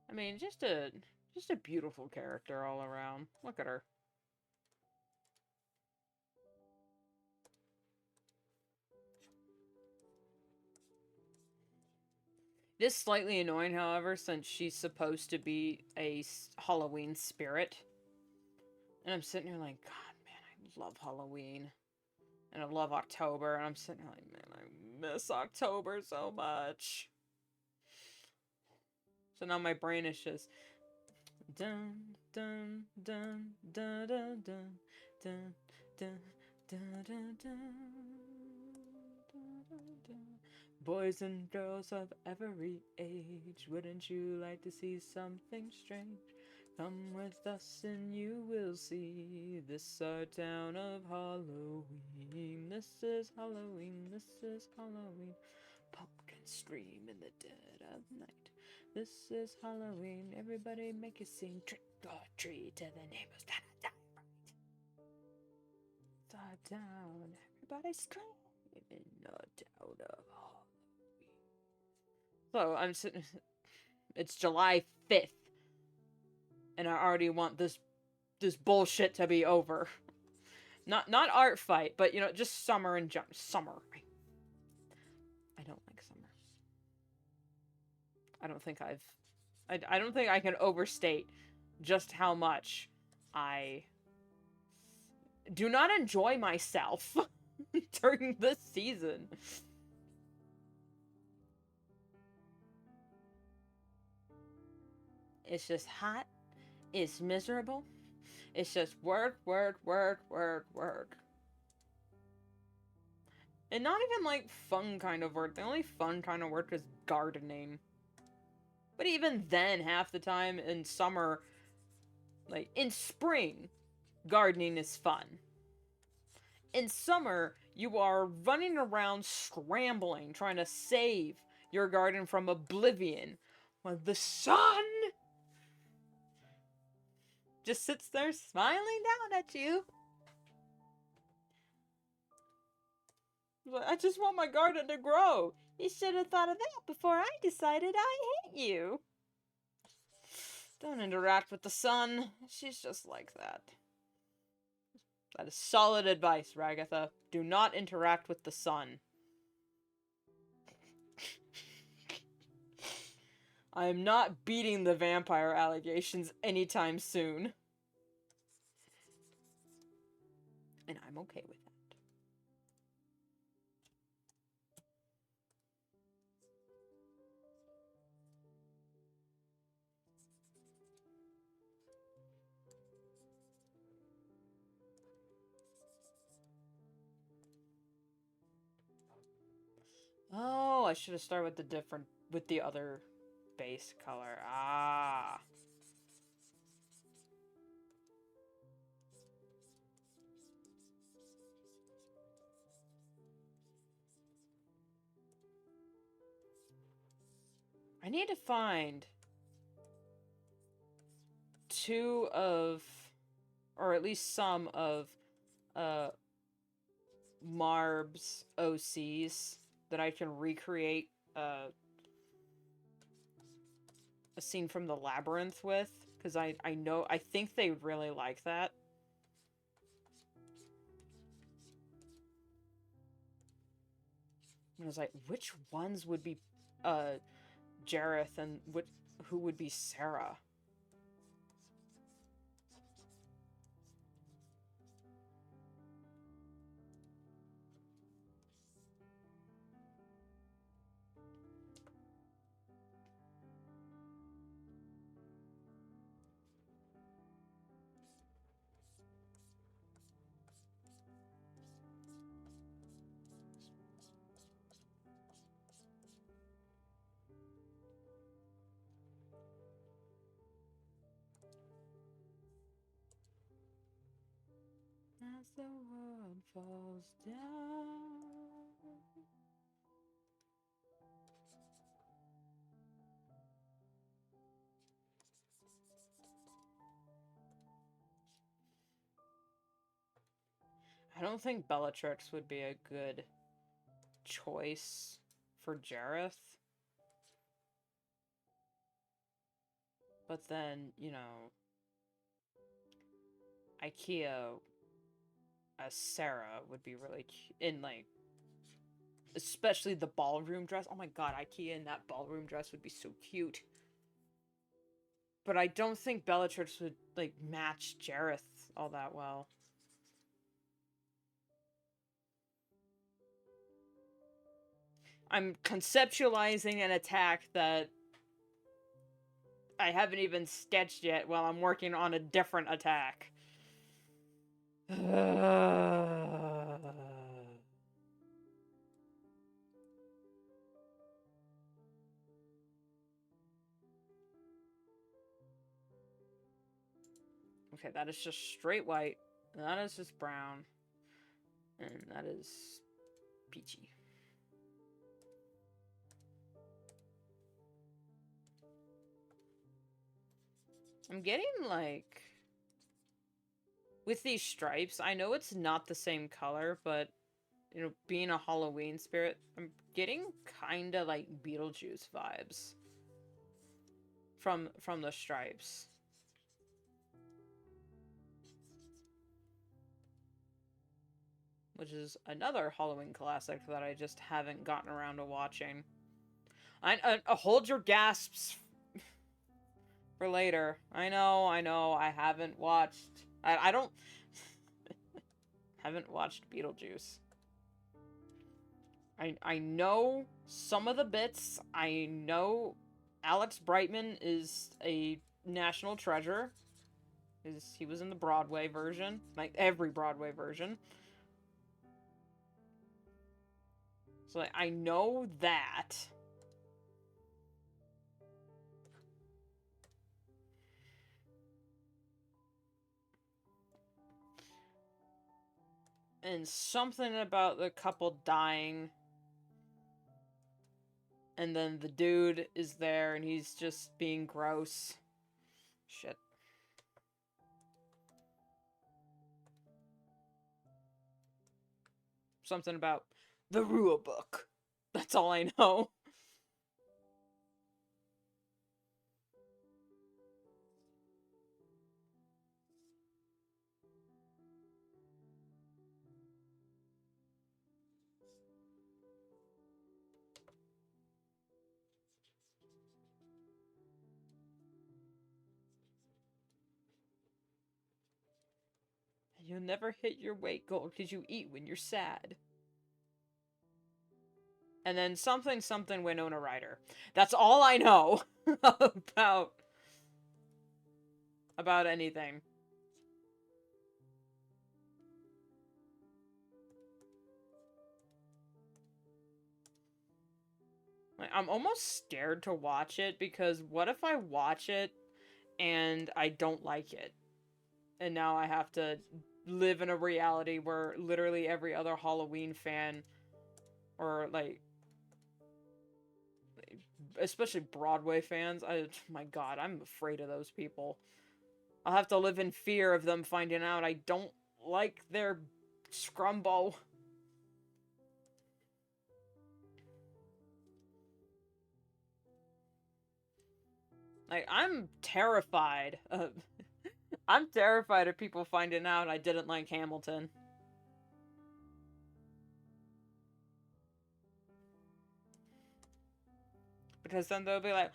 I mean, just a beautiful character all around. Look at her. It is slightly annoying, however, since she's supposed to be a Halloween spirit. And I'm sitting here like, God, man, I love Halloween. And I love October. And I'm sitting here like, man, I miss October so much. So now my brain is just dun dun dun dun dun dun dun dun dun dun dun. Boys and girls of every age, wouldn't you like to see something strange? Come with us and you will see this our town of Halloween. This is Halloween, this is Halloween. Pumpkins scream in the dead of night. This is Halloween, everybody make a scene. Trick or treat to the neighbors that are dying right. It's our town, everybody scream in our town of Halloween. So I'm sitting. It's July 5th, and I already want this bullshit to be over. Not art fight, but you know, just summer and summer. I don't like summer. I don't think I don't think I can overstate just how much I do not enjoy myself during this season. It's just hot. It's miserable. It's just work, work, work, work, work. And not even like fun kind of work. The only fun kind of work is gardening. But even then, half the time in summer, like in spring, gardening is fun. In summer, you are running around scrambling, trying to save your garden from oblivion, while the sun just sits there smiling down at you. I just want my garden to grow. You should have thought of that before I decided I hate you. Don't interact with the sun. She's just like that. That is solid advice, Ragatha. Do not interact with the sun. I am not beating the vampire allegations anytime soon. And I'm okay with that. Oh, I should have started with the other base color. Ah. I need to find two of, or at least some of, uh, Marb's OCs that I can recreate, a scene from the Labyrinth with, because I think they really like that. And I was like, which ones would be, Jareth, and who would be Sarah? As the world falls down. I don't think Bellatrix would be a good choice for Jareth. But then, you know, IKEA as Sarah would be really cute. In, like, especially the ballroom dress. Oh my god, IKEA in that ballroom dress would be so cute. But I don't think Bellatrix would, like, match Jareth all that well. I'm conceptualizing an attack that I haven't even sketched yet while I'm working on a different attack. Okay, that is just straight white. That is just brown. And that is peachy. I'm getting, like... with these stripes, I know it's not the same color, but, you know, being a Halloween spirit, I'm getting kinda, like, Beetlejuice vibes. From the stripes. Which is another Halloween classic that I just haven't gotten around to watching. Hold your gasps for later. I know, I haven't watched... I don't... haven't watched Beetlejuice. I know some of the bits. I know Alex Brightman is a national treasure. He was in the Broadway version. Like, every Broadway version. So, like, I know that. And something about the couple dying. And then the dude is there and he's just being gross. Shit. Something about the Rua book. That's all I know. You'll never hit your weight goal because you eat when you're sad. And then something something Winona Ryder. That's all I know about anything. Like, I'm almost scared to watch it because what if I watch it and I don't like it? And now I have to live in a reality where literally every other Halloween fan or like especially Broadway fans, my god, I'm afraid of those people. I'll have to live in fear of them finding out I don't like their scrumbo. Like, I'm terrified of... I'm terrified of people finding out I didn't like Hamilton. Because then they'll be like,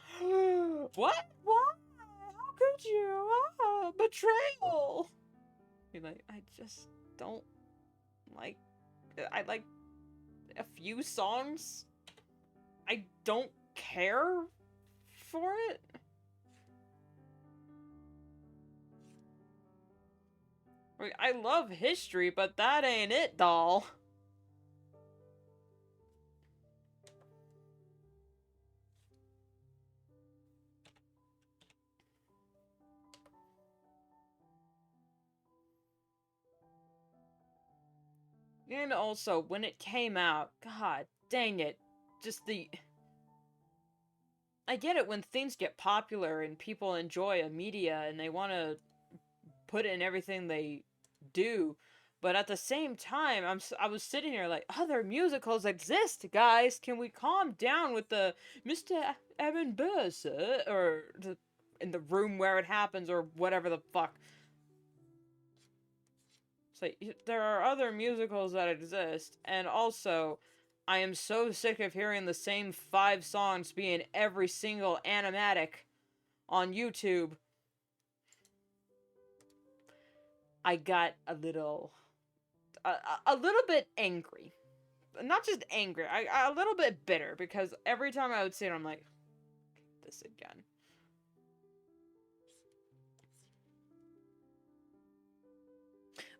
what? Why? How could you? Ah, betrayal! You're like, I just don't like... I like a few songs. I don't care for it. I love history, but that ain't it, doll. And also, when it came out, god dang it, just the... I get it when things get popular and people enjoy a media and they want to put it in everything they do, but at the same time, I was sitting here like, other musicals exist, guys. Can we calm down with the Mr. Evan Burse or in the room where it happens or whatever the fuck? It's like, there are other musicals that exist, and also, I am so sick of hearing the same 5 songs be in every single animatic on YouTube. I got a little bit angry. Not just angry, a little bit bitter, because every time I would see it, I'm like, this again.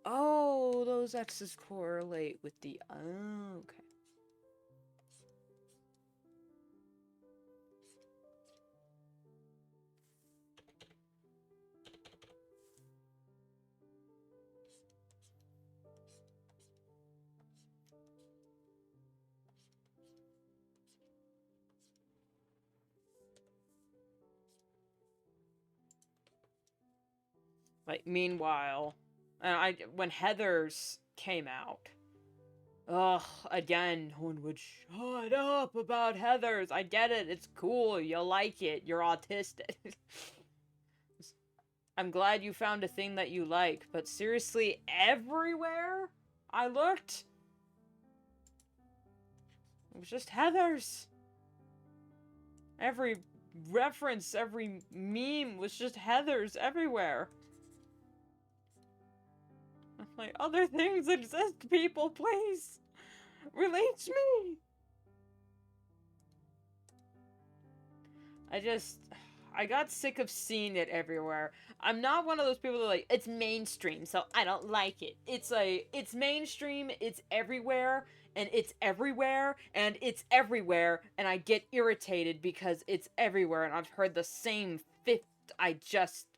Oh, those X's correlate with the... Oh, okay. Like, meanwhile, when Heathers came out, ugh, again, no one would shut up about Heathers. I get it, it's cool, you like it, you're autistic. I'm glad you found a thing that you like, but seriously, everywhere I looked, it was just Heathers. Every reference, every meme was just Heathers everywhere. I'm like, other things exist, people, please! Release me! I got sick of seeing it everywhere. I'm not one of those people that are like, it's mainstream, so I don't like it. It's like, it's mainstream, it's everywhere, and it's everywhere, and it's everywhere, and I get irritated because it's everywhere, and I've heard the same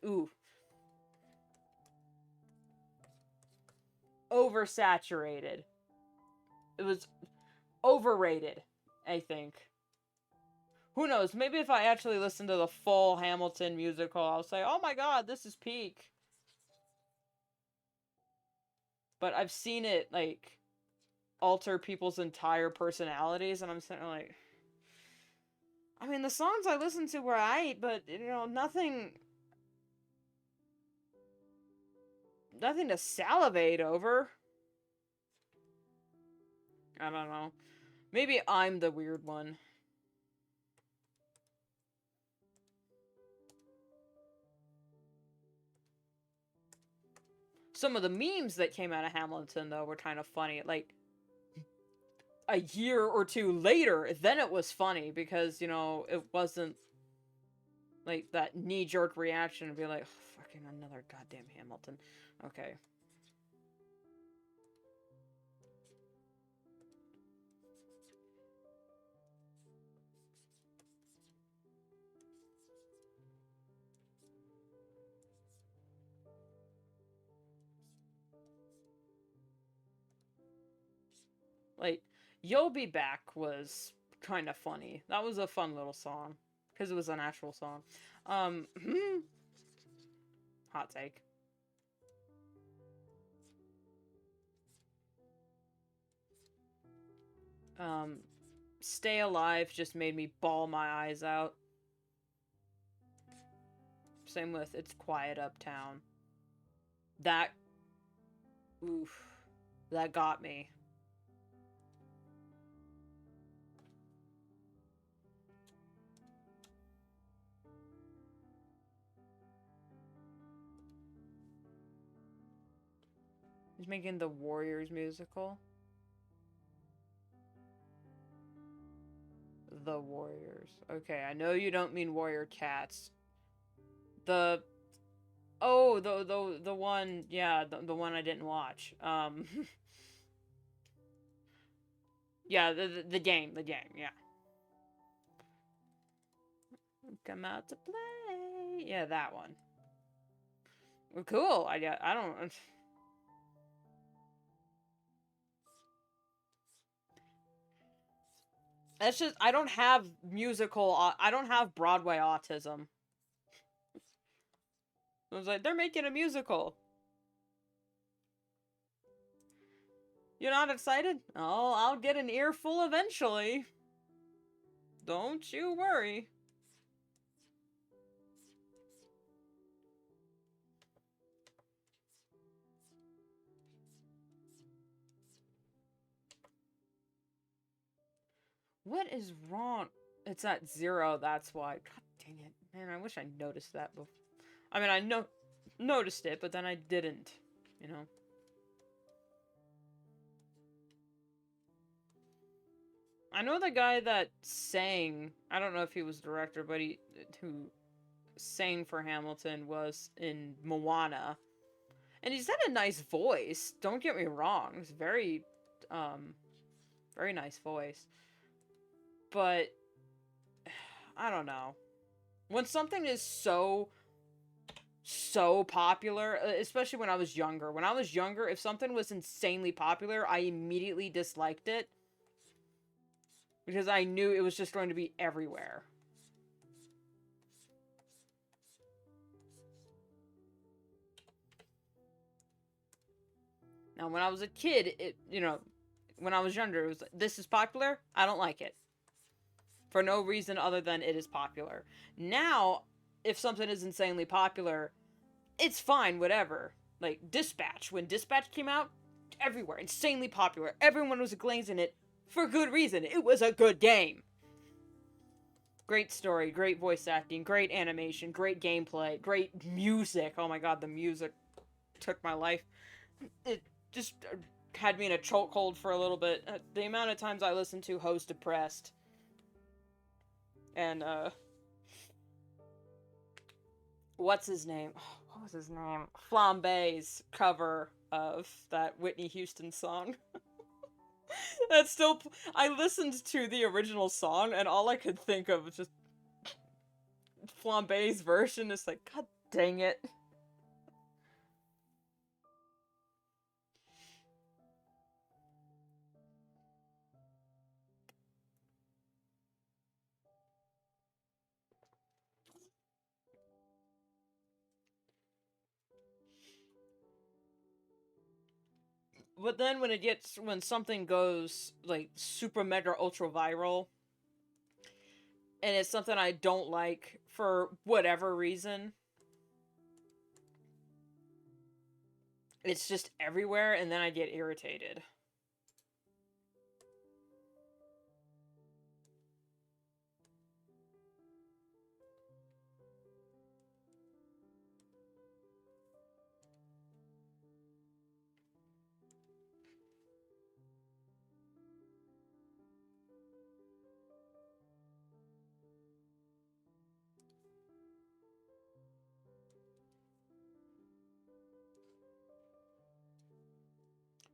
ooh. Oversaturated. It was overrated, I think. Who knows? Maybe if I actually listen to the full Hamilton musical, I'll say, oh my god, this is peak. But I've seen it, like, alter people's entire personalities, and I'm sitting like... I mean, the songs I listened to were aight, but, you know, nothing... Nothing to salivate over. I don't know. Maybe I'm the weird one. some of the memes that came out of Hamilton, though, were kind of funny. Like, a year or two later, then it was funny, because, you know, it wasn't, like, that knee-jerk reaction to be like, oh, fucking another goddamn Hamilton. Okay. Like, You'll Be Back was kind of funny. That was a fun little song. Because it was an actual song. Hot take. Stay Alive just made me bawl my eyes out. Same with It's Quiet Uptown. That... Oof. That got me. He's making the Warriors musical. The Warriors. Okay, I know you don't mean Warrior Cats. The... Oh, the one... Yeah, the one I didn't watch. Yeah, the game, yeah. Come out to play. Yeah, that one. Well, cool. I don't... That's just, I don't have I don't have Broadway autism. I was like, they're making a musical. You're not excited? Oh, I'll get an earful eventually. Don't you worry. What is wrong? It's at 0, that's why. God dang it. Man, I wish I noticed that before. I mean, I noticed it, but then I didn't. You know? I know the guy that sang, I don't know if he was director, but who sang for Hamilton was in Moana. And he's got a nice voice, don't get me wrong. It's very nice voice. But, I don't know. When something is so popular, especially when I was younger. When I was younger, if something was insanely popular, I immediately disliked it. Because I knew it was just going to be everywhere. Now, when I was a kid, when I was younger, it was like, this is popular, I don't like it. For no reason other than it is popular. Now, if something is insanely popular, it's fine, whatever. Like, Dispatch. When Dispatch came out, everywhere, insanely popular. Everyone was glazing it for good reason. It was a good game. Great story, great voice acting, great animation, great gameplay, great music. Oh my god, the music took my life. It just had me in a chokehold for a little bit. The amount of times I listened to Host Depressed. And, what's his name? What was his name? Flambe's cover of that Whitney Houston song. That's still... I listened to the original song, and all I could think of was just... Flambe's version. It's like, god dang it. But then when something goes, like, super mega ultra viral, and it's something I don't like for whatever reason, it's just everywhere, and then I get irritated.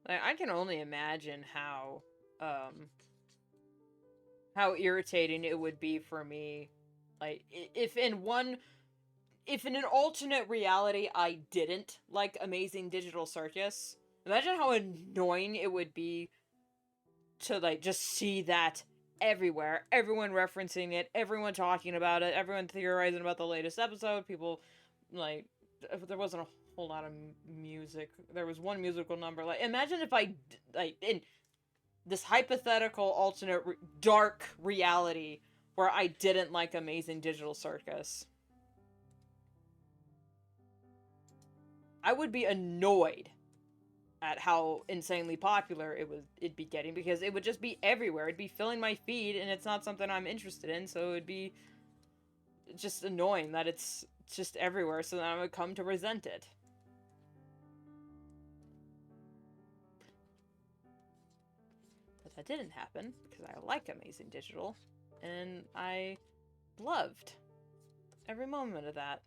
Like, I can only imagine how irritating it would be for me, like, if in an alternate reality I didn't like Amazing Digital Circus. Imagine how annoying it would be to, like, just see that everywhere. Everyone referencing it, everyone talking about it, everyone theorizing about the latest episode, people, like, if there wasn't a whole lot of music. There was one musical number. Like, imagine if like, in this hypothetical alternate dark reality where I didn't like Amazing Digital Circus. I would be annoyed at how insanely popular it'd be getting, because it would just be everywhere. It'd be filling my feed, and it's not something I'm interested in, so it'd be just annoying that it's just everywhere, so then I would come to resent it. But that didn't happen, because I like Amazing Digital, and I loved every moment of that.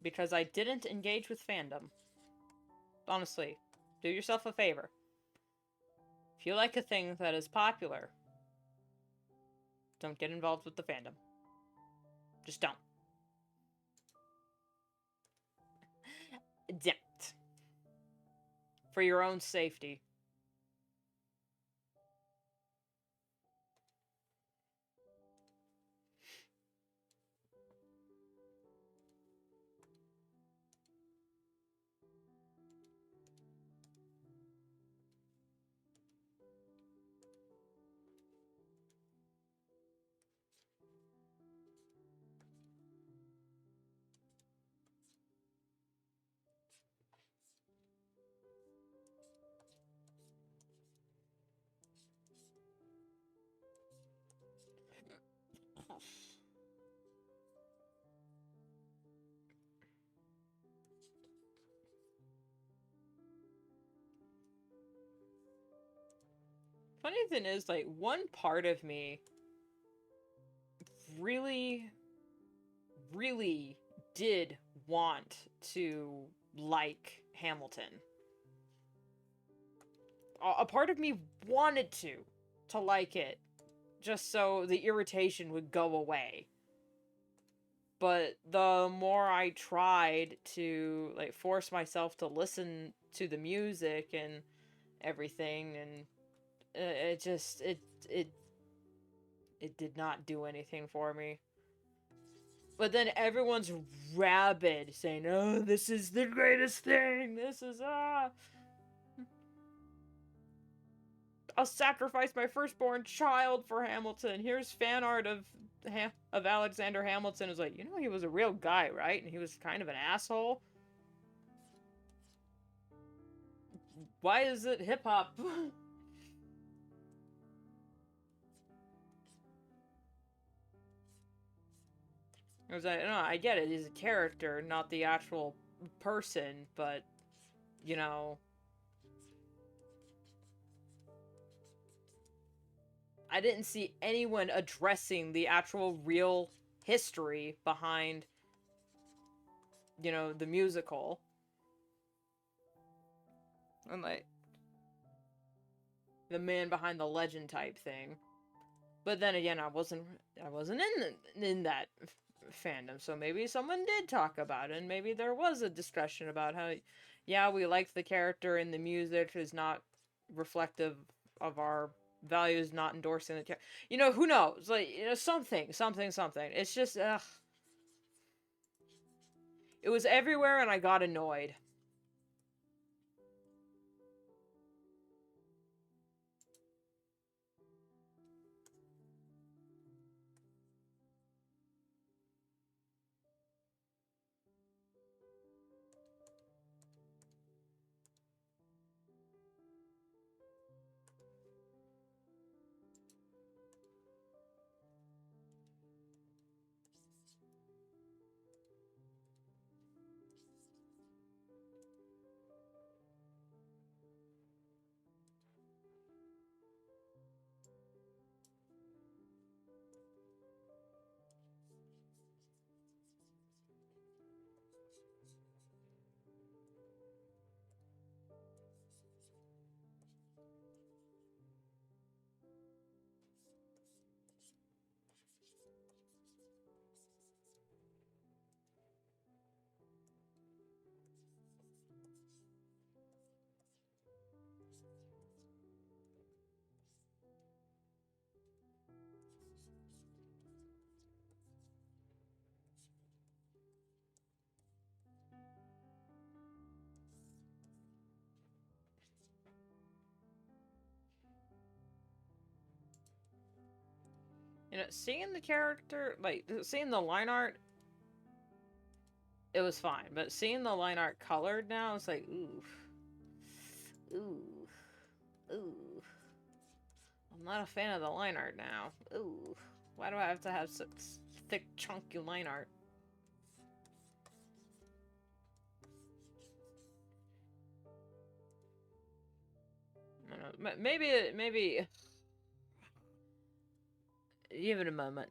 Because I didn't engage with fandom. Honestly, do yourself a favor. If you like a thing that is popular, don't get involved with the fandom. Just don't. Don't. For your own safety. Funny thing is, like, one part of me really, really did want to like Hamilton. A part of me wanted to like it, just so the irritation would go away. But the more I tried to, like, force myself to listen to the music and everything, and it just it did not do anything for me. But then everyone's rabid, saying, "Oh, this is the greatest thing. This is I'll sacrifice my firstborn child for Hamilton. Here's fan art of Alexander Hamilton." Is like, he was a real guy, right? And he was kind of an asshole. Why is it hip hop? I was like, no, I get it. He's a character, not the actual person, but, you know, I didn't see anyone addressing the actual real history behind, the musical. And, like, the man behind the legend type thing. But then again, I wasn't in that fandom, so maybe someone did talk about it, and maybe there was a discussion about how, yeah, we like the character and the music is not reflective of our values, not endorsing the character. Who knows? Like, something. It's just, ugh. It was everywhere, and I got annoyed. You know, seeing the character, like, seeing the line art, it was fine. But seeing the line art colored now, it's like, ooh. Ooh. Ooh. I'm not a fan of the line art now. Ooh. Why do I have to have such thick, chunky line art? I don't know. Maybe... Give it a moment.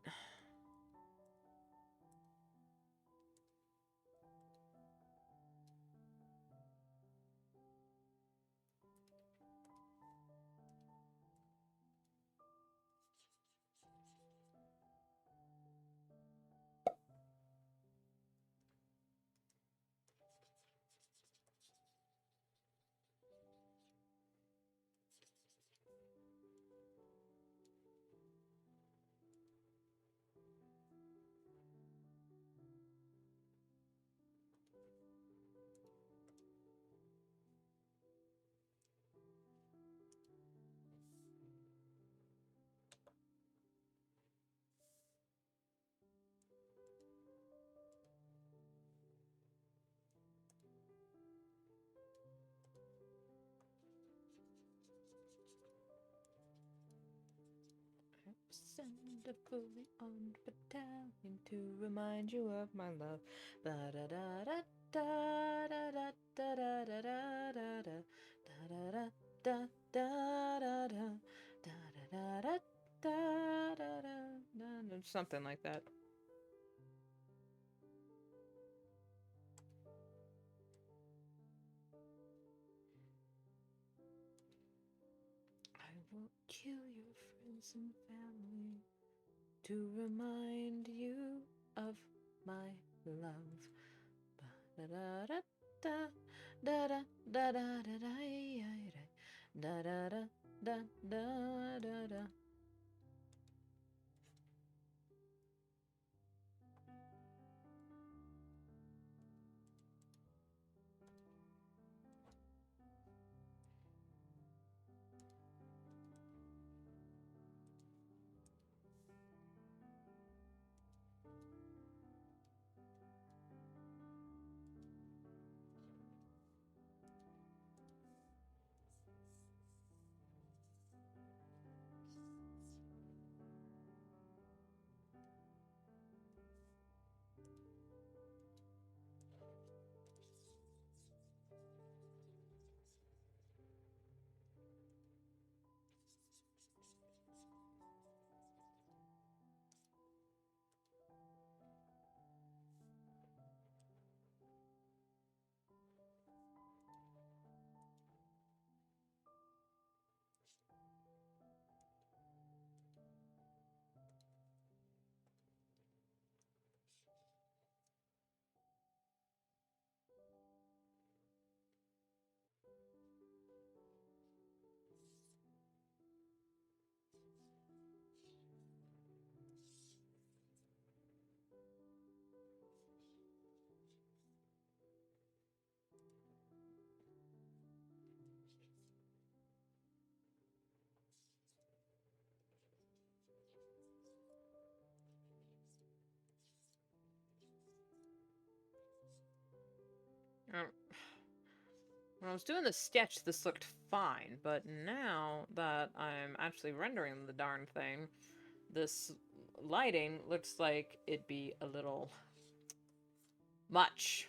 Send a fully armed battalion to remind you of my love. Da da da da da da da da da da da da da da da da da da da da, something like that. I will kill your friends and family to remind you of my love. Da da da da da da da da da da da da da da da da. Um, when I was doing the sketch, this looked fine, but now that I'm actually rendering the darn thing, this lighting looks like it'd be a little much.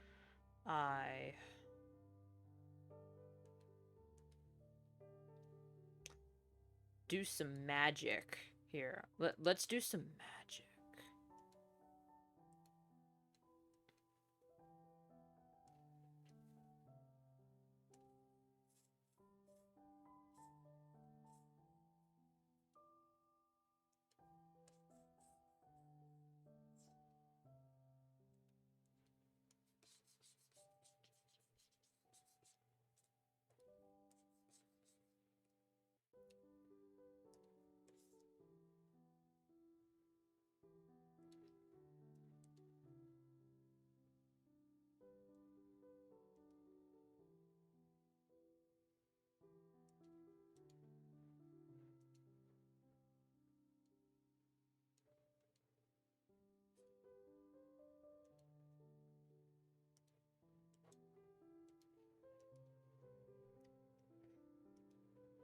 I do some magic here. Let's do some magic.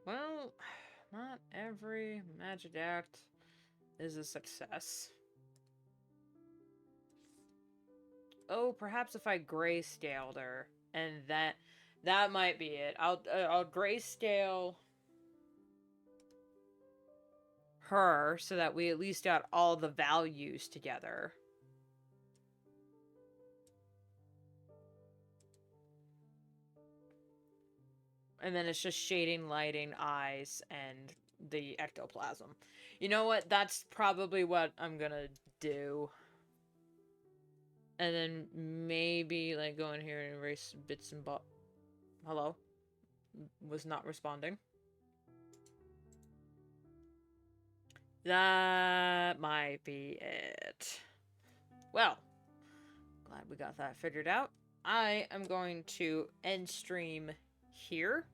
Well, not every magic act is a success. Oh, perhaps if I grayscaled her, and that might be it. I'll grayscale her so that we at least got all the values together. And then it's just shading, lighting, eyes, and the ectoplasm. You know what? That's probably what I'm gonna do. And then maybe, like, go in here and erase bits and bobs. Hello? Was not responding. That might be it. Well, glad we got that figured out. I am going to end stream here.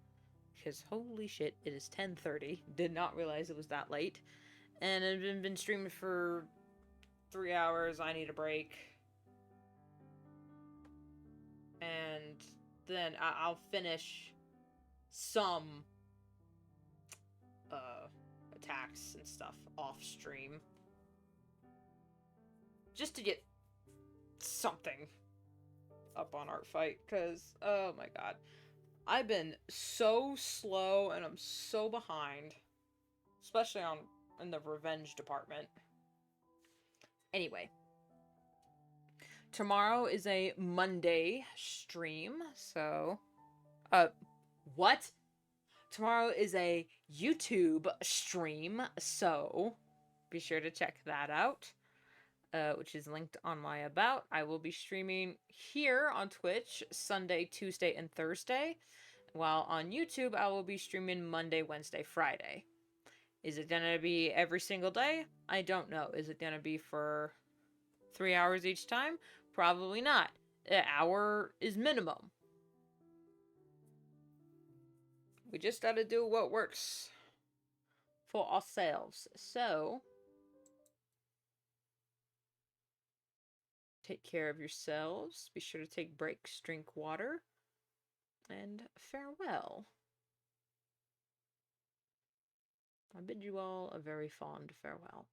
Because holy shit, it is 10:30. Did not realize it was that late. And I've been streaming for 3 hours. I need a break. And then I'll finish some attacks and stuff off stream. Just to get something up on Artfight. Because, oh my god. I've been so slow and I'm so behind. Especially in the revenge department. Anyway. Tomorrow is a Monday stream, so... what? Tomorrow is a YouTube stream, so be sure to check that out, which is linked on my About. I will be streaming here on Twitch Sunday, Tuesday, and Thursday, while on YouTube I will be streaming Monday, Wednesday, Friday. Is it gonna be every single day? I don't know. Is it gonna be for 3 hours each time? Probably not. An hour is minimum. We just gotta do what works for ourselves. So, take care of yourselves. Be sure to take breaks, drink water, and farewell. I bid you all a very fond farewell.